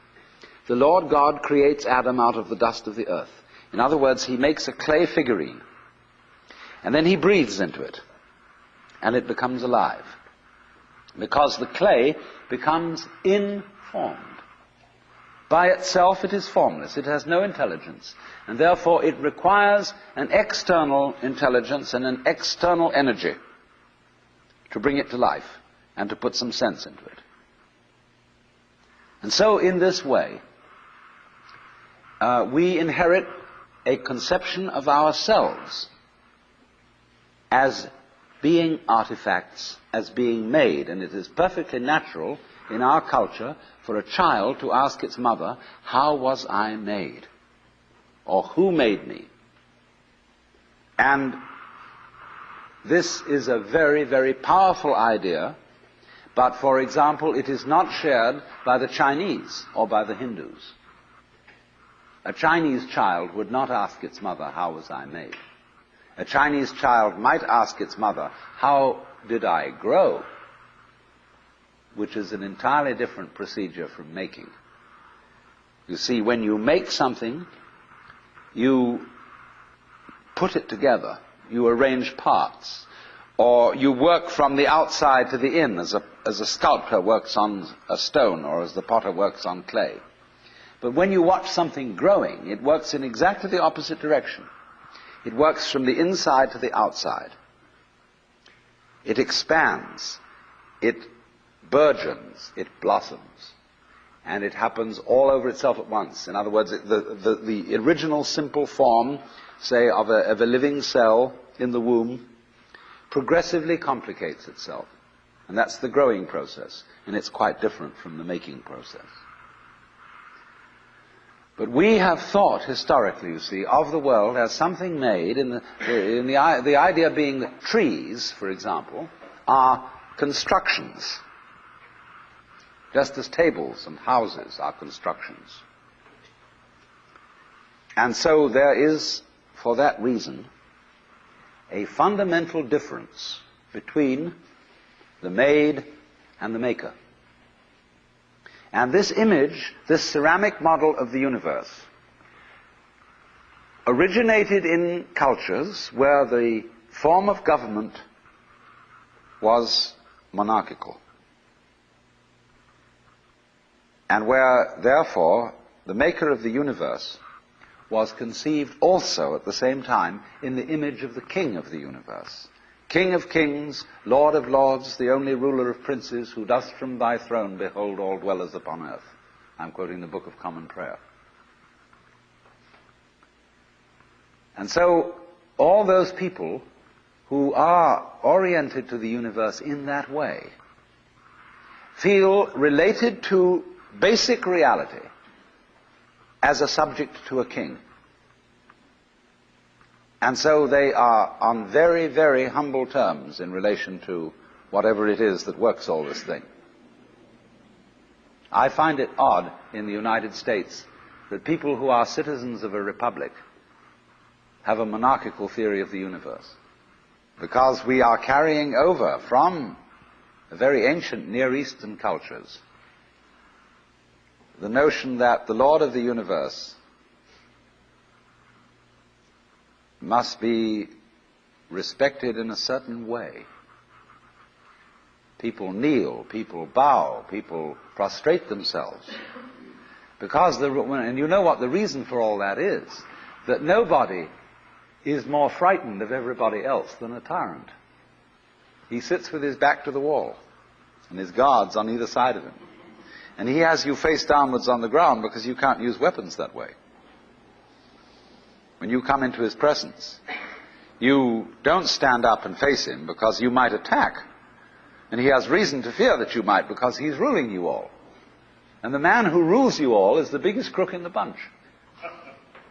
the Lord God creates Adam out of the dust of the earth. In other words, he makes a clay figurine, and then he breathes into it, and it becomes alive. Because the clay becomes informed. By itself it is formless, it has no intelligence, and therefore it requires an external intelligence and an external energy to bring it to life. and to put some sense into it. And so in this way, we inherit a conception of ourselves as being artifacts, as being made, and it is perfectly natural in our culture for a child to ask its mother, how was I made? Or who made me? And this is a very, very powerful idea, but for example, it is not shared by the Chinese or by the Hindus. A Chinese child would not ask its mother, how was I made? A Chinese child might ask its mother, how did I grow? Which is an entirely different procedure from making. You see, when you make something, you put it together, you arrange parts, or you work from the outside to the in, as a sculptor works on a stone, or as the potter works on clay. But when you watch something growing, it works in exactly the opposite direction. It works from the inside to the outside. It expands, it burgeons, it blossoms, and it happens all over itself at once. In other words, the original simple form, say, of a living cell in the womb, progressively complicates itself. And that's the growing process, and it's quite different from the making process. But we have thought historically, you see, of the world as something made, the idea being that trees, for example, are constructions, just as tables and houses are constructions. And so there is, for that reason, a fundamental difference between the made and the maker. And this image, this ceramic model of the universe, originated in cultures where the form of government was monarchical, and where, therefore, the maker of the universe was conceived also at the same time in the image of the king of the universe. King of kings, Lord of lords, the only ruler of princes, who dost from thy throne behold all dwellers upon earth. I'm quoting the Book of Common Prayer. And so all those people who are oriented to the universe in that way feel related to basic reality as a subject to a king. And so they are on very, very humble terms in relation to whatever it is that works all this thing. I find it odd in the United States that people who are citizens of a republic have a monarchical theory of the universe, because we are carrying over from very ancient Near Eastern cultures the notion that the Lord of the universe must be respected in a certain way. People kneel, people bow, people prostrate themselves. Because, and you know what the reason for all that is, that nobody is more frightened of everybody else than a tyrant. He sits with his back to the wall, and his guards on either side of him. And he has you face downwards on the ground because you can't use weapons that way. When you come into his presence, you don't stand up and face him because you might attack. And he has reason to fear that you might, because he's ruling you all. And the man who rules you all is the biggest crook in the bunch,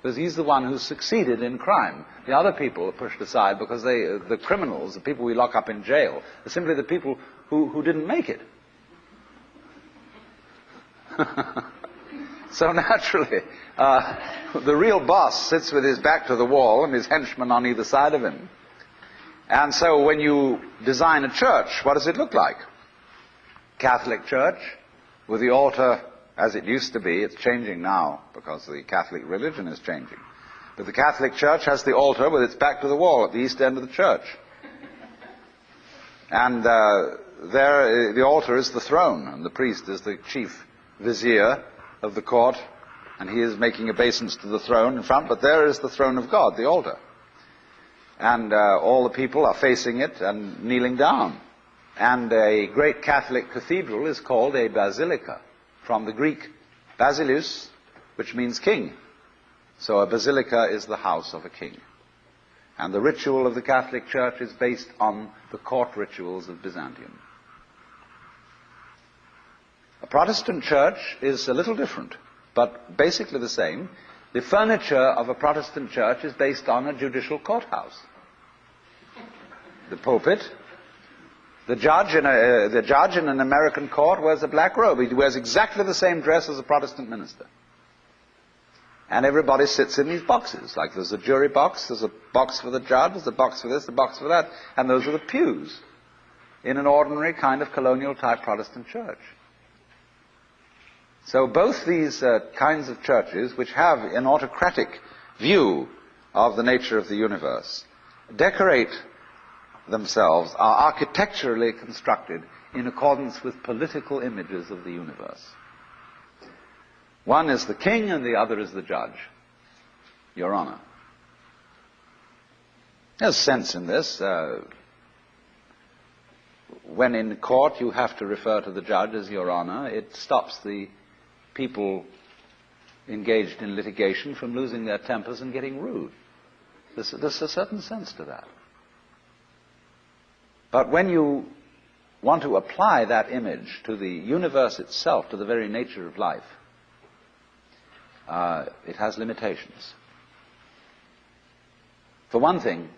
because he's the one who's succeeded in crime. The other people are pushed aside because the criminals, the people we lock up in jail, are simply the people who didn't make it. So naturally, the real boss sits with his back to the wall and his henchmen on either side of him. And so when you design a church, what does it look like? Catholic church, with the altar as it used to be. It's changing now because the Catholic religion is changing. But the Catholic church has the altar with its back to the wall at the east end of the church. And there, the altar is the throne, and the priest is the chief vizier of the court, and he is making obeisance to the throne in front, but there is the throne of God, the altar. And all the people are facing it and kneeling down. And a great Catholic cathedral is called a basilica, from the Greek basileus, which means king. So a basilica is the house of a king. And the ritual of the Catholic Church is based on the court rituals of Byzantium. A Protestant church is a little different, but basically the same. The furniture of a Protestant church is based on a judicial courthouse. The pulpit. The judge in an American court wears a black robe. He wears exactly the same dress as a Protestant minister. And everybody sits in these boxes. Like there's a jury box, there's a box for the judge, there's a box for this, a box for that, and those are the pews in an ordinary kind of colonial-type Protestant church. So both these kinds of churches, which have an autocratic view of the nature of the universe, decorate themselves, are architecturally constructed in accordance with political images of the universe. One is the king and the other is the judge, Your Honor. There's sense in this. When in court you have to refer to the judge as Your Honor, it stops the people engaged in litigation from losing their tempers and getting rude. There's a certain sense to that. But when you want to apply that image to the universe itself, to the very nature of life, it has limitations. For one thing,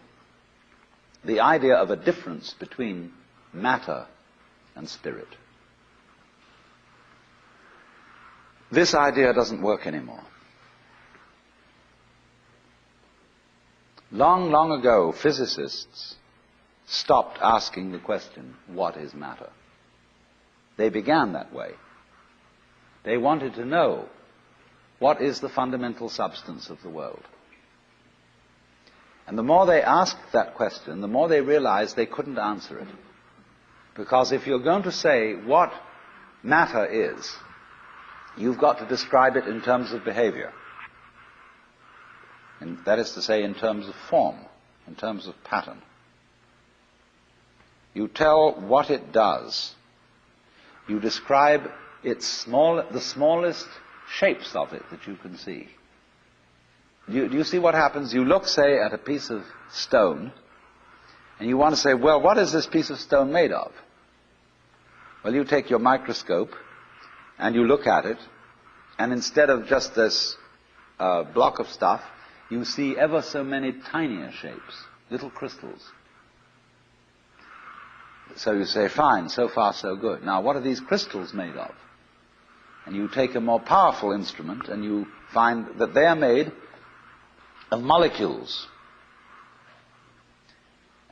the idea of a difference between matter and spirit. This idea doesn't work anymore. Long, long ago, physicists stopped asking the question, what is matter? They began that way. They wanted to know, what is the fundamental substance of the world? And the more they asked that question, the more they realized they couldn't answer it. Because if you're going to say what matter is, you've got to describe it in terms of behavior. And that is to say, in terms of form, in terms of pattern. You tell what it does. You describe the smallest shapes of it that you can see. Do you see what happens? You look, say, at a piece of stone, and you want to say, well, what is this piece of stone made of? Well, you take your microscope, and you look at it, and instead of just this block of stuff, you see ever so many tinier shapes, little crystals. So you say, fine, so far so good. Now, what are these crystals made of? And you take a more powerful instrument, and you find that they are made of molecules.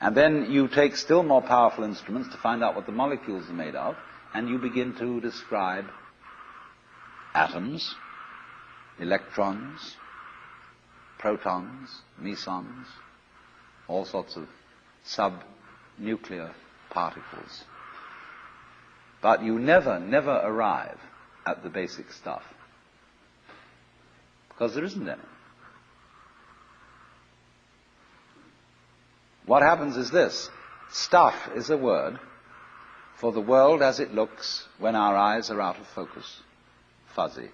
And then you take still more powerful instruments to find out what the molecules are made of, and you begin to describe atoms, electrons, protons, mesons, all sorts of subnuclear particles. But you never arrive at the basic stuff, because there isn't any. What happens is this: stuff is a word for the world as it looks when our eyes are out of focus, fuzzy.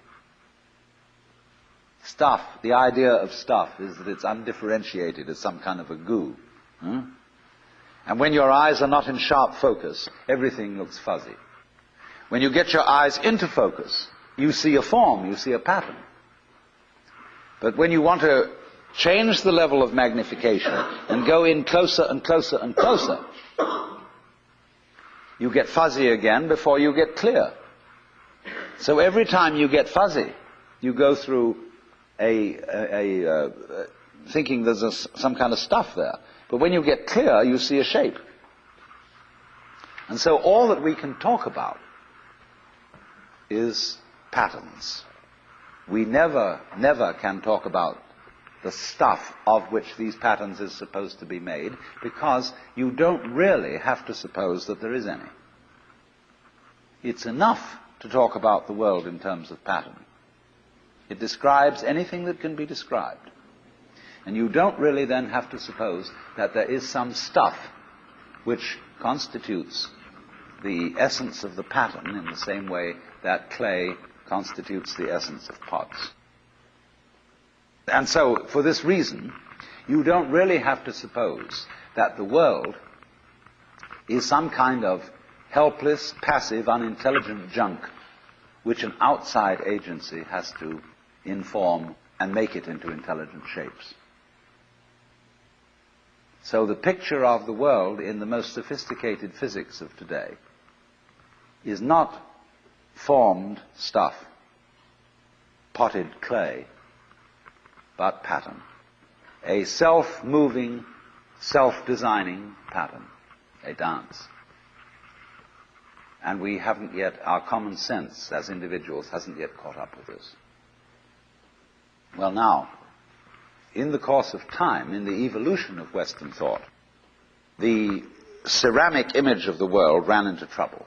Stuff, the idea of stuff is that it's undifferentiated, it's some kind of a goo. And when your eyes are not in sharp focus, everything looks fuzzy. When you get your eyes into focus, you see a form, you see a pattern. But when you want to change the level of magnification and go in closer and closer and closer, you get fuzzy again before you get clear. So every time you get fuzzy, you go through thinking there's some kind of stuff there. But when you get clear, you see a shape. And so all that we can talk about is patterns. We never can talk about the stuff of which these patterns is supposed to be made, because you don't really have to suppose that there is any. It's enough to talk about the world in terms of pattern. It describes anything that can be described. And you don't really then have to suppose that there is some stuff which constitutes the essence of the pattern in the same way that clay constitutes the essence of pots. And so, for this reason, you don't really have to suppose that the world is some kind of helpless, passive, unintelligent junk which an outside agency has to inform and make it into intelligent shapes. So the picture of the world in the most sophisticated physics of today is not formed stuff, potted clay, but pattern. A self-moving, self-designing pattern, a dance. And we haven't yet, our common sense as individuals hasn't yet caught up with this. Well now, in the course of time, in the evolution of Western thought, the ceramic image of the world ran into trouble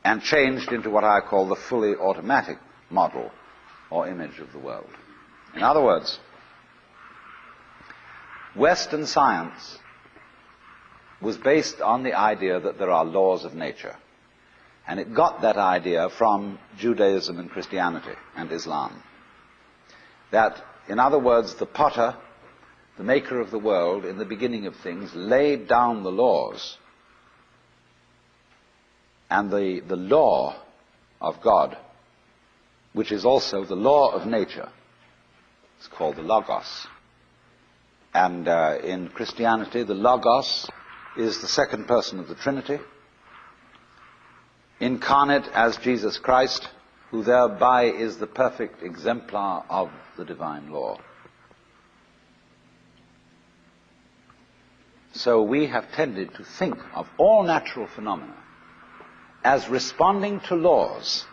and changed into what I call the fully automatic model or image of the world. In other words, Western science was based on the idea that there are laws of nature. And it got that idea from Judaism and Christianity and Islam. That, in other words, the potter, the maker of the world, in the beginning of things, laid down the laws. And the law of God, which is also the law of nature, is called the Logos. And in Christianity, the Logos is the second person of the Trinity, incarnate as Jesus Christ, who thereby is the perfect exemplar of the divine law. So we have tended to think of all natural phenomena as responding to laws,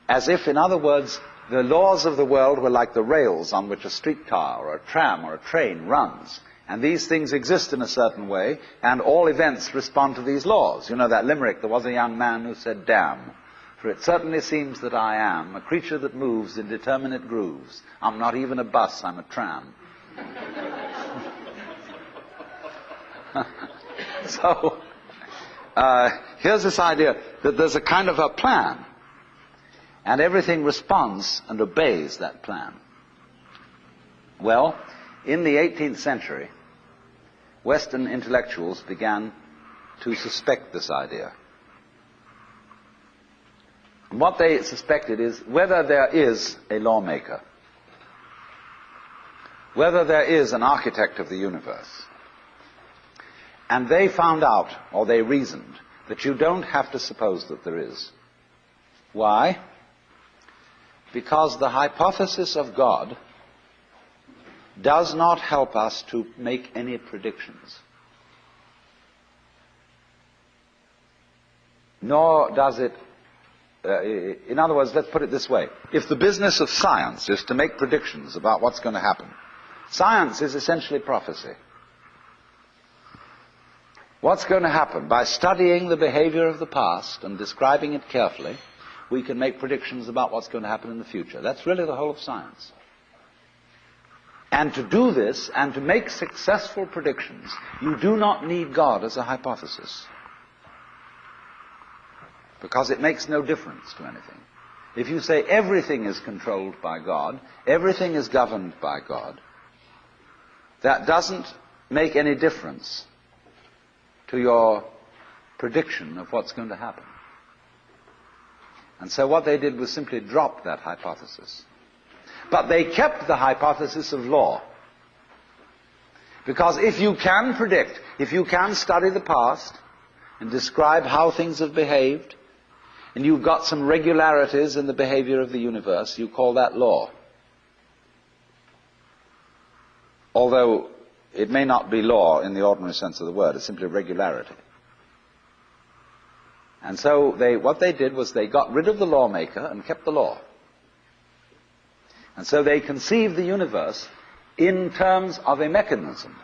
as if, in other words, the laws of the world were like the rails on which a streetcar or a tram or a train runs. And these things exist in a certain way, and all events respond to these laws. You know that limerick, there was a young man who said, "Damn, for it certainly seems that I am a creature that moves in determinate grooves. I'm not even a bus, I'm a tram." So, here's this idea that there's a kind of a plan, and everything responds and obeys that plan. Well, in the 18th century, Western intellectuals began to suspect this idea. And what they suspected is whether there is a lawmaker, whether there is an architect of the universe. And they found out, or they reasoned, that you don't have to suppose that there is. Why? Because the hypothesis of God does not help us to make any predictions. Nor does it, in other words, let's put it this way. If the business of science is to make predictions about what's going to happen, science is essentially prophecy. What's going to happen? By studying the behavior of the past and describing it carefully, we can make predictions about what's going to happen in the future. That's really the whole of science. And to do this, and to make successful predictions, you do not need God as a hypothesis. Because it makes no difference to anything. If you say everything is controlled by God, everything is governed by God, that doesn't make any difference to your prediction of what's going to happen. And so what they did was simply drop that hypothesis. But they kept the hypothesis of law. Because if you can predict, if you can study the past and describe how things have behaved, and you've got some regularities in the behavior of the universe, you call that law. Although it may not be law in the ordinary sense of the word, it's simply regularity. And so what they did was they got rid of the lawmaker and kept the law. And so they conceived the universe in terms of a mechanism.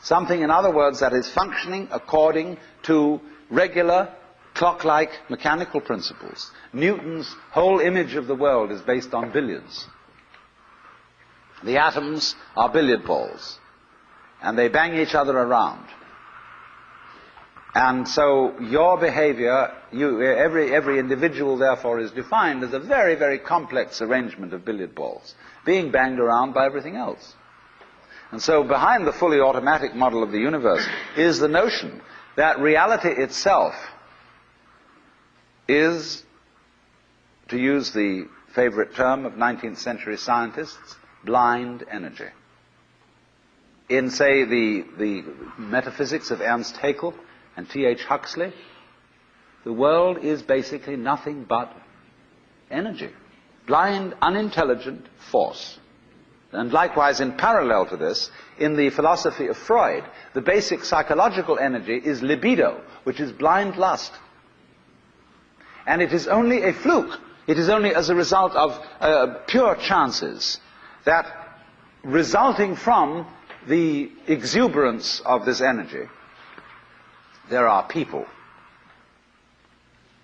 Something, in other words, that is functioning according to regular, clock-like mechanical principles. Newton's whole image of the world is based on billiards. The atoms are billiard balls, and they bang each other around. And so your behavior, every individual therefore is defined as a very, very complex arrangement of billiard balls, being banged around by everything else. And so behind the fully automatic model of the universe is the notion that reality itself is, to use the favorite term of 19th century scientists, blind energy. In, say, the metaphysics of Ernst Haeckel and T.H. Huxley, the world is basically nothing but energy, blind, unintelligent force. And likewise, in parallel to this, in the philosophy of Freud, the basic psychological energy is libido, which is blind lust. And it is only a fluke. It is only as a result of pure chances that, resulting from the exuberance of this energy, there are people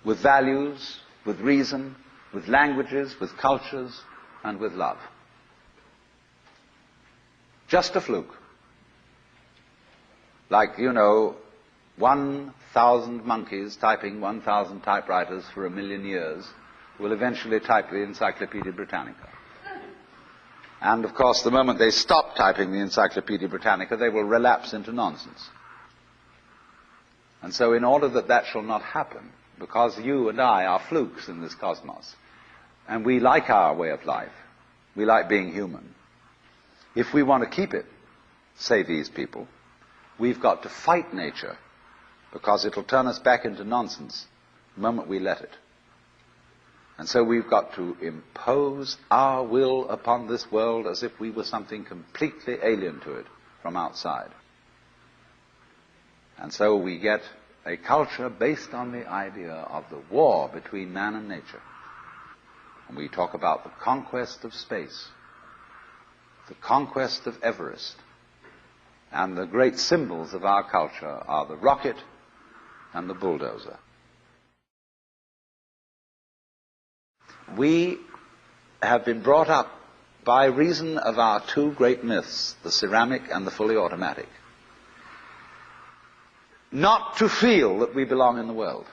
with values, with reason, with languages, with cultures, and with love. Just a fluke. Like, 1,000 monkeys typing 1,000 typewriters for 1 million years will eventually type the Encyclopedia Britannica. And, of course, the moment they stop typing the Encyclopedia Britannica, they will relapse into nonsense. And so in order that that shall not happen, because you and I are flukes in this cosmos, and we like our way of life, we like being human, if we want to keep it, say these people, we've got to fight nature, because it'll turn us back into nonsense the moment we let it. And so we've got to impose our will upon this world as if we were something completely alien to it from outside. And so we get a culture based on the idea of the war between man and nature. And we talk about the conquest of space, the conquest of Everest. And the great symbols of our culture are the rocket and the bulldozer. We have been brought up by reason of our two great myths, the ceramic and the fully automatic, not to feel that we belong in the world.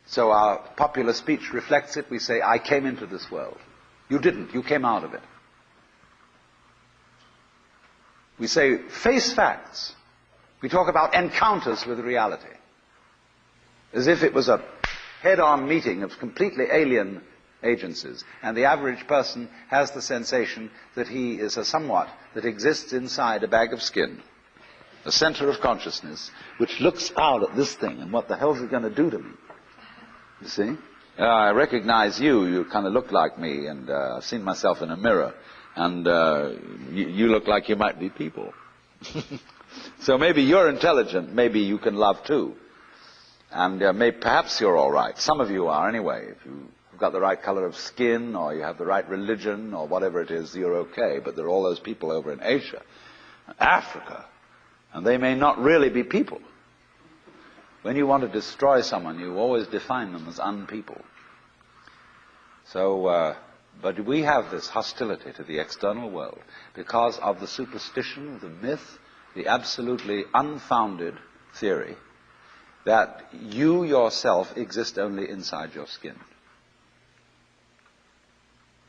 So our popular speech reflects it. We say, I came into this world. You didn't. You came out of it. We say, face facts. We talk about encounters with reality, as if it was a head-on meeting of completely alien agencies, and the average person has the sensation that he is a somewhat that exists inside a bag of skin, a center of consciousness, which looks out at this thing, and what the hell's it going to do to me? You see? I recognize you. You kind of look like me, and I've seen myself in a mirror, and you look like you might be people. So maybe you're intelligent, maybe you can love too. And perhaps you're all right. Some of you are anyway. If you've got the right color of skin, or you have the right religion, or whatever it is, you're okay. But there are all those people over in Asia, Africa, and they may not really be people. When you want to destroy someone, you always define them as unpeople. So, but we have this hostility to the external world because of the superstition, the myth, the absolutely unfounded theory that you yourself exist only inside your skin.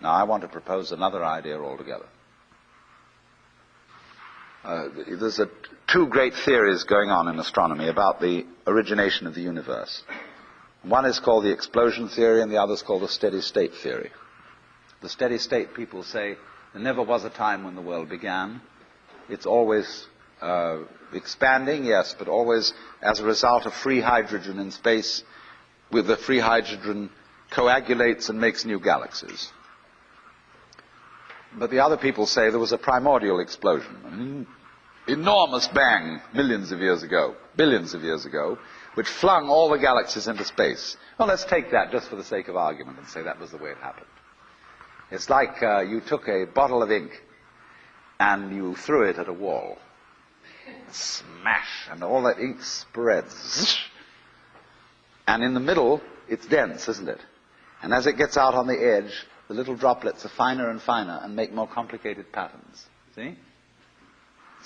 Now, I want to propose another idea altogether. There's two great theories going on in astronomy about the origination of the universe. One is called the explosion theory, and the other is called the steady state theory. The steady state people say there never was a time when the world began. It's always expanding, yes, but always as a result of free hydrogen in space, with the free hydrogen coagulates and makes new galaxies. But the other people say there was a primordial explosion, an enormous bang millions of years ago, billions of years ago, which flung all the galaxies into space. Well, let's take that just for the sake of argument and say that was the way it happened. It's like you took a bottle of ink and you threw it at a wall. Smash, and all that ink spreads. And in the middle, it's dense, isn't it? And as it gets out on the edge, the little droplets are finer and finer and make more complicated patterns. See?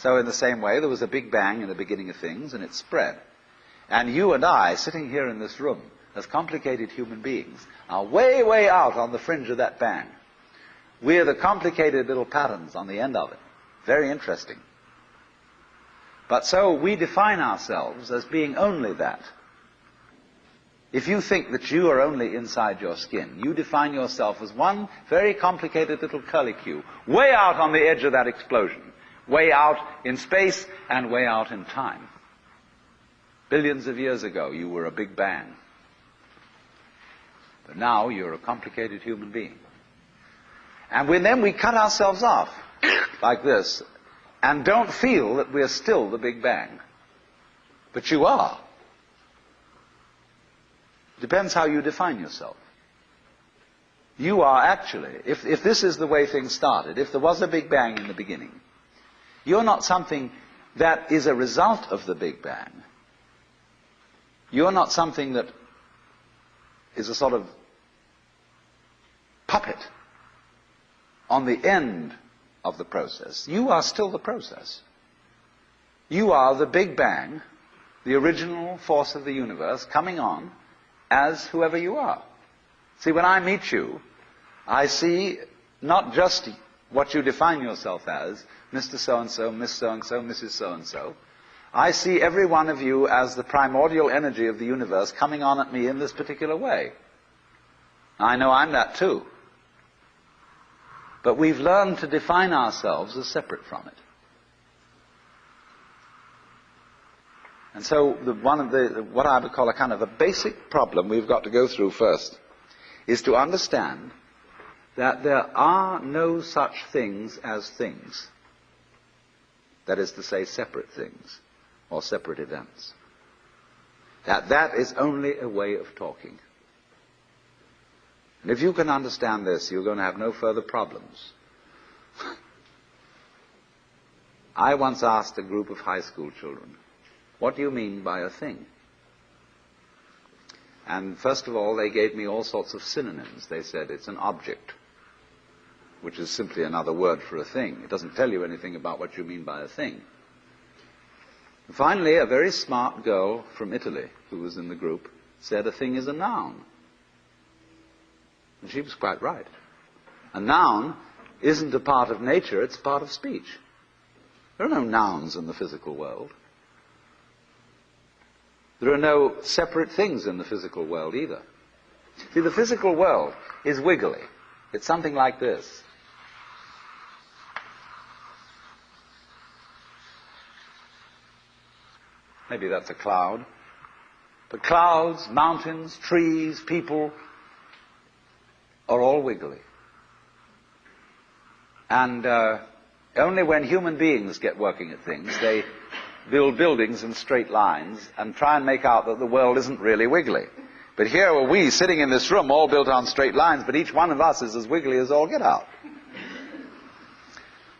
So in the same way, there was a big bang in the beginning of things, and it spread. And you and I, sitting here in this room, as complicated human beings, are way, way out on the fringe of that bang. We're the complicated little patterns on the end of it. Very interesting. But so we define ourselves as being only that. If you think that you are only inside your skin, you define yourself as one very complicated little curlicue, way out on the edge of that explosion, way out in space and way out in time. Billions of years ago, you were a big bang. But now you're a complicated human being. And then we cut ourselves off like this and don't feel that we're still the big bang. But you are. Depends how you define yourself. You are actually, if this is the way things started, if there was a big bang in the beginning, you're not something that is a result of the big bang. You're not something that is a sort of puppet on the end of the process. You are still the process. You are the big bang, the original force of the universe coming on as whoever you are. See, when I meet you, I see not just what you define yourself as, Mr. So-and-so, Miss So-and-so, Mrs. So-and-so. I see every one of you as the primordial energy of the universe coming on at me in this particular way. I know I'm that too. But we've learned to define ourselves as separate from it. And so what I would call a kind of a basic problem we've got to go through first is to understand that there are no such things as things. That is to say, separate things or separate events. That is only a way of talking. And if you can understand this, you're going to have no further problems. I once asked a group of high school children, what do you mean by a thing? And first of all, they gave me all sorts of synonyms. They said it's an object, which is simply another word for a thing. It doesn't tell you anything about what you mean by a thing. And finally, a very smart girl from Italy, who was in the group, said a thing is a noun. And she was quite right. A noun isn't a part of nature, it's a part of speech. There are no nouns in the physical world. There are no separate things in the physical world either. See, the physical world is wiggly. It's something like this. Maybe that's a cloud. But clouds, mountains, trees, people are all wiggly. And only when human beings get working at things, they build buildings in straight lines and try and make out that the world isn't really wiggly. But here are we sitting in this room all built on straight lines, but each one of us is as wiggly as all get out.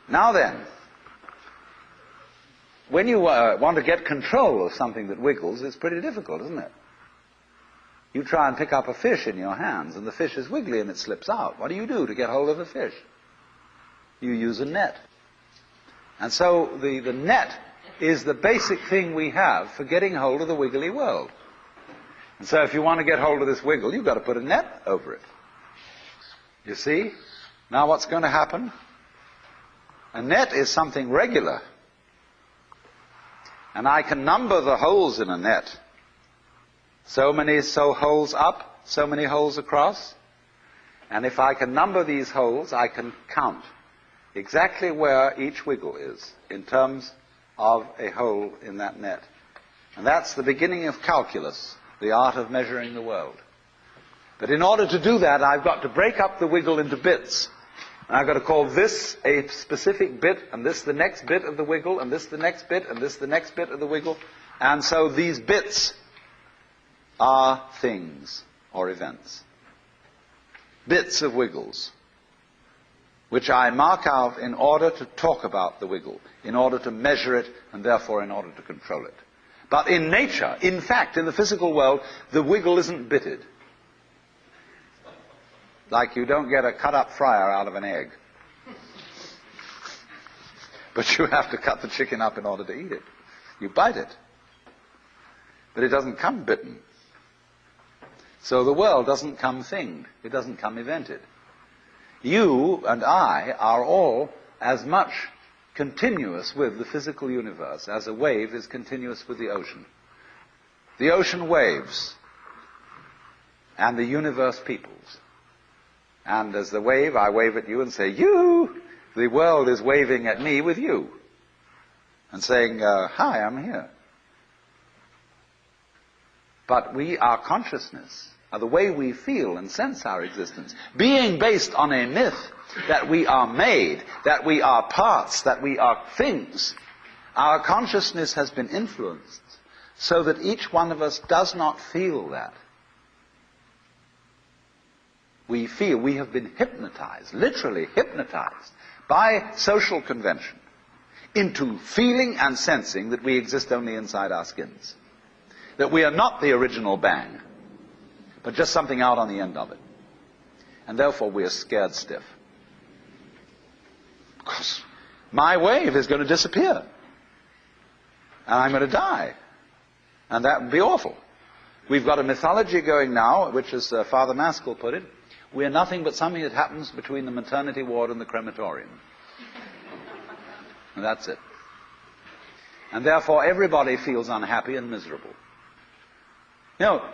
Now then, when you want to get control of something that wiggles, it's pretty difficult, isn't it? You try and pick up a fish in your hands, and the fish is wiggly and it slips out. What do you do to get hold of a fish? You use a net. And so the net is the basic thing we have for getting hold of the wiggly world. And so if you want to get hold of this wiggle, you've got to put a net over it. You see? Now what's going to happen? A net is something regular. And I can number the holes in a net. So many holes up, so many holes across. And if I can number these holes, I can count exactly where each wiggle is in terms of a hole in that net. And that's the beginning of calculus, the art of measuring the world. But in order to do that, I've got to break up the wiggle into bits. And I've got to call this a specific bit, and this the next bit of the wiggle, and this the next bit, and this the next bit of the wiggle. And so these bits are things or events. Bits of wiggles, which I mark out in order to talk about the wiggle, in order to measure it, and therefore in order to control it. But in nature, in fact, in the physical world, the wiggle isn't bitted. Like you don't get a cut-up fryer out of an egg. But you have to cut the chicken up in order to eat it. You bite it. But it doesn't come bitten. So the world doesn't come thinged. It doesn't come evented. You and I are all as much continuous with the physical universe as a wave is continuous with the ocean. The ocean waves, and the universe peoples. And as the wave, I wave at you and say, you! The world is waving at me with you. And saying, hi, I'm here. But our consciousness, the way we feel and sense our existence, being based on a myth that we are made, that we are parts, that we are things, our consciousness has been influenced so that each one of us does not feel that. We feel we have been hypnotized, literally hypnotized, by social convention into feeling and sensing that we exist only inside our skins. That we are not the original bang, but just something out on the end of it. And therefore we are scared stiff. Because my wave is going to disappear. And I'm going to die. And that would be awful. We've got a mythology going now, which as Father Maskell put it, we are nothing but something that happens between the maternity ward and the crematorium. And that's it. And therefore everybody feels unhappy and miserable. You know,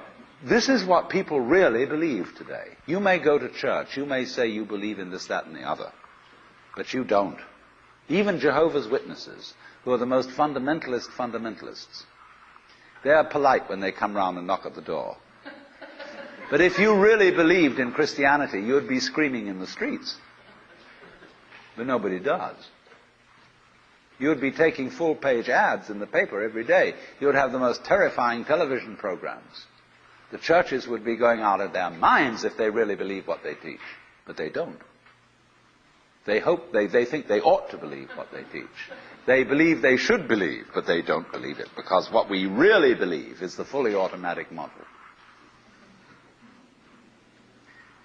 this is what people really believe today. You may go to church, you may say you believe in this, that, and the other, but you don't. Even Jehovah's Witnesses, who are the most fundamentalists, they're polite when they come round and knock at the door. But if you really believed in Christianity, you'd be screaming in the streets. But nobody does. You'd be taking full-page ads in the paper every day. You'd have the most terrifying television programs. The churches would be going out of their minds if they really believe what they teach. But they don't. They think they ought to believe what they teach. They believe they should believe, but they don't believe it, because what we really believe is the fully automatic model.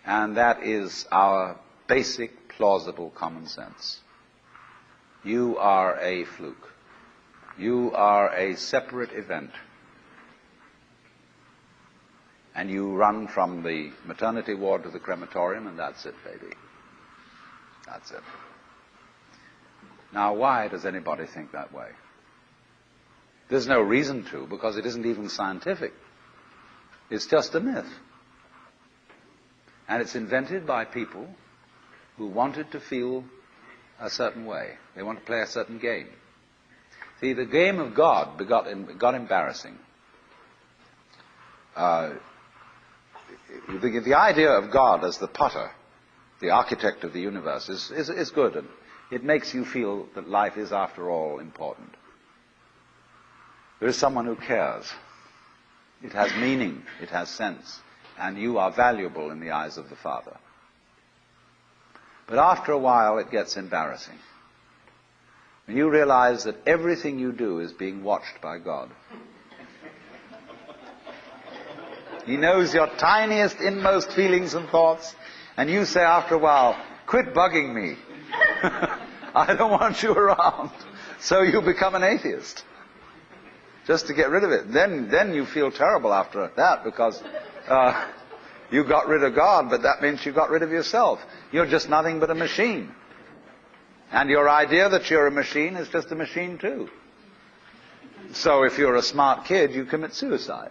And that is our basic, plausible common sense. You are a fluke. You are a separate event. And you run from the maternity ward to the crematorium, and that's it, baby. That's it. Now, why does anybody think that way? There's no reason to, because it isn't even scientific. It's just a myth. And it's invented by people who wanted to feel a certain way. They want to play a certain game. See, the game of God got embarrassing. The idea of God as the potter, the architect of the universe, is good. And it makes you feel that life is, after all, important. There is someone who cares. It has meaning. It has sense. And you are valuable in the eyes of the Father. But after a while, it gets embarrassing. When you realize that everything you do is being watched by God. He knows your tiniest, inmost feelings and thoughts, and you say after a while, quit bugging me. I don't want you around. So you become an atheist. Just to get rid of it. Then you feel terrible after that, because you got rid of God, but that means you got rid of yourself. You're just nothing but a machine. And your idea that you're a machine is just a machine too. So if you're a smart kid, you commit suicide.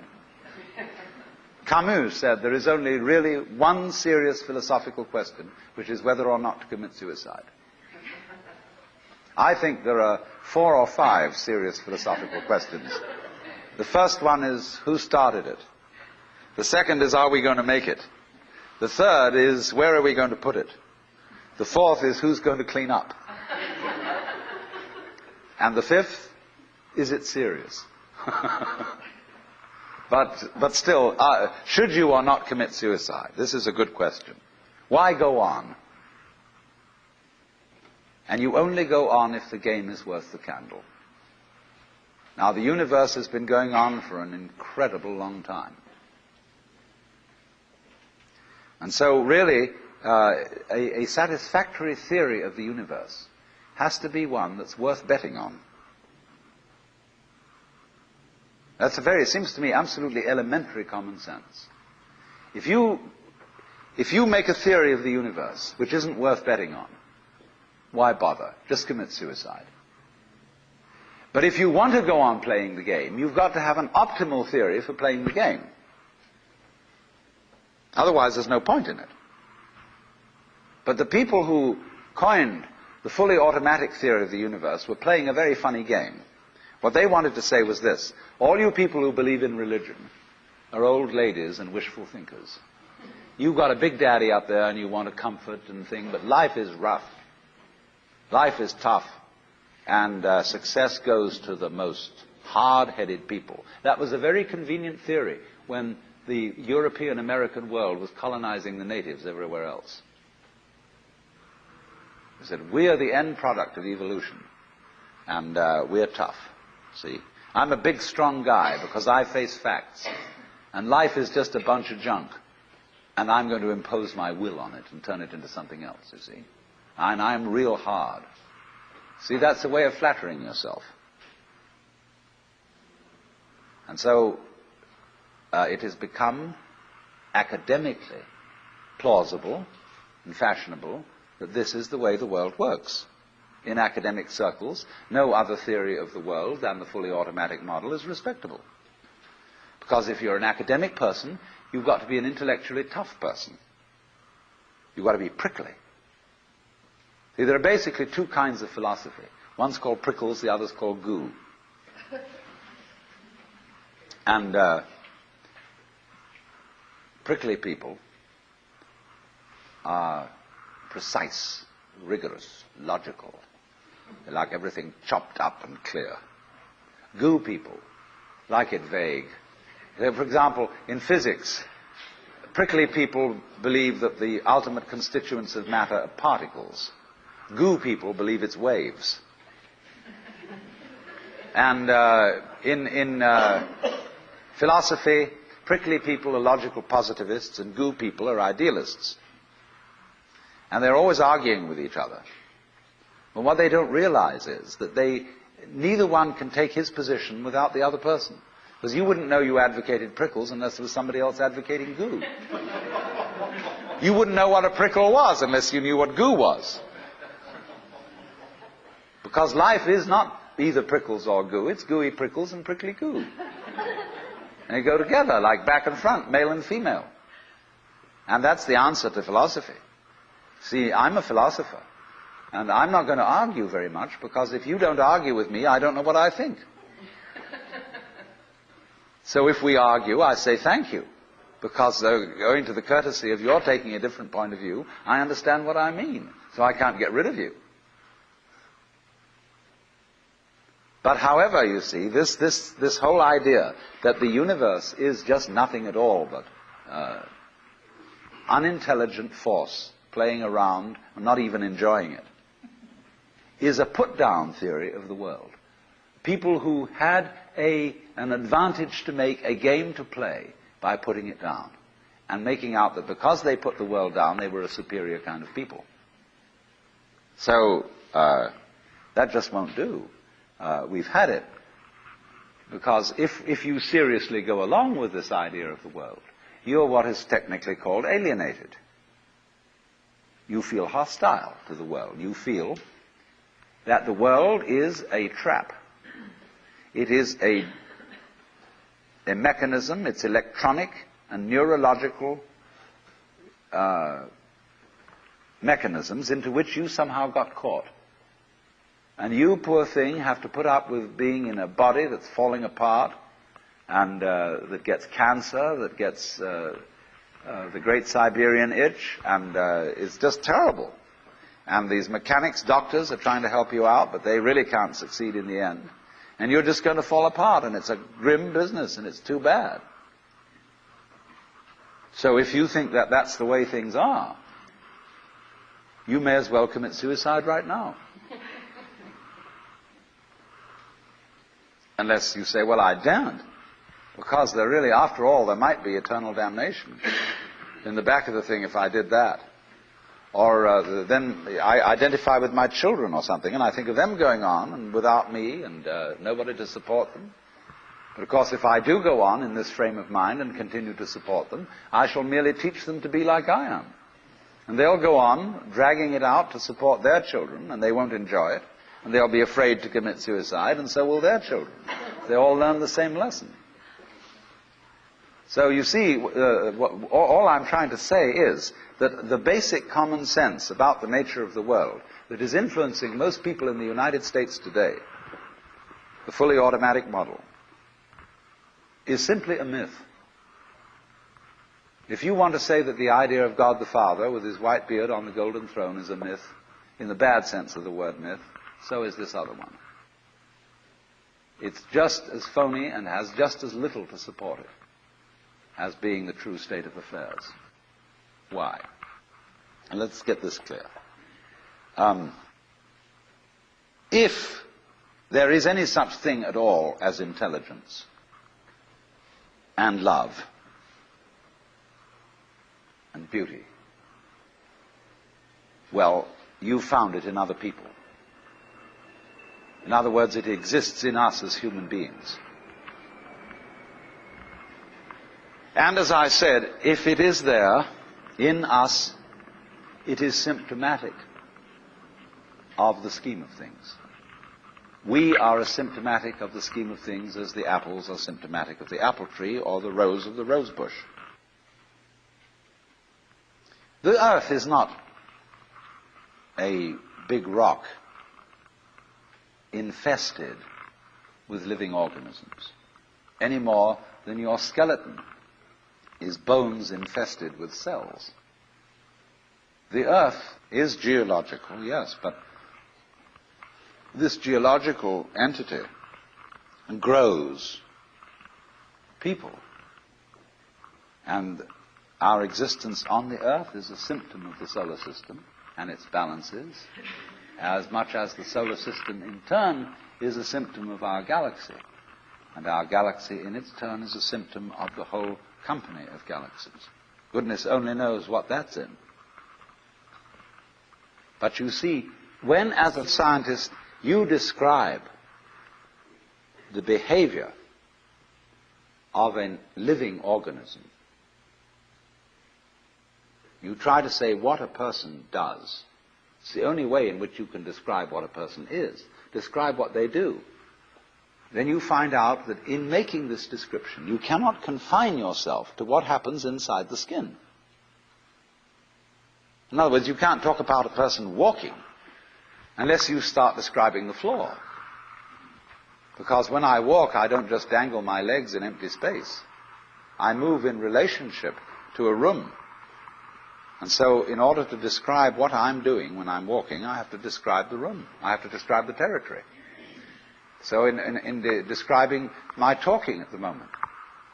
Camus said there is only really one serious philosophical question, which is whether or not to commit suicide. I think there are 4 or 5 serious philosophical questions. The first one is, who started it? The second is, are we going to make it? The third is, where are we going to put it? The fourth is, who's going to clean up? And the fifth, is it serious? But still, should you or not commit suicide? This is a good question. Why go on? And you only go on if the game is worth the candle. Now, the universe has been going on for an incredible long time. And so, really, a satisfactory theory of the universe has to be one that's worth betting on. That's it seems to me, absolutely elementary common sense. If you make a theory of the universe which isn't worth betting on, why bother? Just commit suicide. But if you want to go on playing the game, you've got to have an optimal theory for playing the game. Otherwise, there's no point in it. But the people who coined the fully automatic theory of the universe were playing a very funny game. What they wanted to say was this: all you people who believe in religion are old ladies and wishful thinkers. You've got a big daddy up there and you want a comfort and thing, but life is rough. Life is tough. And success goes to the most hard-headed people. That was a very convenient theory when the European-American world was colonizing the natives everywhere else. They said, we are the end product of evolution, and we're tough. See, I'm a big, strong guy because I face facts, and life is just a bunch of junk, and I'm going to impose my will on it and turn it into something else, you see. And I'm real hard. See, that's a way of flattering yourself. And so it has become academically plausible and fashionable that this is the way the world works. In academic circles, no other theory of the world than the fully automatic model is respectable. Because if you're an academic person, you've got to be an intellectually tough person. You've got to be prickly. See, there are basically two kinds of philosophy. One's called prickles, the other's called goo. And prickly people are precise, rigorous, logical. They like everything chopped up and clear. Goo people like it vague. For example, in physics, prickly people believe that the ultimate constituents of matter are particles. Goo people believe it's waves. And in philosophy, prickly people are logical positivists and goo people are idealists. And they're always arguing with each other. But what they don't realize is that neither one can take his position without the other person. Because you wouldn't know you advocated prickles unless there was somebody else advocating goo. You wouldn't know what a prickle was unless you knew what goo was. Because life is not either prickles or goo, it's gooey prickles and prickly goo. And they go together like back and front, male and female. And that's the answer to philosophy. See, I'm a philosopher, and I'm not going to argue very much, because if you don't argue with me, I don't know what I think. So if we argue, I say thank you, because owing to the courtesy of your taking a different point of view, I understand what I mean, so I can't get rid of you. But however, you see, this whole idea that the universe is just nothing at all but unintelligent force playing around and not even enjoying it, is a put-down theory of the world. People who had an advantage to make, a game to play, by putting it down, and making out that because they put the world down, they were a superior kind of people. So that just won't do. We've had it. Because if you seriously go along with this idea of the world, you're what is technically called alienated. You feel hostile to the world. You feel that the world is a trap. It is a mechanism, it's electronic and neurological mechanisms into which you somehow got caught. And you, poor thing, have to put up with being in a body that's falling apart, and that gets cancer, that gets the Great Siberian Itch, and it's just terrible. And these mechanics, doctors, are trying to help you out, but they really can't succeed in the end. And you're just going to fall apart, and it's a grim business, and it's too bad. So if you think that that's the way things are, you may as well commit suicide right now. Unless you say, well, I daren't. Because there really, after all, there might be eternal damnation in the back of the thing if I did that. Or then I identify with my children or something, and I think of them going on, and without me, and nobody to support them. But of course, if I do go on in this frame of mind and continue to support them, I shall merely teach them to be like I am. And they'll go on, dragging it out to support their children, and they won't enjoy it, and they'll be afraid to commit suicide, and so will their children. They all learn the same lesson. So you see, all I'm trying to say is that the basic common sense about the nature of the world that is influencing most people in the United States today, the fully automatic model, is simply a myth. If you want to say that the idea of God the Father with his white beard on the golden throne is a myth, in the bad sense of the word myth, so is this other one. It's just as phony and has just as little to support it as being the true state of affairs. Why? And let's get this clear. If there is any such thing at all as intelligence and love and beauty, well, you found it in other people. In other words, it exists in us as human beings. And as I said, if it is there in us, it is symptomatic of the scheme of things. We are as symptomatic of the scheme of things as the apples are symptomatic of the apple tree or the rose of the rose bush. The earth is not a big rock infested with living organisms, any more than your skeleton is bones infested with cells. The earth is geological, yes, but this geological entity grows people. And our existence on the earth is a symptom of the solar system and its balances, as much as the solar system in turn is a symptom of our galaxy. And our galaxy in its turn is a symptom of the whole company of galaxies. Goodness only knows what that's in. But you see, when as a scientist you describe the behavior of a living organism, you try to say what a person does. It's the only way in which you can describe what a person is. Describe what they do. Then you find out that in making this description, you cannot confine yourself to what happens inside the skin. In other words, you can't talk about a person walking unless you start describing the floor. Because when I walk, I don't just dangle my legs in empty space. I move in relationship to a room. And so in order to describe what I'm doing when I'm walking, I have to describe the room. I have to describe the territory. So in describing my talking at the moment,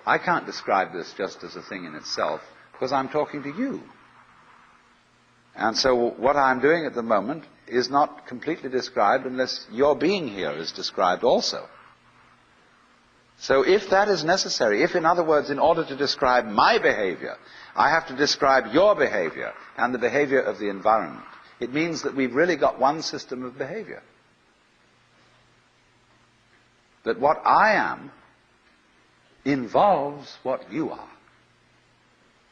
I can't describe this just as a thing in itself, because I'm talking to you. And so what I'm doing at the moment is not completely described unless your being here is described also. So if that is necessary, if in other words, in order to describe my behavior, I have to describe your behavior and the behavior of the environment, it means that we've really got one system of behavior. That what I am involves what you are.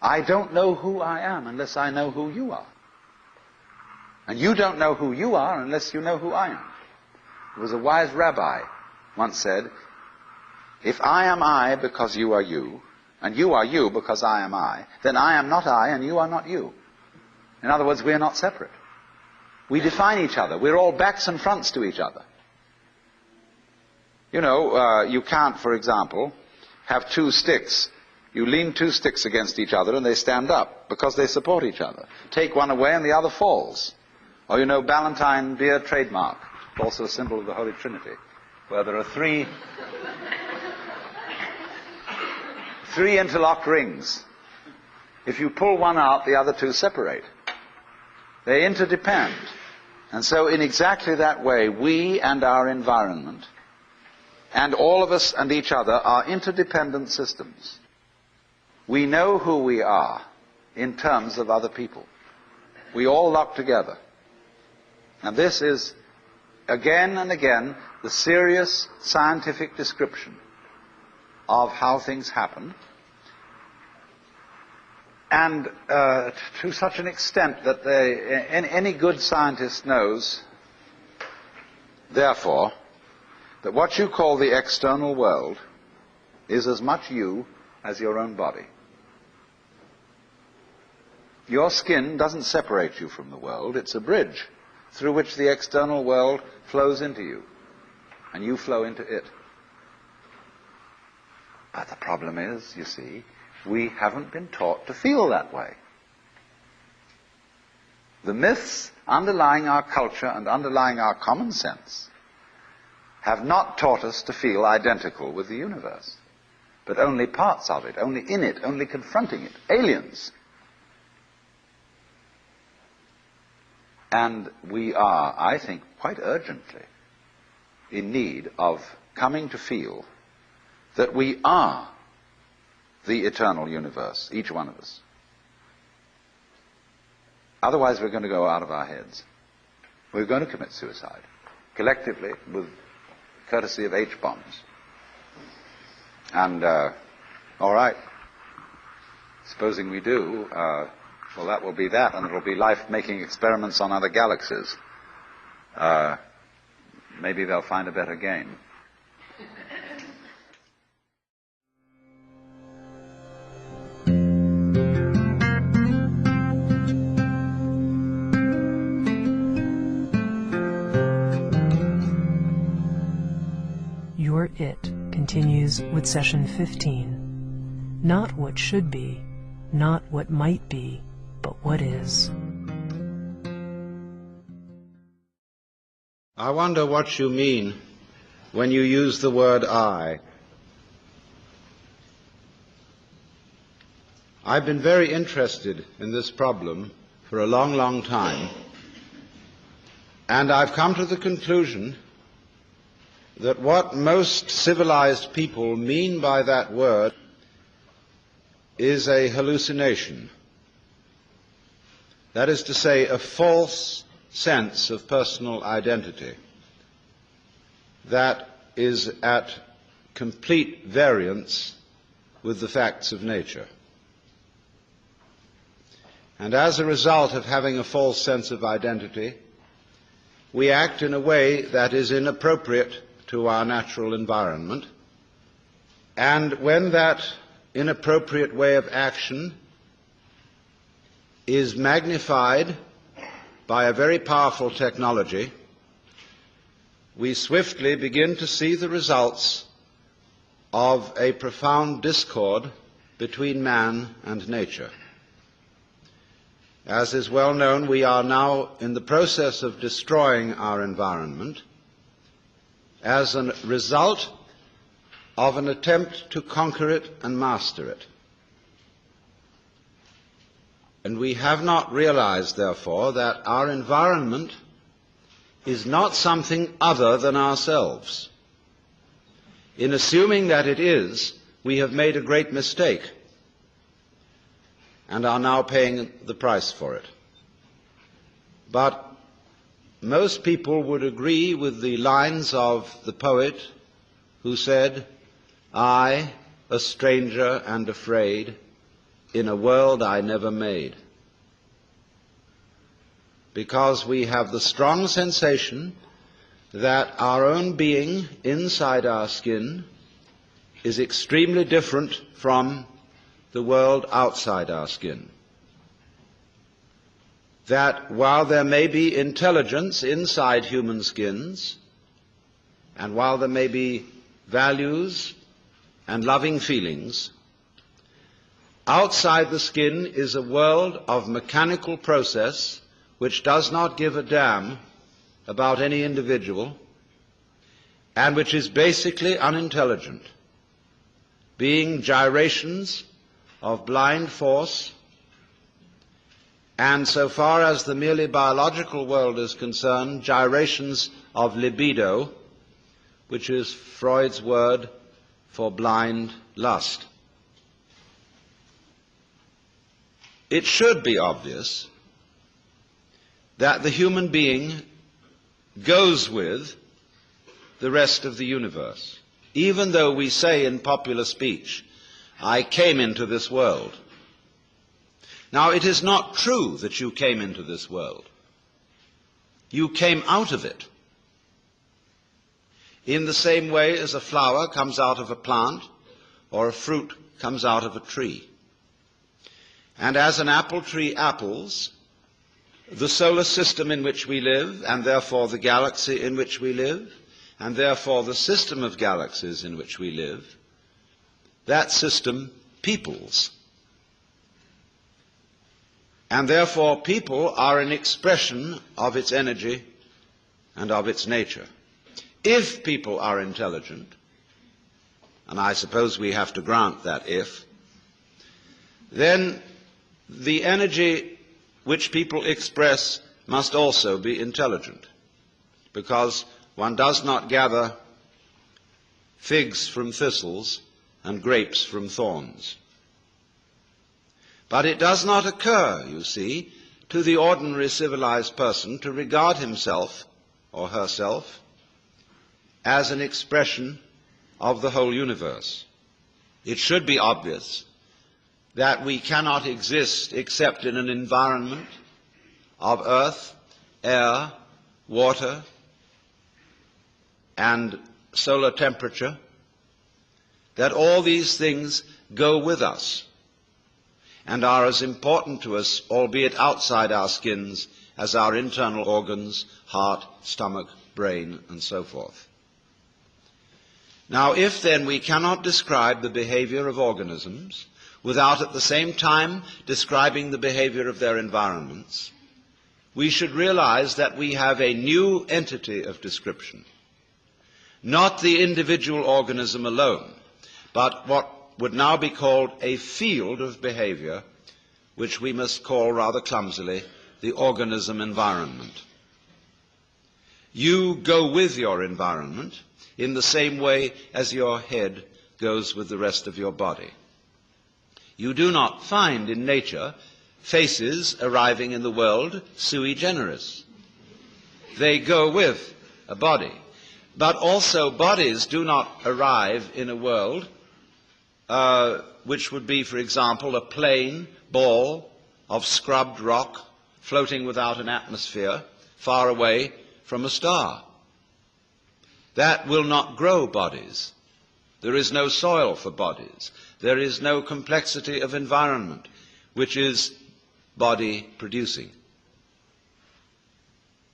I don't know who I am unless I know who you are. And you don't know who you are unless you know who I am. There was a wise rabbi once said, if I am I because you are you, and you are you because I am I, then I am not I and you are not you. In other words, we are not separate. We define each other. We're all backs and fronts to each other. You know, you can't, for example, have two sticks. You lean two sticks against each other and they stand up because they support each other. Take one away and the other falls. Or you know, Ballantine beer trademark, also a symbol of the Holy Trinity, where there are three interlocked rings. If you pull one out, the other two separate. They interdepend. And so in exactly that way, we and our environment, and all of us and each other, are interdependent systems. We know who we are in terms of other people. we all lock together. And this is, again and again, the serious scientific description of how things happen, and to such an extent that any good scientist knows, therefore, that what you call the external world is as much you as your own body. Your skin doesn't separate you from the world, it's a bridge through which the external world flows into you, and you flow into it. But the problem is, you see, we haven't been taught to feel that way. The myths underlying our culture and underlying our common sense have not taught us to feel identical with the universe, but only parts of it, only in it, only confronting it, aliens. And we are, I think, quite urgently in need of coming to feel that we are the eternal universe, each one of us. Otherwise we're going to go out of our heads. We're going to commit suicide, collectively, with courtesy of H-bombs. And, all right, supposing we do, well, that will be that, and it will be life making experiments on other galaxies. Maybe they'll find a better game. Your It continues with session 15. Not what should be, not what might be, but what is. I wonder what you mean when you use the word I. I've been very interested in this problem for a long, long time, and I've come to the conclusion that what most civilized people mean by that word is a hallucination. That is to say, a false sense of personal identity that is at complete variance with the facts of nature. And as a result of having a false sense of identity, we act in a way that is inappropriate to our natural environment. And when that inappropriate way of action is magnified by a very powerful technology, we swiftly begin to see the results of a profound discord between man and nature. As is well known, we are now in the process of destroying our environment as a result of an attempt to conquer it and master it. And we have not realized, therefore, that our environment is not something other than ourselves. In assuming that it is, we have made a great mistake and are now paying the price for it. But most people would agree with the lines of the poet who said, "I, a stranger and afraid, in a world I never made." Because we have the strong sensation that our own being inside our skin is extremely different from the world outside our skin. That while there may be intelligence inside human skins, and while there may be values and loving feelings, outside the skin is a world of mechanical process which does not give a damn about any individual, and which is basically unintelligent, being gyrations of blind force, and so far as the merely biological world is concerned, gyrations of libido, which is Freud's word for blind lust. It should be obvious that the human being goes with the rest of the universe. Even though we say in popular speech, I came into this world. Now, it is not true that you came into this world. You came out of it. In the same way as a flower comes out of a plant, or a fruit comes out of a tree. And as an apple tree apples, the solar system in which we live, and therefore the galaxy in which we live, and therefore the system of galaxies in which we live, that system peoples. And therefore people are an expression of its energy and of its nature. If people are intelligent, and I suppose we have to grant that if, then the energy which people express must also be intelligent, because one does not gather figs from thistles and grapes from thorns. But it does not occur, you see, to the ordinary civilized person to regard himself or herself as an expression of the whole universe. It should be obvious that we cannot exist except in an environment of earth, air, water, and solar temperature, that all these things go with us and are as important to us, albeit outside our skins, as our internal organs, heart, stomach, brain, and so forth. Now, if then we cannot describe the behavior of organisms without at the same time describing the behavior of their environments, we should realize that we have a new entity of description. Not the individual organism alone, but what would now be called a field of behavior, which we must call rather clumsily the organism environment. You go with your environment in the same way as your head goes with the rest of your body. You do not find in nature faces arriving in the world sui generis. They go with a body. But also bodies do not arrive in a world which would be, for example, a plain ball of scrubbed rock floating without an atmosphere far away from a star. That will not grow bodies. There is no soil for bodies. There is no complexity of environment which is body producing.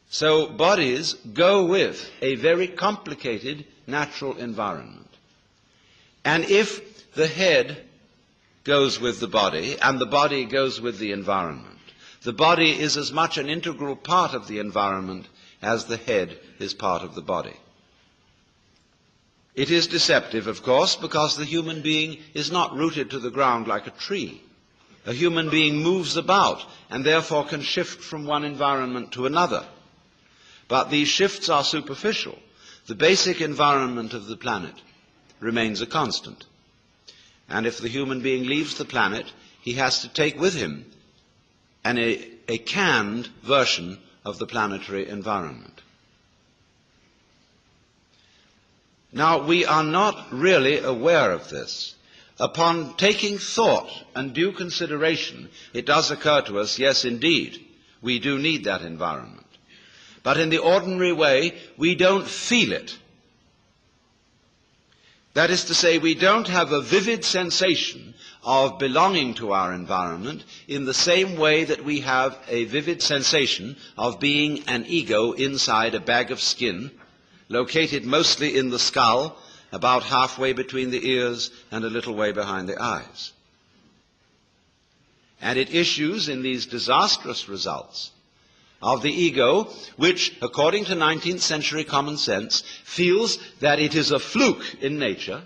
So bodies go with a very complicated natural environment. And if the head goes with the body and the body goes with the environment, the body is as much an integral part of the environment as the head is part of the body. It is deceptive, of course, because the human being is not rooted to the ground like a tree. A human being moves about and therefore can shift from one environment to another. But these shifts are superficial. The basic environment of the planet remains a constant. And if the human being leaves the planet, he has to take with him a canned version of the planetary environment. Now, we are not really aware of this. Upon taking thought and due consideration, it does occur to us, yes, indeed, we do need that environment. But in the ordinary way, we don't feel it. That is to say, we don't have a vivid sensation of belonging to our environment in the same way that we have a vivid sensation of being an ego inside a bag of skin, located mostly in the skull, about halfway between the ears and a little way behind the eyes. And it issues in these disastrous results of the ego, which, according to 19th century common sense, feels that it is a fluke in nature,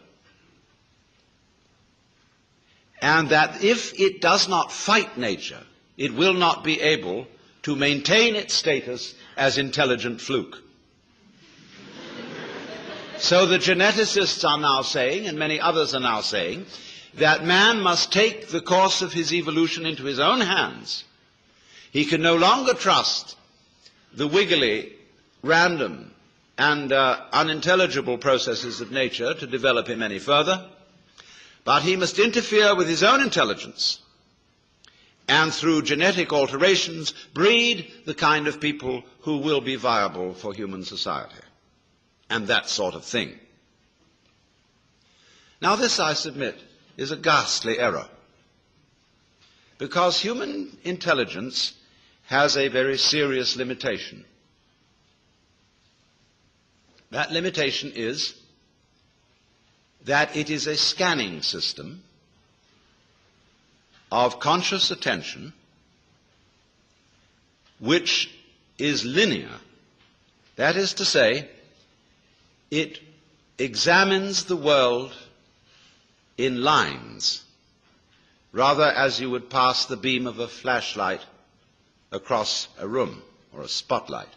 and that if it does not fight nature, it will not be able to maintain its status as intelligent fluke. So the geneticists are now saying, and many others are now saying, that man must take the course of his evolution into his own hands. He can no longer trust the wiggly, random, and unintelligible processes of nature to develop him any further, but he must interfere with his own intelligence and through genetic alterations breed the kind of people who will be viable for human society, and that sort of thing. Now this, I submit, is a ghastly error, because human intelligence has a very serious limitation. That limitation is that it is a scanning system of conscious attention which is linear. That is to say, it examines the world in lines, rather as you would pass the beam of a flashlight across a room or a spotlight.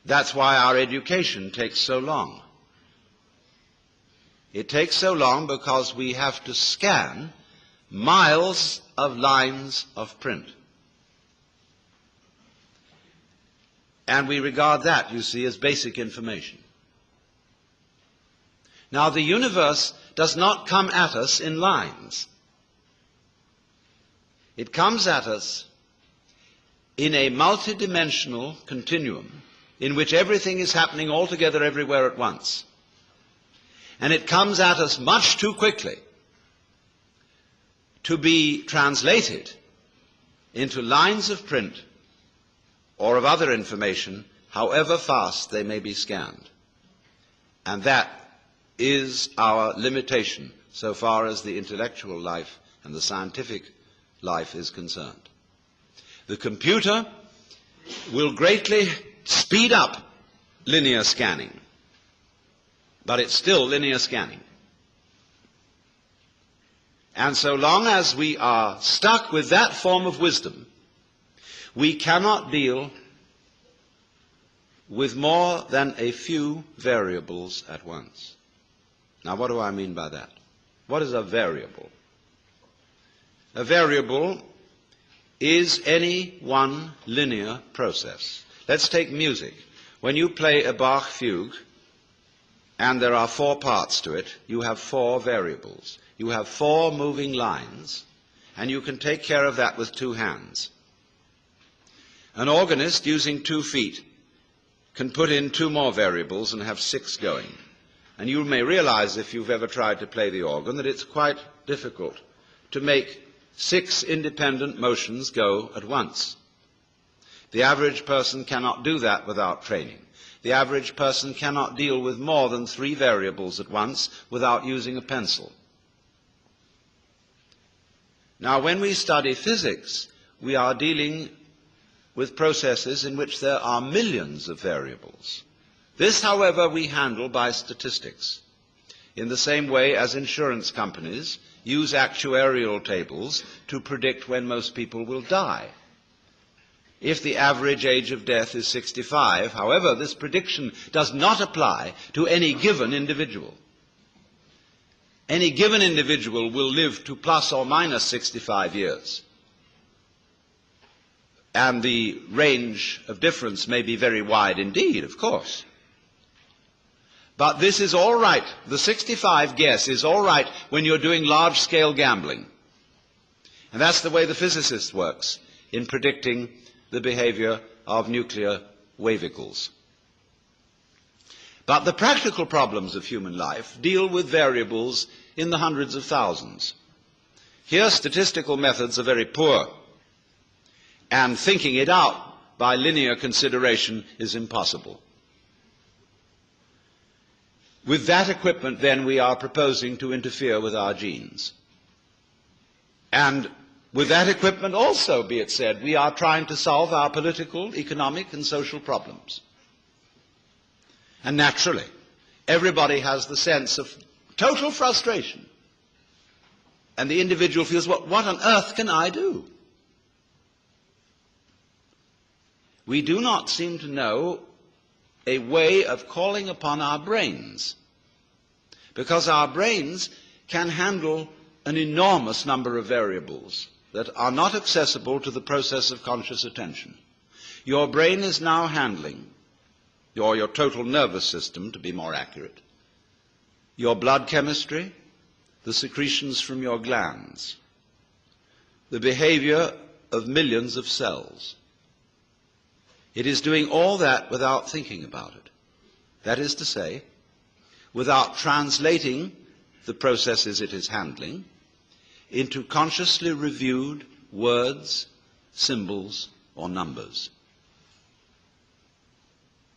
That's why our education takes so long. It takes so long because we have to scan miles of lines of print. And we regard that, you see, as basic information. Now, the universe does not come at us in lines. It comes at us in a multidimensional continuum in which everything is happening all together everywhere at once. And it comes at us much too quickly to be translated into lines of print or of other information, however fast they may be scanned. And that is our limitation so far as the intellectual life and the scientific life is concerned. The computer will greatly speed up linear scanning, but it's still linear scanning. And so long as we are stuck with that form of wisdom, we cannot deal with more than a few variables at once. Now, what do I mean by that? What is a variable? A variable is any one linear process. Let's take music. When you play a Bach fugue, and there are 4 parts to it, you have 4 variables. You have 4 moving lines, and you can take care of that with 2 hands. An organist, using 2 feet, can put in 2 more variables and have 6 going. And you may realize, if you've ever tried to play the organ, that it's quite difficult to make 6 independent motions go at once. The average person cannot do that without training. The average person cannot deal with more than 3 variables at once without using a pencil. Now, when we study physics, we are dealing with processes in which there are millions of variables. This, however, we handle by statistics, in the same way as insurance companies use actuarial tables to predict when most people will die. If the average age of death is 65, however, this prediction does not apply to any given individual. Any given individual will live to plus or minus 65 years. And the range of difference may be very wide indeed, of course. But this is all right. The 65 guess is all right when you're doing large-scale gambling. And that's the way the physicist works in predicting the behavior of nuclear wavicles. But the practical problems of human life deal with variables in the hundreds of thousands. Here, statistical methods are very poor, and thinking it out by linear consideration is impossible. With that equipment, then, we are proposing to interfere with our genes. And with that equipment also, be it said, we are trying to solve our political, economic, and social problems. And naturally, everybody has the sense of total frustration. And the individual feels, well, what on earth can I do? We do not seem to know a way of calling upon our brains, because our brains can handle an enormous number of variables that are not accessible to the process of conscious attention. Your brain is now handling, or your total nervous system, to be more accurate, your blood chemistry, the secretions from your glands, the behavior of millions of cells. It is doing all that without thinking about it. That is to say, without translating the processes it is handling into consciously reviewed words, symbols, or numbers.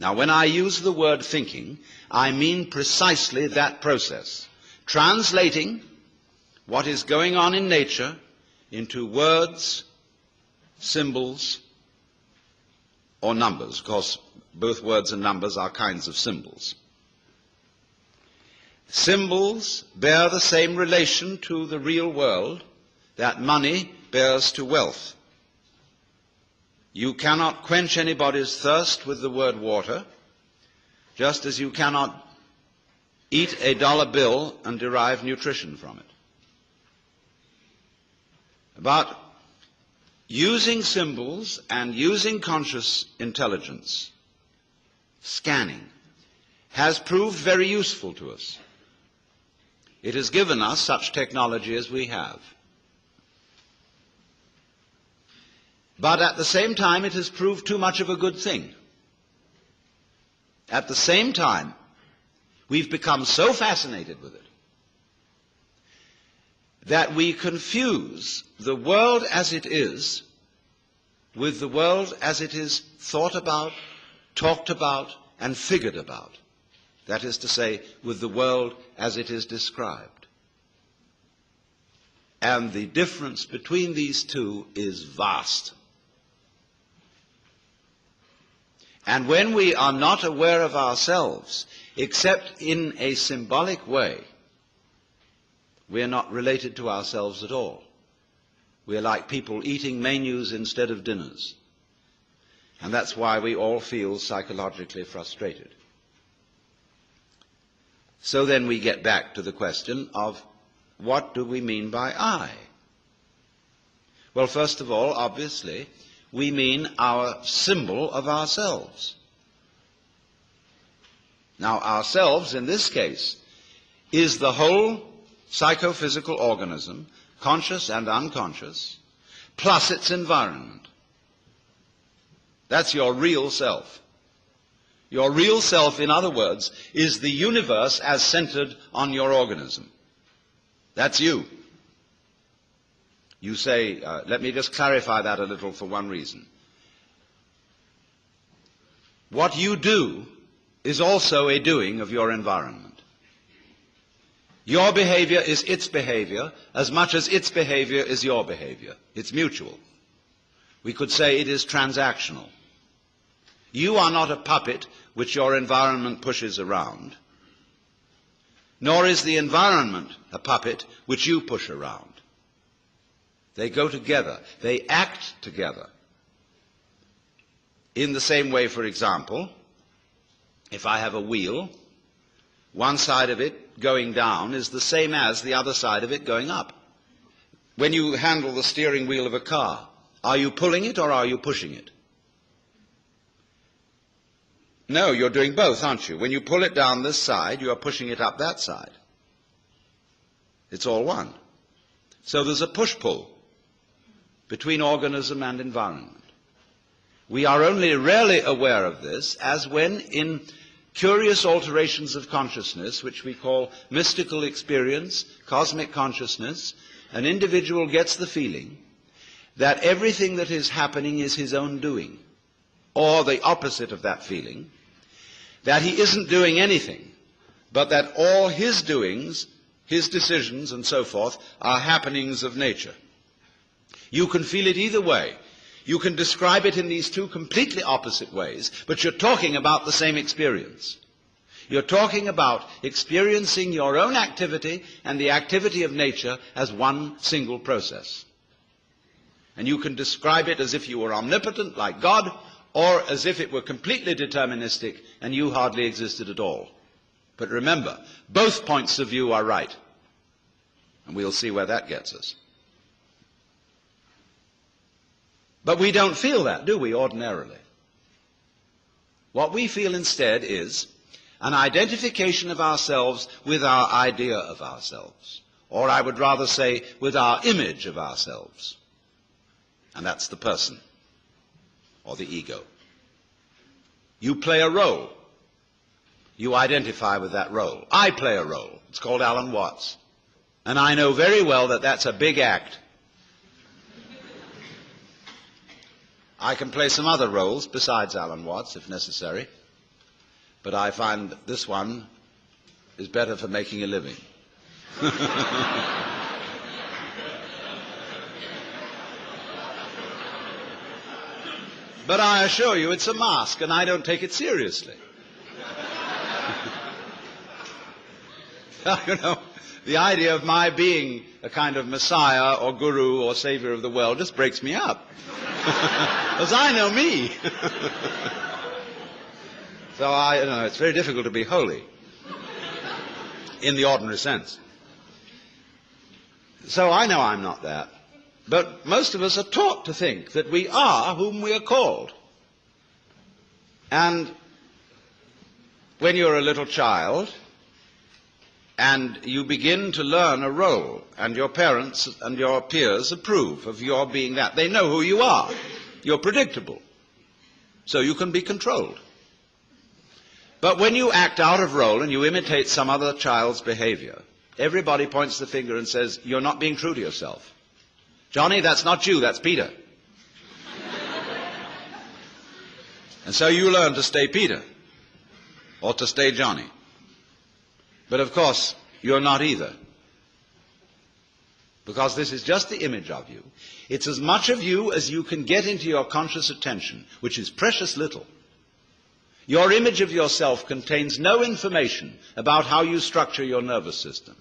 Now, when I use the word thinking, I mean precisely that process, translating what is going on in nature into words, symbols, or numbers. Of course, both words and numbers are kinds of symbols. Symbols bear the same relation to the real world that money bears to wealth. You cannot quench anybody's thirst with the word water, just as you cannot eat a dollar bill and derive nutrition from it. But using symbols and using conscious intelligence, scanning, has proved very useful to us. It has given us such technology as we have. But at the same time, it has proved too much of a good thing. At the same time, we've become so fascinated with it that we confuse the world as it is with the world as it is thought about, talked about, and figured about. That is to say, with the world as it is described. And the difference between these two is vast. And when we are not aware of ourselves, except in a symbolic way, we are not related to ourselves at all. We are like people eating menus instead of dinners. And that's why we all feel psychologically frustrated. So then we get back to the question of what do we mean by I? Well, first of all, obviously, we mean our symbol of ourselves. Now, ourselves, in this case, is the whole psychophysical organism, conscious and unconscious, plus its environment. That's your real self. Your real self, in other words, is the universe as centered on your organism. That's you. You say, let me just clarify that a little for one reason. What you do is also a doing of your environment. Your behavior is its behavior as much as its behavior is your behavior. It's mutual. We could say it is transactional. You are not a puppet which your environment pushes around, nor is the environment a puppet which you push around. They go together. They act together. In the same way, for example, if I have a wheel, one side of it going down is the same as the other side of it going up. When you handle the steering wheel of a car, are you pulling it or are you pushing it? No, you're doing both, aren't you? When you pull it down this side, you are pushing it up that side. It's all one. So there's a push-pull between organism and environment. We are only rarely aware of this as when in curious alterations of consciousness, which we call mystical experience, cosmic consciousness, an individual gets the feeling that everything that is happening is his own doing, or the opposite of that feeling, that he isn't doing anything, but that all his doings, his decisions and so forth, are happenings of nature. You can feel it either way. You can describe it in these two completely opposite ways, but you're talking about the same experience. You're talking about experiencing your own activity and the activity of nature as one single process. And you can describe it as if you were omnipotent, like God, or as if it were completely deterministic and you hardly existed at all. But remember, both points of view are right. And we'll see where that gets us. But we don't feel that, do we, ordinarily? What we feel instead is an identification of ourselves with our idea of ourselves, or I would rather say with our image of ourselves. And that's the person, or the ego. You play a role. You identify with that role. I play a role. It's called Alan Watts. And I know very well that that's a big act. I can play some other roles besides Alan Watts, if necessary. But I find this one is better for making a living. But I assure you it's a mask, and I don't take it seriously. You know, the idea of my being a kind of messiah or guru or savior of the world just breaks me up. Because I know me. So it's very difficult to be holy in the ordinary sense. So I know I'm not that. But most of us are taught to think that we are whom we are called. And when you're a little child and you begin to learn a role, and your parents and your peers approve of your being that, they know who you are. You're predictable. So you can be controlled. But when you act out of role and you imitate some other child's behavior, everybody points the finger and says, you're not being true to yourself. Johnny, that's not you, that's Peter. And so you learn to stay Peter, or to stay Johnny. But of course, you're not either. Because this is just the image of you. It's as much of you as you can get into your conscious attention, which is precious little. Your image of yourself contains no information about how you structure your nervous system.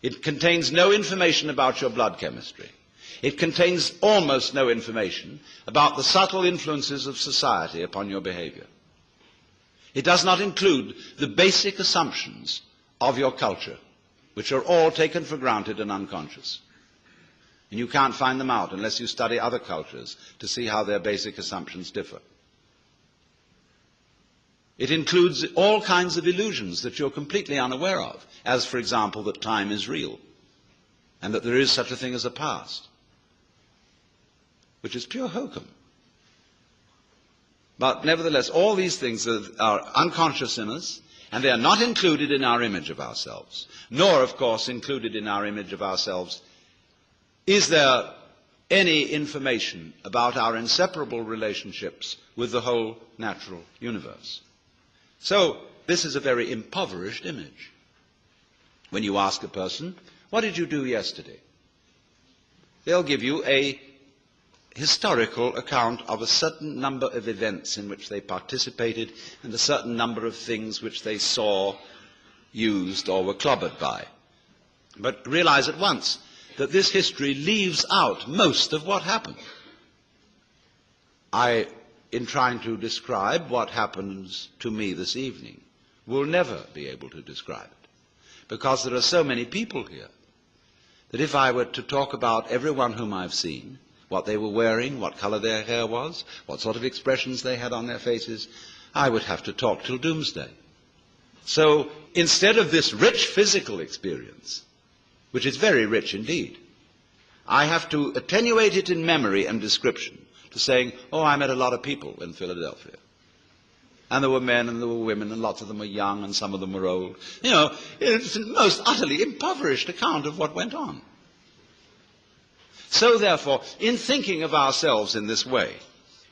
It contains no information about your blood chemistry. It contains almost no information about the subtle influences of society upon your behavior. It does not include the basic assumptions of your culture, which are all taken for granted and unconscious. And you can't find them out unless you study other cultures to see how their basic assumptions differ. It includes all kinds of illusions that you're completely unaware of, as, for example, that time is real, and that there is such a thing as a past, which is pure hokum. But nevertheless, all these things are unconscious in us, and they are not included in our image of ourselves, nor, of course, included in our image of ourselves is there any information about our inseparable relationships with the whole natural universe. So, this is a very impoverished image. When you ask a person, what did you do yesterday? They'll give you a historical account of a certain number of events in which they participated and a certain number of things which they saw, used, or were clobbered by. But realize at once that this history leaves out most of what happened. In trying to describe what happens to me this evening, will never be able to describe it, because there are so many people here that if I were to talk about everyone whom I've seen, what they were wearing, what color their hair was, what sort of expressions they had on their faces, I would have to talk till doomsday. So instead of this rich physical experience, which is very rich indeed, I have to attenuate it in memory and description to saying, oh, I met a lot of people in Philadelphia. And there were men and there were women, and lots of them were young and some of them were old. You know, it's a most utterly impoverished account of what went on. So therefore, in thinking of ourselves in this way,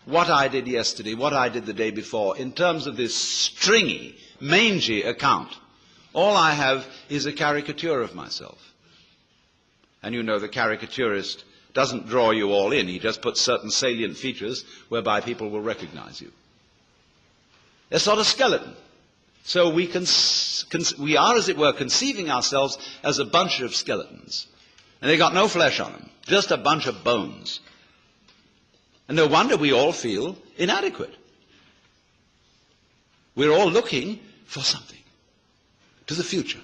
what I did yesterday, what I did the day before, in terms of this stringy, mangy account, all I have is a caricature of myself. And you know the caricaturist doesn't draw you all in. He just puts certain salient features whereby people will recognize you. A sort of skeleton. So we are, as it were, conceiving ourselves as a bunch of skeletons. And they got no flesh on them, just a bunch of bones. And no wonder we all feel inadequate. We're all looking for something, to the future,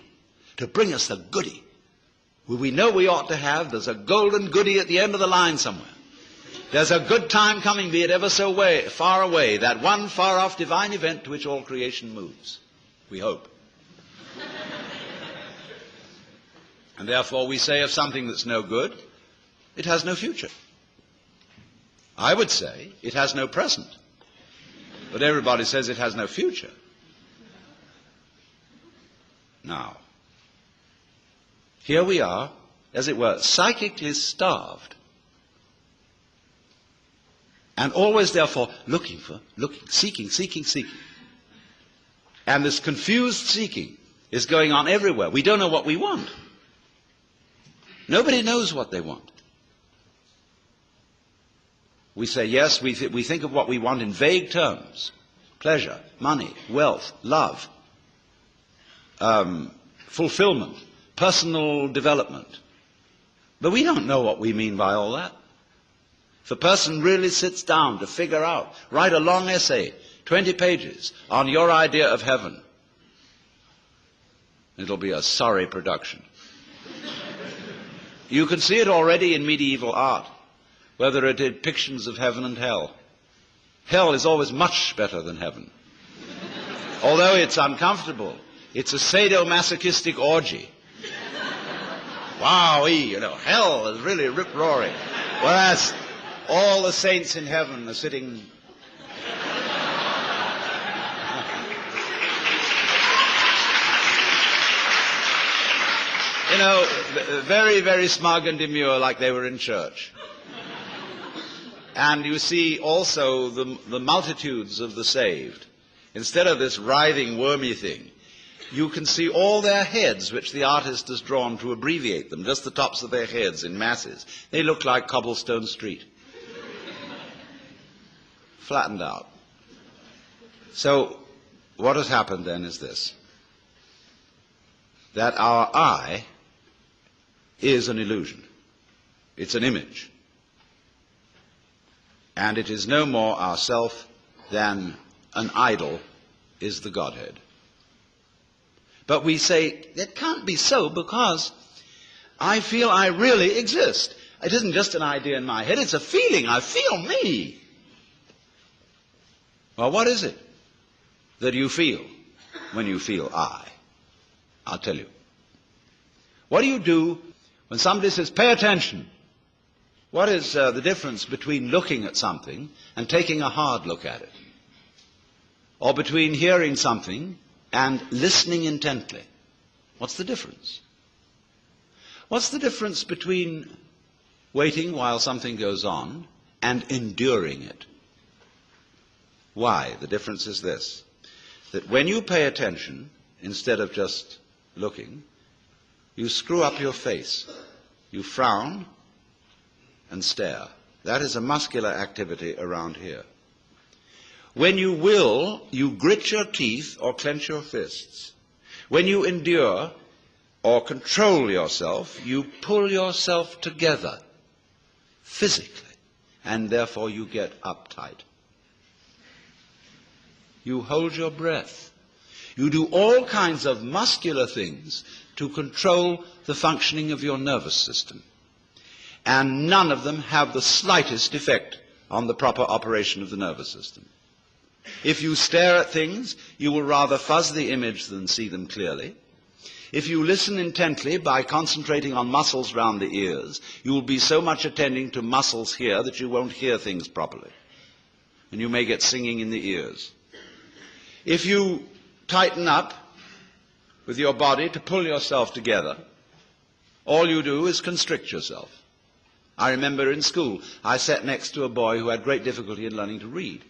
to bring us the goodie. We know we ought to have, there's a golden goodie at the end of the line somewhere. There's a good time coming, be it ever so far away, that one far-off divine event to which all creation moves. We hope. And therefore we say of something that's no good, it has no future. I would say it has no present. But everybody says it has no future. Now, here we are, as it were, psychically starved. And always, therefore, looking, seeking. And this confused seeking is going on everywhere. We don't know what we want. Nobody knows what they want. We say, yes, we think of what we want in vague terms. Pleasure, money, wealth, love, fulfillment, personal development. But we don't know what we mean by all that. If a person really sits down to figure out, write a long essay, 20 pages, on your idea of heaven, it'll be a sorry production. You can see it already in medieval art, where there are depictions of heaven and hell. Hell is always much better than heaven. Although it's uncomfortable, it's a sadomasochistic orgy. Wowee, hell is really rip-roaring. Whereas all the saints in heaven are sitting... very, very smug and demure, like they were in church. And you see also the multitudes of the saved. Instead of this writhing, wormy thing, you can see all their heads, which the artist has drawn to abbreviate them, just the tops of their heads in masses. They look like cobblestone street. Flattened out. So, what has happened then is this. That our I is an illusion. It's an image. And it is no more ourself than an idol is the Godhead. But we say, it can't be so because I feel I really exist. It isn't just an idea in my head, it's a feeling. I feel me. Well, what is it that you feel when you feel I? I'll tell you. What do you do when somebody says, pay attention? What is the difference between looking at something and taking a hard look at it? Or between hearing something and listening intently? What's the difference? What's the difference between waiting while something goes on and enduring it? Why? The difference is this, that when you pay attention, instead of just looking, you screw up your face. You frown and stare. That is a muscular activity around here. When you will, you grit your teeth or clench your fists. When you endure or control yourself, you pull yourself together physically, and therefore you get uptight. You hold your breath. You do all kinds of muscular things to control the functioning of your nervous system. And none of them have the slightest effect on the proper operation of the nervous system. If you stare at things, you will rather fuzz the image than see them clearly. If you listen intently by concentrating on muscles round the ears, you will be so much attending to muscles here that you won't hear things properly. And you may get singing in the ears. If you tighten up with your body to pull yourself together, all you do is constrict yourself. I remember in school, I sat next to a boy who had great difficulty in learning to read.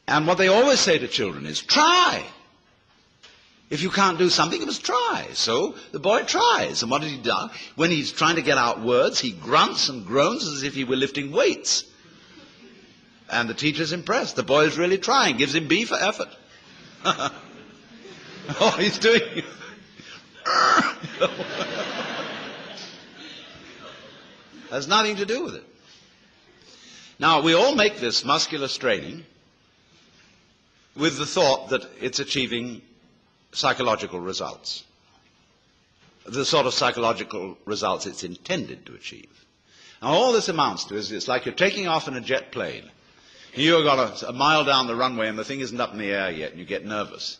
And what they always say to children is, try. If you can't do something, you must try. So the boy tries. And what has he done? When he's trying to get out words, he grunts and groans as if he were lifting weights. And the teacher's impressed. The boy is really trying. Gives him B for effort. Oh, he's doing... Has nothing to do with it. Now, we all make this muscular straining with the thought that it's achieving psychological results. The sort of psychological results it's intended to achieve. Now all this amounts to is it's like you're taking off in a jet plane. You've got a mile down the runway and the thing isn't up in the air yet and you get nervous.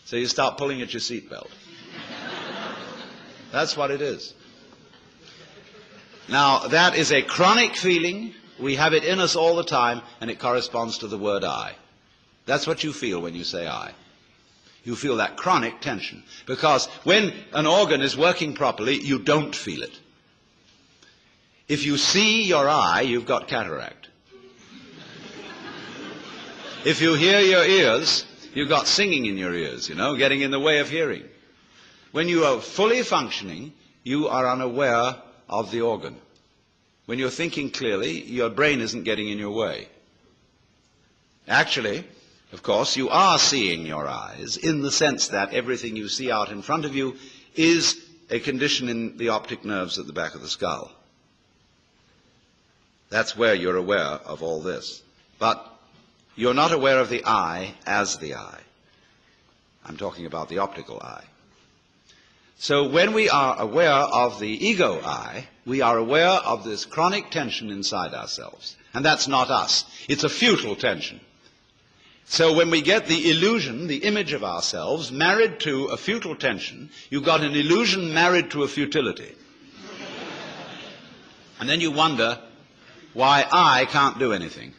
So you start pulling at your seatbelt. That's what it is. Now that is a chronic feeling. We have it in us all the time and it corresponds to the word I. That's what you feel when you say I. You feel that chronic tension. Because when an organ is working properly, you don't feel it. If you see your eye, you've got cataract. If you hear your ears, you've got singing in your ears, getting in the way of hearing. When you are fully functioning, you are unaware of the organ. When you're thinking clearly, your brain isn't getting in your way. Actually, of course, you are seeing your eyes in the sense that everything you see out in front of you is a condition in the optic nerves at the back of the skull. That's where you're aware of all this. But you're not aware of the eye as the eye. I'm talking about the optical eye. So when we are aware of the ego I, we are aware of this chronic tension inside ourselves. And that's not us. It's a futile tension. So when we get the illusion, the image of ourselves, married to a futile tension, you've got an illusion married to a futility. And then you wonder why I can't do anything.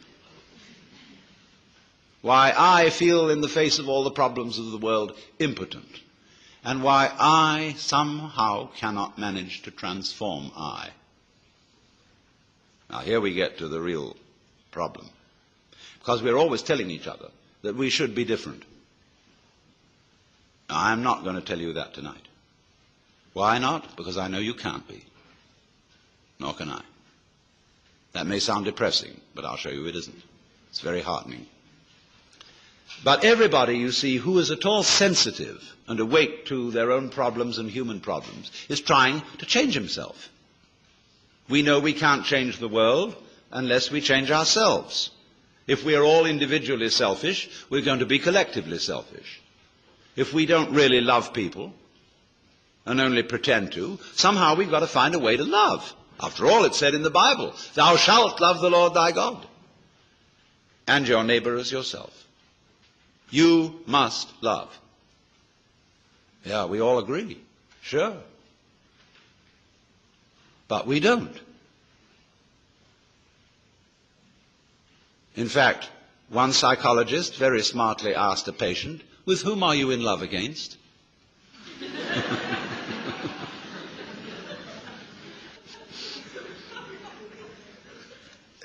Why I feel in the face of all the problems of the world impotent. And why I somehow cannot manage to transform I. Now here we get to the real problem. Because we're always telling each other that we should be different. Now, I'm not going to tell you that tonight. Why not? Because I know you can't be. Nor can I. That may sound depressing, but I'll show you it isn't. It's very heartening. But everybody, you see, who is at all sensitive and awake to their own problems and human problems is trying to change himself. We know we can't change the world unless we change ourselves. If we are all individually selfish, we're going to be collectively selfish. If we don't really love people and only pretend to, somehow we've got to find a way to love. After all, it's said in the Bible, thou shalt love the Lord thy God and your neighbor as yourself. You must love. Yeah, we all agree. Sure. But we don't. In fact, one psychologist very smartly asked a patient, with whom are you in love against?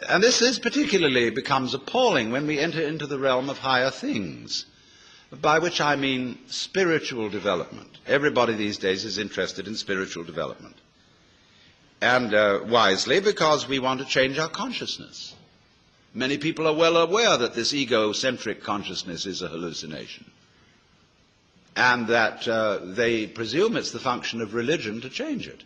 And this particularly becomes appalling when we enter into the realm of higher things, by which I mean spiritual development. Everybody these days is interested in spiritual development. And wisely, because we want to change our consciousness. Many people are well aware that this egocentric consciousness is a hallucination. And that they presume it's the function of religion to change it.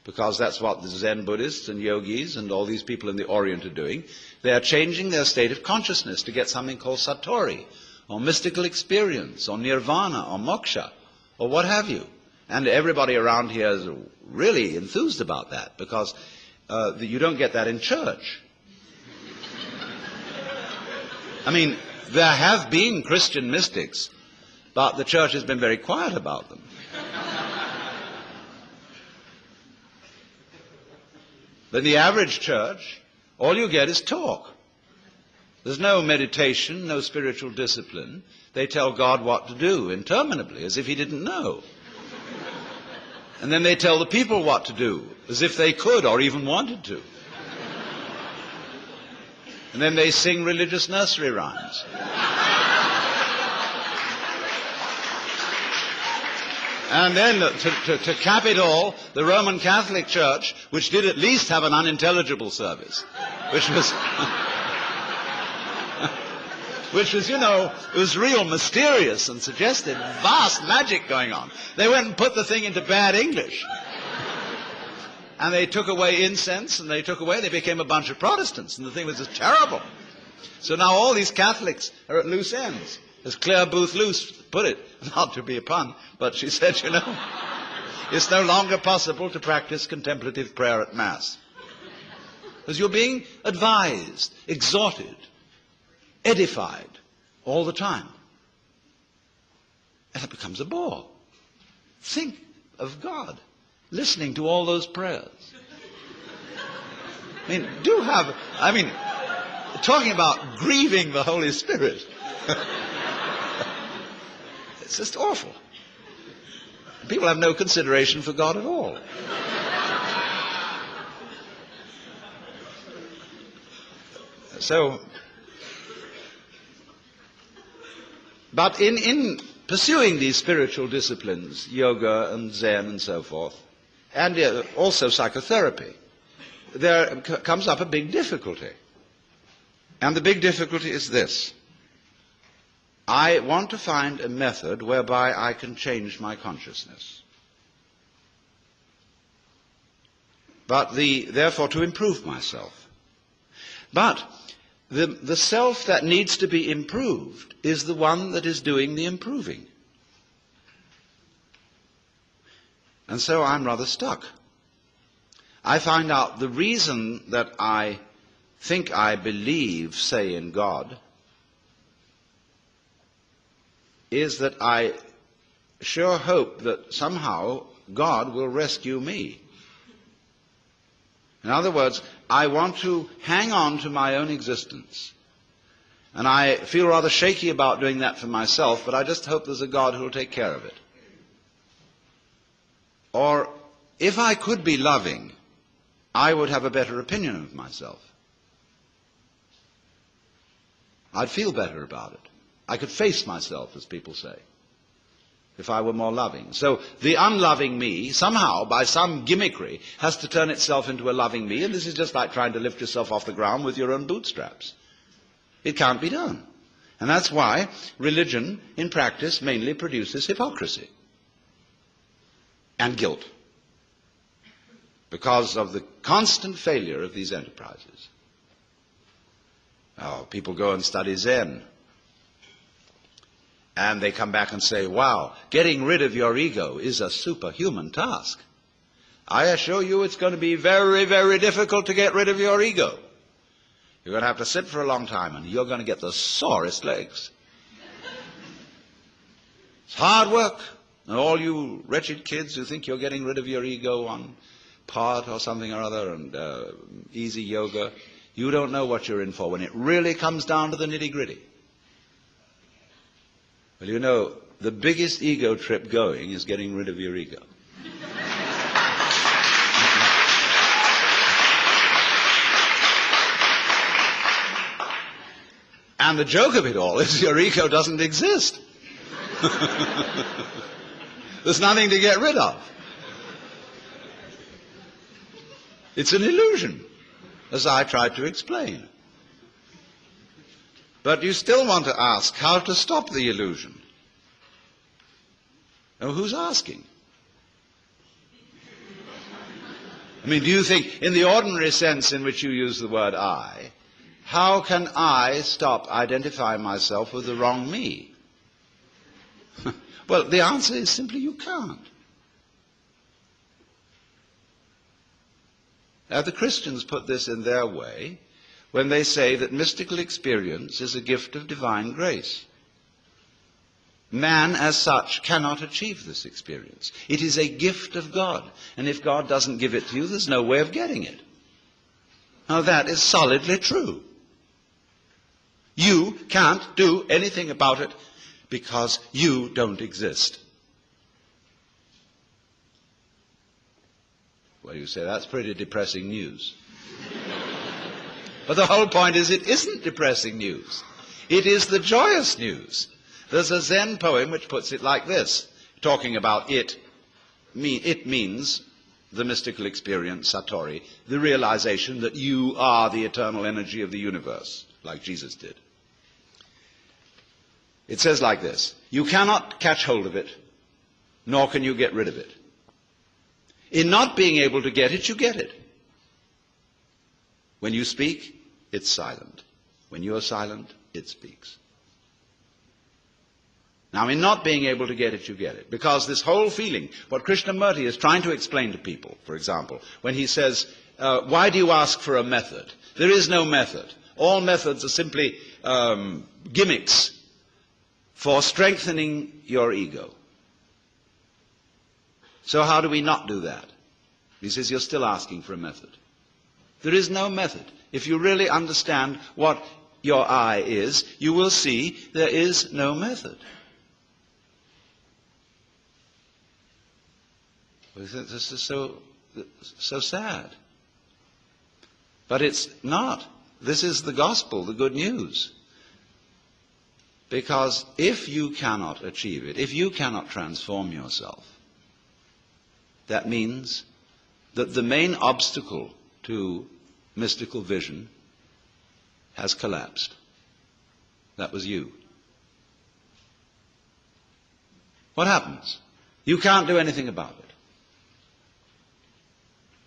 Because that's what the Zen Buddhists and yogis and all these people in the Orient are doing. They are changing their state of consciousness to get something called satori, or mystical experience, or nirvana, or moksha, or what have you. And everybody around here is really enthused about that, because you don't get that in church. I mean, there have been Christian mystics, but the church has been very quiet about them. But in the average church, all you get is talk. There's no meditation, no spiritual discipline. They tell God what to do interminably, as if he didn't know. And then they tell the people what to do, as if they could or even wanted to. And then they sing religious nursery rhymes. And then, to cap it all, the Roman Catholic Church, which did at least have an unintelligible service, which was, it was real mysterious and suggested vast magic going on. They went and put the thing into bad English. And they took away incense, and they became a bunch of Protestants, and the thing was just terrible. So now all these Catholics are at loose ends. As Claire Booth Luce put it, not to be a pun, but she said, it's no longer possible to practice contemplative prayer at Mass. because you're being advised, exhorted, edified all the time. And it becomes a bore. Think of God listening to all those prayers. Talking about grieving the Holy Spirit. It's just awful. People have no consideration for God at all. But in pursuing these spiritual disciplines, yoga and Zen and so forth, and also psychotherapy, there comes up a big difficulty. And the big difficulty is this. I want to find a method whereby I can change my consciousness. But therefore to improve myself. But the self that needs to be improved is the one that is doing the improving. And so I'm rather stuck. I find out the reason that I think I believe, say, in God, is that I sure hope that somehow God will rescue me. In other words, I want to hang on to my own existence. And I feel rather shaky about doing that for myself, but I just hope there's a God who will take care of it. Or, if I could be loving, I would have a better opinion of myself. I'd feel better about it. I could face myself, as people say, if I were more loving. So the unloving me, somehow, by some gimmickry, has to turn itself into a loving me, and this is just like trying to lift yourself off the ground with your own bootstraps. It can't be done. And that's why religion, in practice, mainly produces hypocrisy and guilt, because of the constant failure of these enterprises. Now, people go and study Zen, and they come back and say, wow, getting rid of your ego is a superhuman task. I assure you it's going to be very, very difficult to get rid of your ego. You're going to have to sit for a long time, and you're going to get the sorest legs. It's hard work. And all you wretched kids who think you're getting rid of your ego on part or something or other and easy yoga, you don't know what you're in for when it really comes down to the nitty-gritty. Well, you know, the biggest ego trip going is getting rid of your ego. And the joke of it all is your ego doesn't exist. There's nothing to get rid of. It's an illusion, as I tried to explain. But you still want to ask how to stop the illusion. Now, who's asking? I mean, do you think, in the ordinary sense in which you use the word I, how can I stop identifying myself with the wrong me? Well, the answer is simply you can't. Now, the Christians put this in their way when they say that mystical experience is a gift of divine grace. Man, as such, cannot achieve this experience. It is a gift of God, and if God doesn't give it to you, there's no way of getting it. Now, that is solidly true. You can't do anything about it because you don't exist. Well, you say, that's pretty depressing news. But the whole point is it isn't depressing news. It is the joyous news. There's a Zen poem which puts it like this, talking about it. It means the mystical experience, Satori, the realization that you are the eternal energy of the universe, like Jesus did. It says like this: you cannot catch hold of it, nor can you get rid of it. In not being able to get it, you get it. When you speak, it's silent. When you are silent, it speaks. Now, in not being able to get it, you get it. Because this whole feeling, what Krishnamurti is trying to explain to people, for example, when he says, why do you ask for a method? There is no method. All methods are simply gimmicks for strengthening your ego. So how do we not do that? He says, you're still asking for a method. There is no method. If you really understand what your I is, you will see there is no method. This is so sad. But it's not. This is the gospel, the good news. Because if you cannot achieve it, if you cannot transform yourself, that means that the main obstacle to mystical vision has collapsed. That was you. What happens? You can't do anything about it.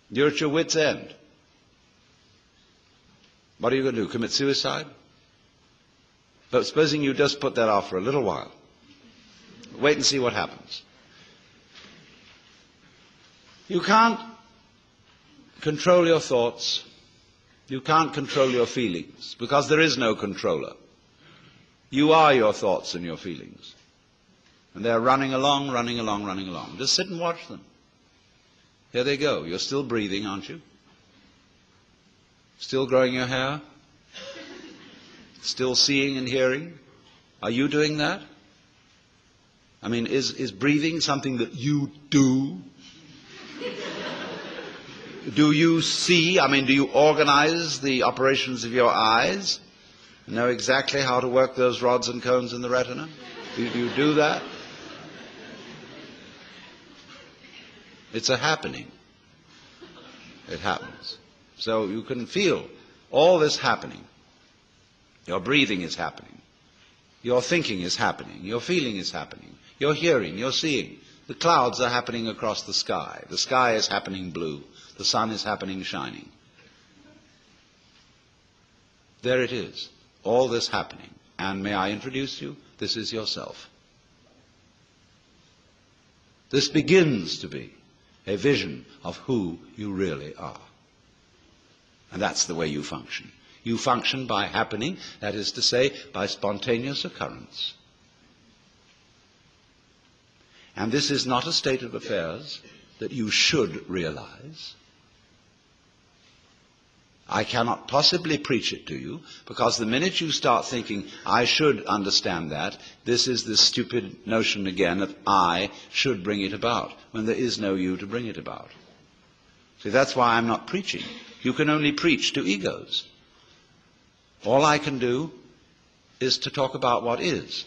You're at your wit's end. What are you going to do? Commit suicide? But supposing you just put that off for a little while. Wait and see what happens. You can't control your thoughts. You can't control your feelings, because there is no controller. You are your thoughts and your feelings. And they're running along, running along, running along. Just sit and watch them. Here they go. You're still breathing, aren't you? Still growing your hair? Still seeing and hearing? Are you doing that? I mean, is breathing something that you do? Do you see? I mean, do you organize the operations of your eyes? Know exactly how to work those rods and cones in the retina? Do you do that? It's a happening. It happens. So you can feel all this happening. Your breathing is happening. Your thinking is happening. Your feeling is happening. Your hearing, your seeing. The clouds are happening across the sky. The sky is happening blue. The sun is happening shining. There it is. All this happening. And may I introduce you? This is yourself. This begins to be a vision of who you really are. And that's the way you function. You function by happening, that is to say, by spontaneous occurrence. And this is not a state of affairs that you should realize. I cannot possibly preach it to you, because the minute you start thinking, I should understand that, this is this stupid notion again that I should bring it about, when there is no you to bring it about. See, that's why I'm not preaching. You can only preach to egos. All I can do is to talk about what is.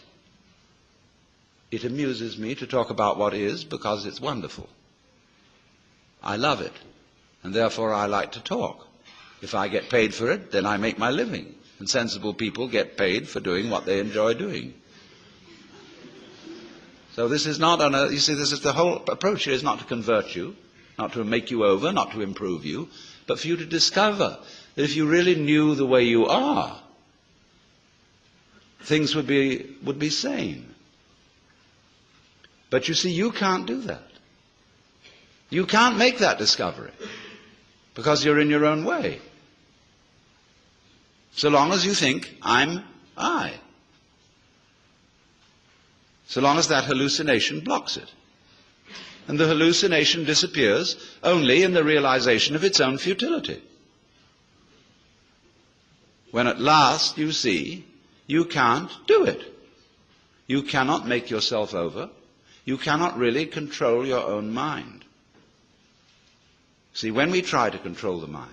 It amuses me to talk about what is because it's wonderful. I love it, and therefore I like to talk. If I get paid for it, then I make my living. And sensible people get paid for doing what they enjoy doing. So this is not you see, this is the whole approach here is not to convert you, not to make you over, not to improve you, but for you to discover that if you really knew the way you are, things would be sane. But you see, you can't do that. You can't make that discovery because you're in your own way. So long as you think, I'm I. So long as that hallucination blocks it. And the hallucination disappears only in the realization of its own futility. When at last you see you can't do it. You cannot make yourself over. You cannot really control your own mind. See, when we try to control the mind,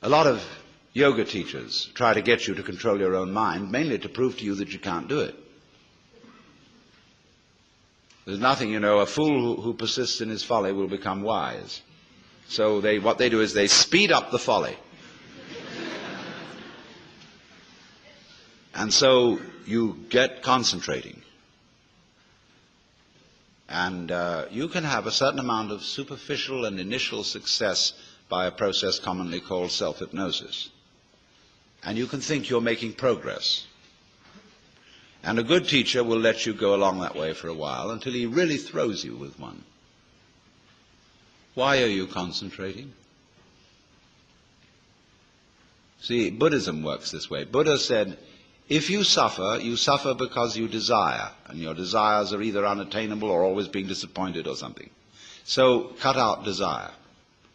a lot of yoga teachers try to get you to control your own mind, mainly to prove to you that you can't do it. There's nothing, a fool who persists in his folly will become wise. So what they do is they speed up the folly. And so you get concentrating. And you can have a certain amount of superficial and initial success by a process commonly called self-hypnosis. And you can think you're making progress. And a good teacher will let you go along that way for a while until he really throws you with one. Why are you concentrating? See, Buddhism works this way. Buddha said, if you suffer because you desire, and your desires are either unattainable or always being disappointed or something. So cut out desire.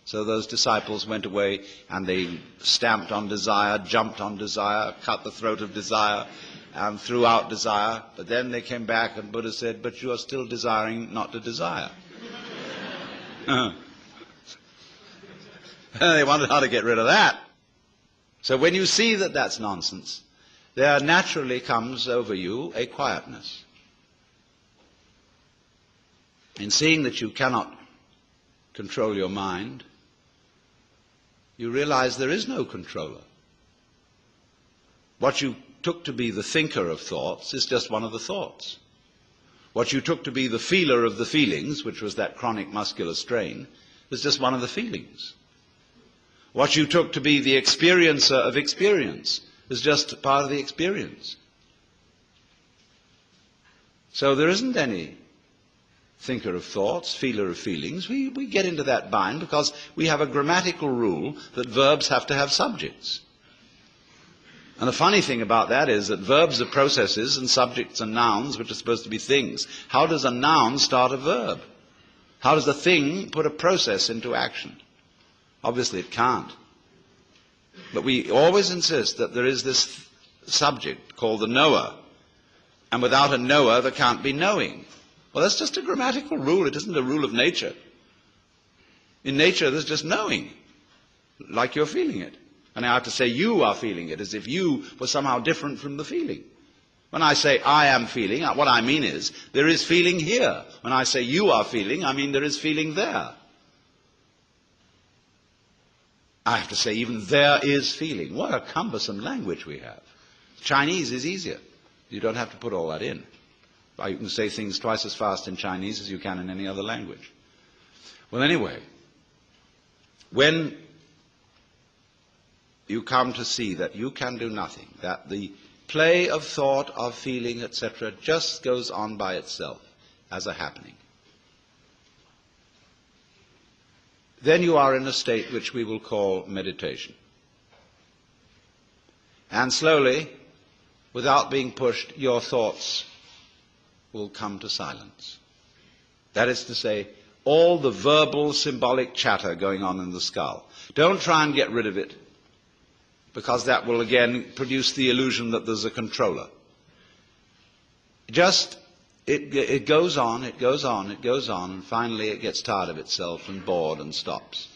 So those disciples went away and they stamped on desire, jumped on desire, cut the throat of desire, and threw out desire. But then they came back and Buddha said, but you are still desiring not to desire. They wondered how to get rid of that. So when you see that that's nonsense, there naturally comes over you a quietness. In seeing that you cannot control your mind, you realize there is no controller. What you took to be the thinker of thoughts is just one of the thoughts. What you took to be the feeler of the feelings, which was that chronic muscular strain, is just one of the feelings. What you took to be the experiencer of experience is just part of the experience. So there isn't any thinker of thoughts, feeler of feelings. We get into that bind because we have a grammatical rule that verbs have to have subjects. And the funny thing about that is that verbs are processes and subjects are nouns, which are supposed to be things. How does a noun start a verb? How does a thing put a process into action? Obviously it can't. But we always insist that there is this subject called the knower. And without a knower there can't be knowing. Well, that's just a grammatical rule. It isn't a rule of nature. In nature there's just knowing, like you're feeling it. And I have to say you are feeling it, as if you were somehow different from the feeling. When I say I am feeling, what I mean is there is feeling here. When I say you are feeling, I mean there is feeling there. I have to say even there is feeling. What a cumbersome language we have. Chinese is easier. You don't have to put all that in. You can say things twice as fast in Chinese as you can in any other language. Well, anyway, when you come to see that you can do nothing, that the play of thought, of feeling, etc., just goes on by itself as a happening, then you are in a state which we will call meditation. And slowly, without being pushed, your thoughts will come to silence. That is to say, all the verbal, symbolic chatter going on in the skull. Don't try and get rid of it, because that will again produce the illusion that there's a controller. Just, it goes on, it goes on, it goes on, and finally it gets tired of itself and bored and stops.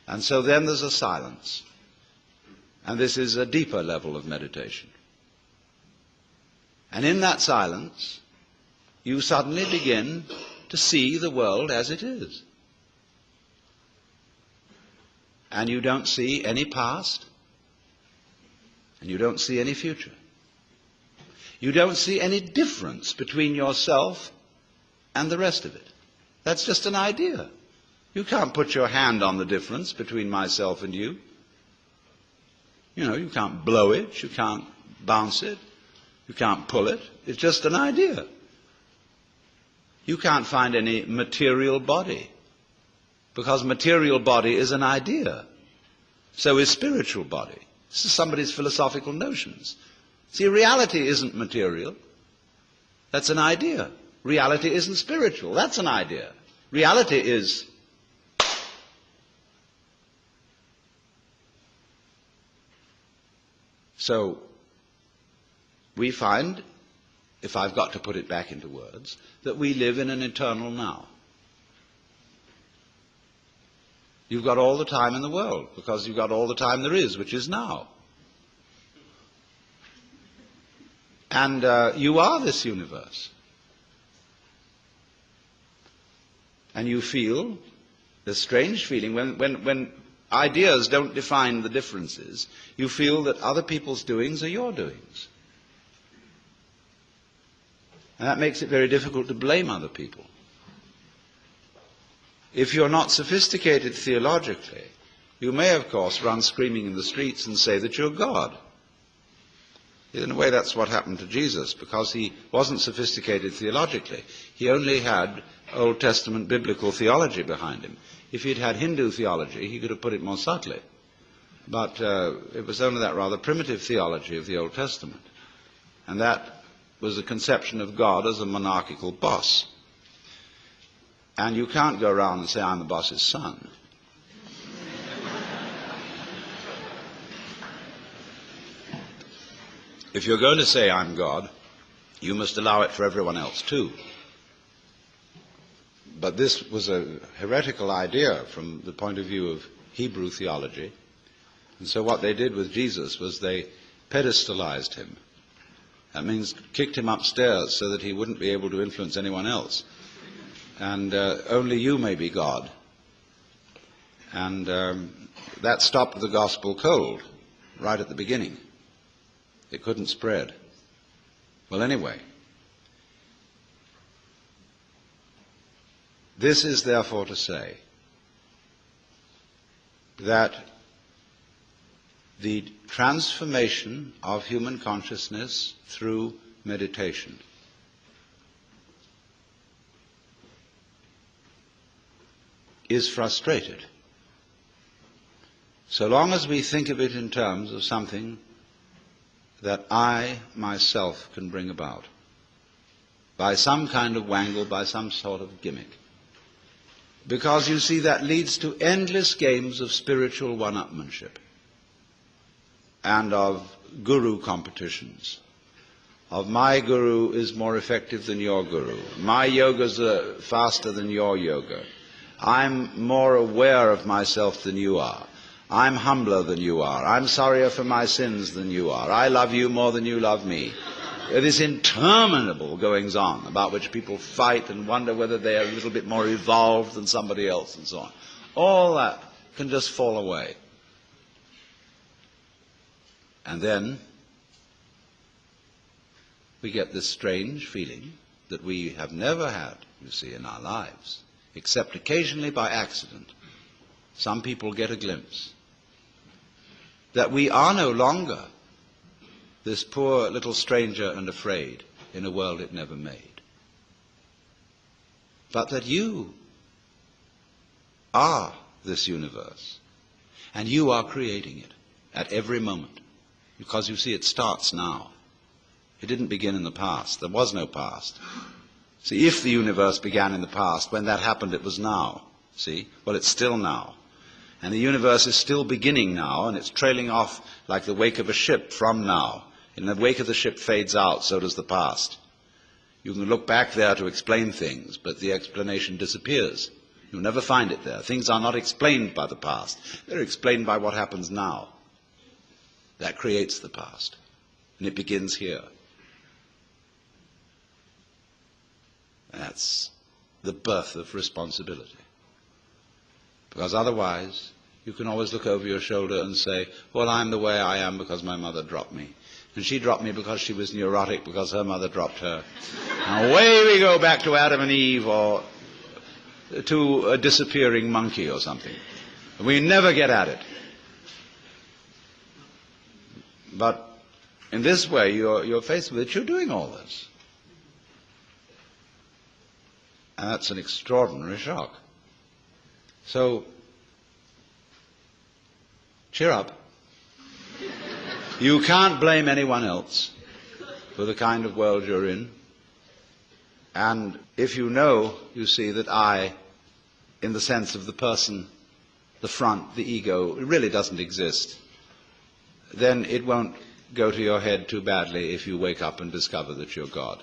And so then there's a silence. And this is a deeper level of meditation. And in that silence, you suddenly begin to see the world as it is. And you don't see any past, and you don't see any future. You don't see any difference between yourself and the rest of it. That's just an idea. You can't put your hand on the difference between myself and you. You know, you can't blow it, you can't bounce it, you can't pull it. It's just an idea. You can't find any material body, because material body is an idea. So is spiritual body. This is somebody's philosophical notions. See, reality isn't material. That's an idea. Reality isn't spiritual. That's an idea. Reality is so we find, if I've got to put it back into words, that we live in an eternal now. You've got all the time in the world, because you've got all the time there is, which is now. And you are this universe. And you feel this strange feeling when ideas don't define the differences, you feel that other people's doings are your doings. And that makes it very difficult to blame other people. If you're not sophisticated theologically, you may, of course, run screaming in the streets and say that you're God. In a way, that's what happened to Jesus, because he wasn't sophisticated theologically. He only had Old Testament biblical theology behind him. If he'd had Hindu theology, he could have put it more subtly. But it was only that rather primitive theology of the Old Testament. And that was a conception of God as a monarchical boss. And you can't go around and say, I'm the boss's son. If you're going to say, I'm God, you must allow it for everyone else too. But this was a heretical idea from the point of view of Hebrew theology. And so what they did with Jesus was they pedestalized him. That means kicked him upstairs so that he wouldn't be able to influence anyone else. And only you may be God. And that stopped the gospel cold right at the beginning. It couldn't spread. Well, anyway, this is therefore to say that the transformation of human consciousness through meditation is frustrated so long as we think of it in terms of something that I myself can bring about by some kind of wangle, by some sort of gimmick. Because you see, that leads to endless games of spiritual one-upmanship and of guru competitions, of my guru is more effective than your guru, my yoga's faster than your yoga, I'm more aware of myself than you are, I'm humbler than you are, I'm sorrier for my sins than you are, I love you more than you love me. This interminable goings-on about which people fight and wonder whether they are a little bit more evolved than somebody else and so on. All that can just fall away. And then we get this strange feeling that we have never had, you see, in our lives, except occasionally by accident. Some people get a glimpse that we are no longer this poor little stranger and afraid in a world it never made, but that you are this universe, and you are creating it at every moment, because you see, it starts now. It didn't begin in the past. There was no past. See, if the universe began in the past, when that happened, it was now. See? Well, it's still now. And the universe is still beginning now, and it's trailing off like the wake of a ship from now. In the wake of the ship fades out, so does the past. You can look back there to explain things, but the explanation disappears. You'll never find it there. Things are not explained by the past. They're explained by what happens now. That creates the past. And it begins here. That's the birth of responsibility. Because otherwise, you can always look over your shoulder and say, well, I'm the way I am because my mother dropped me. And she dropped me because she was neurotic because her mother dropped her. And away we go back to Adam and Eve or to a disappearing monkey or something. We never get at it. But in this way, you're faced with it. You're doing all this. And that's an extraordinary shock. So, cheer up. You can't blame anyone else for the kind of world you're in. And if you know, you see, that I, in the sense of the person, the front, the ego, it really doesn't exist, then it won't go to your head too badly if you wake up and discover that you're God.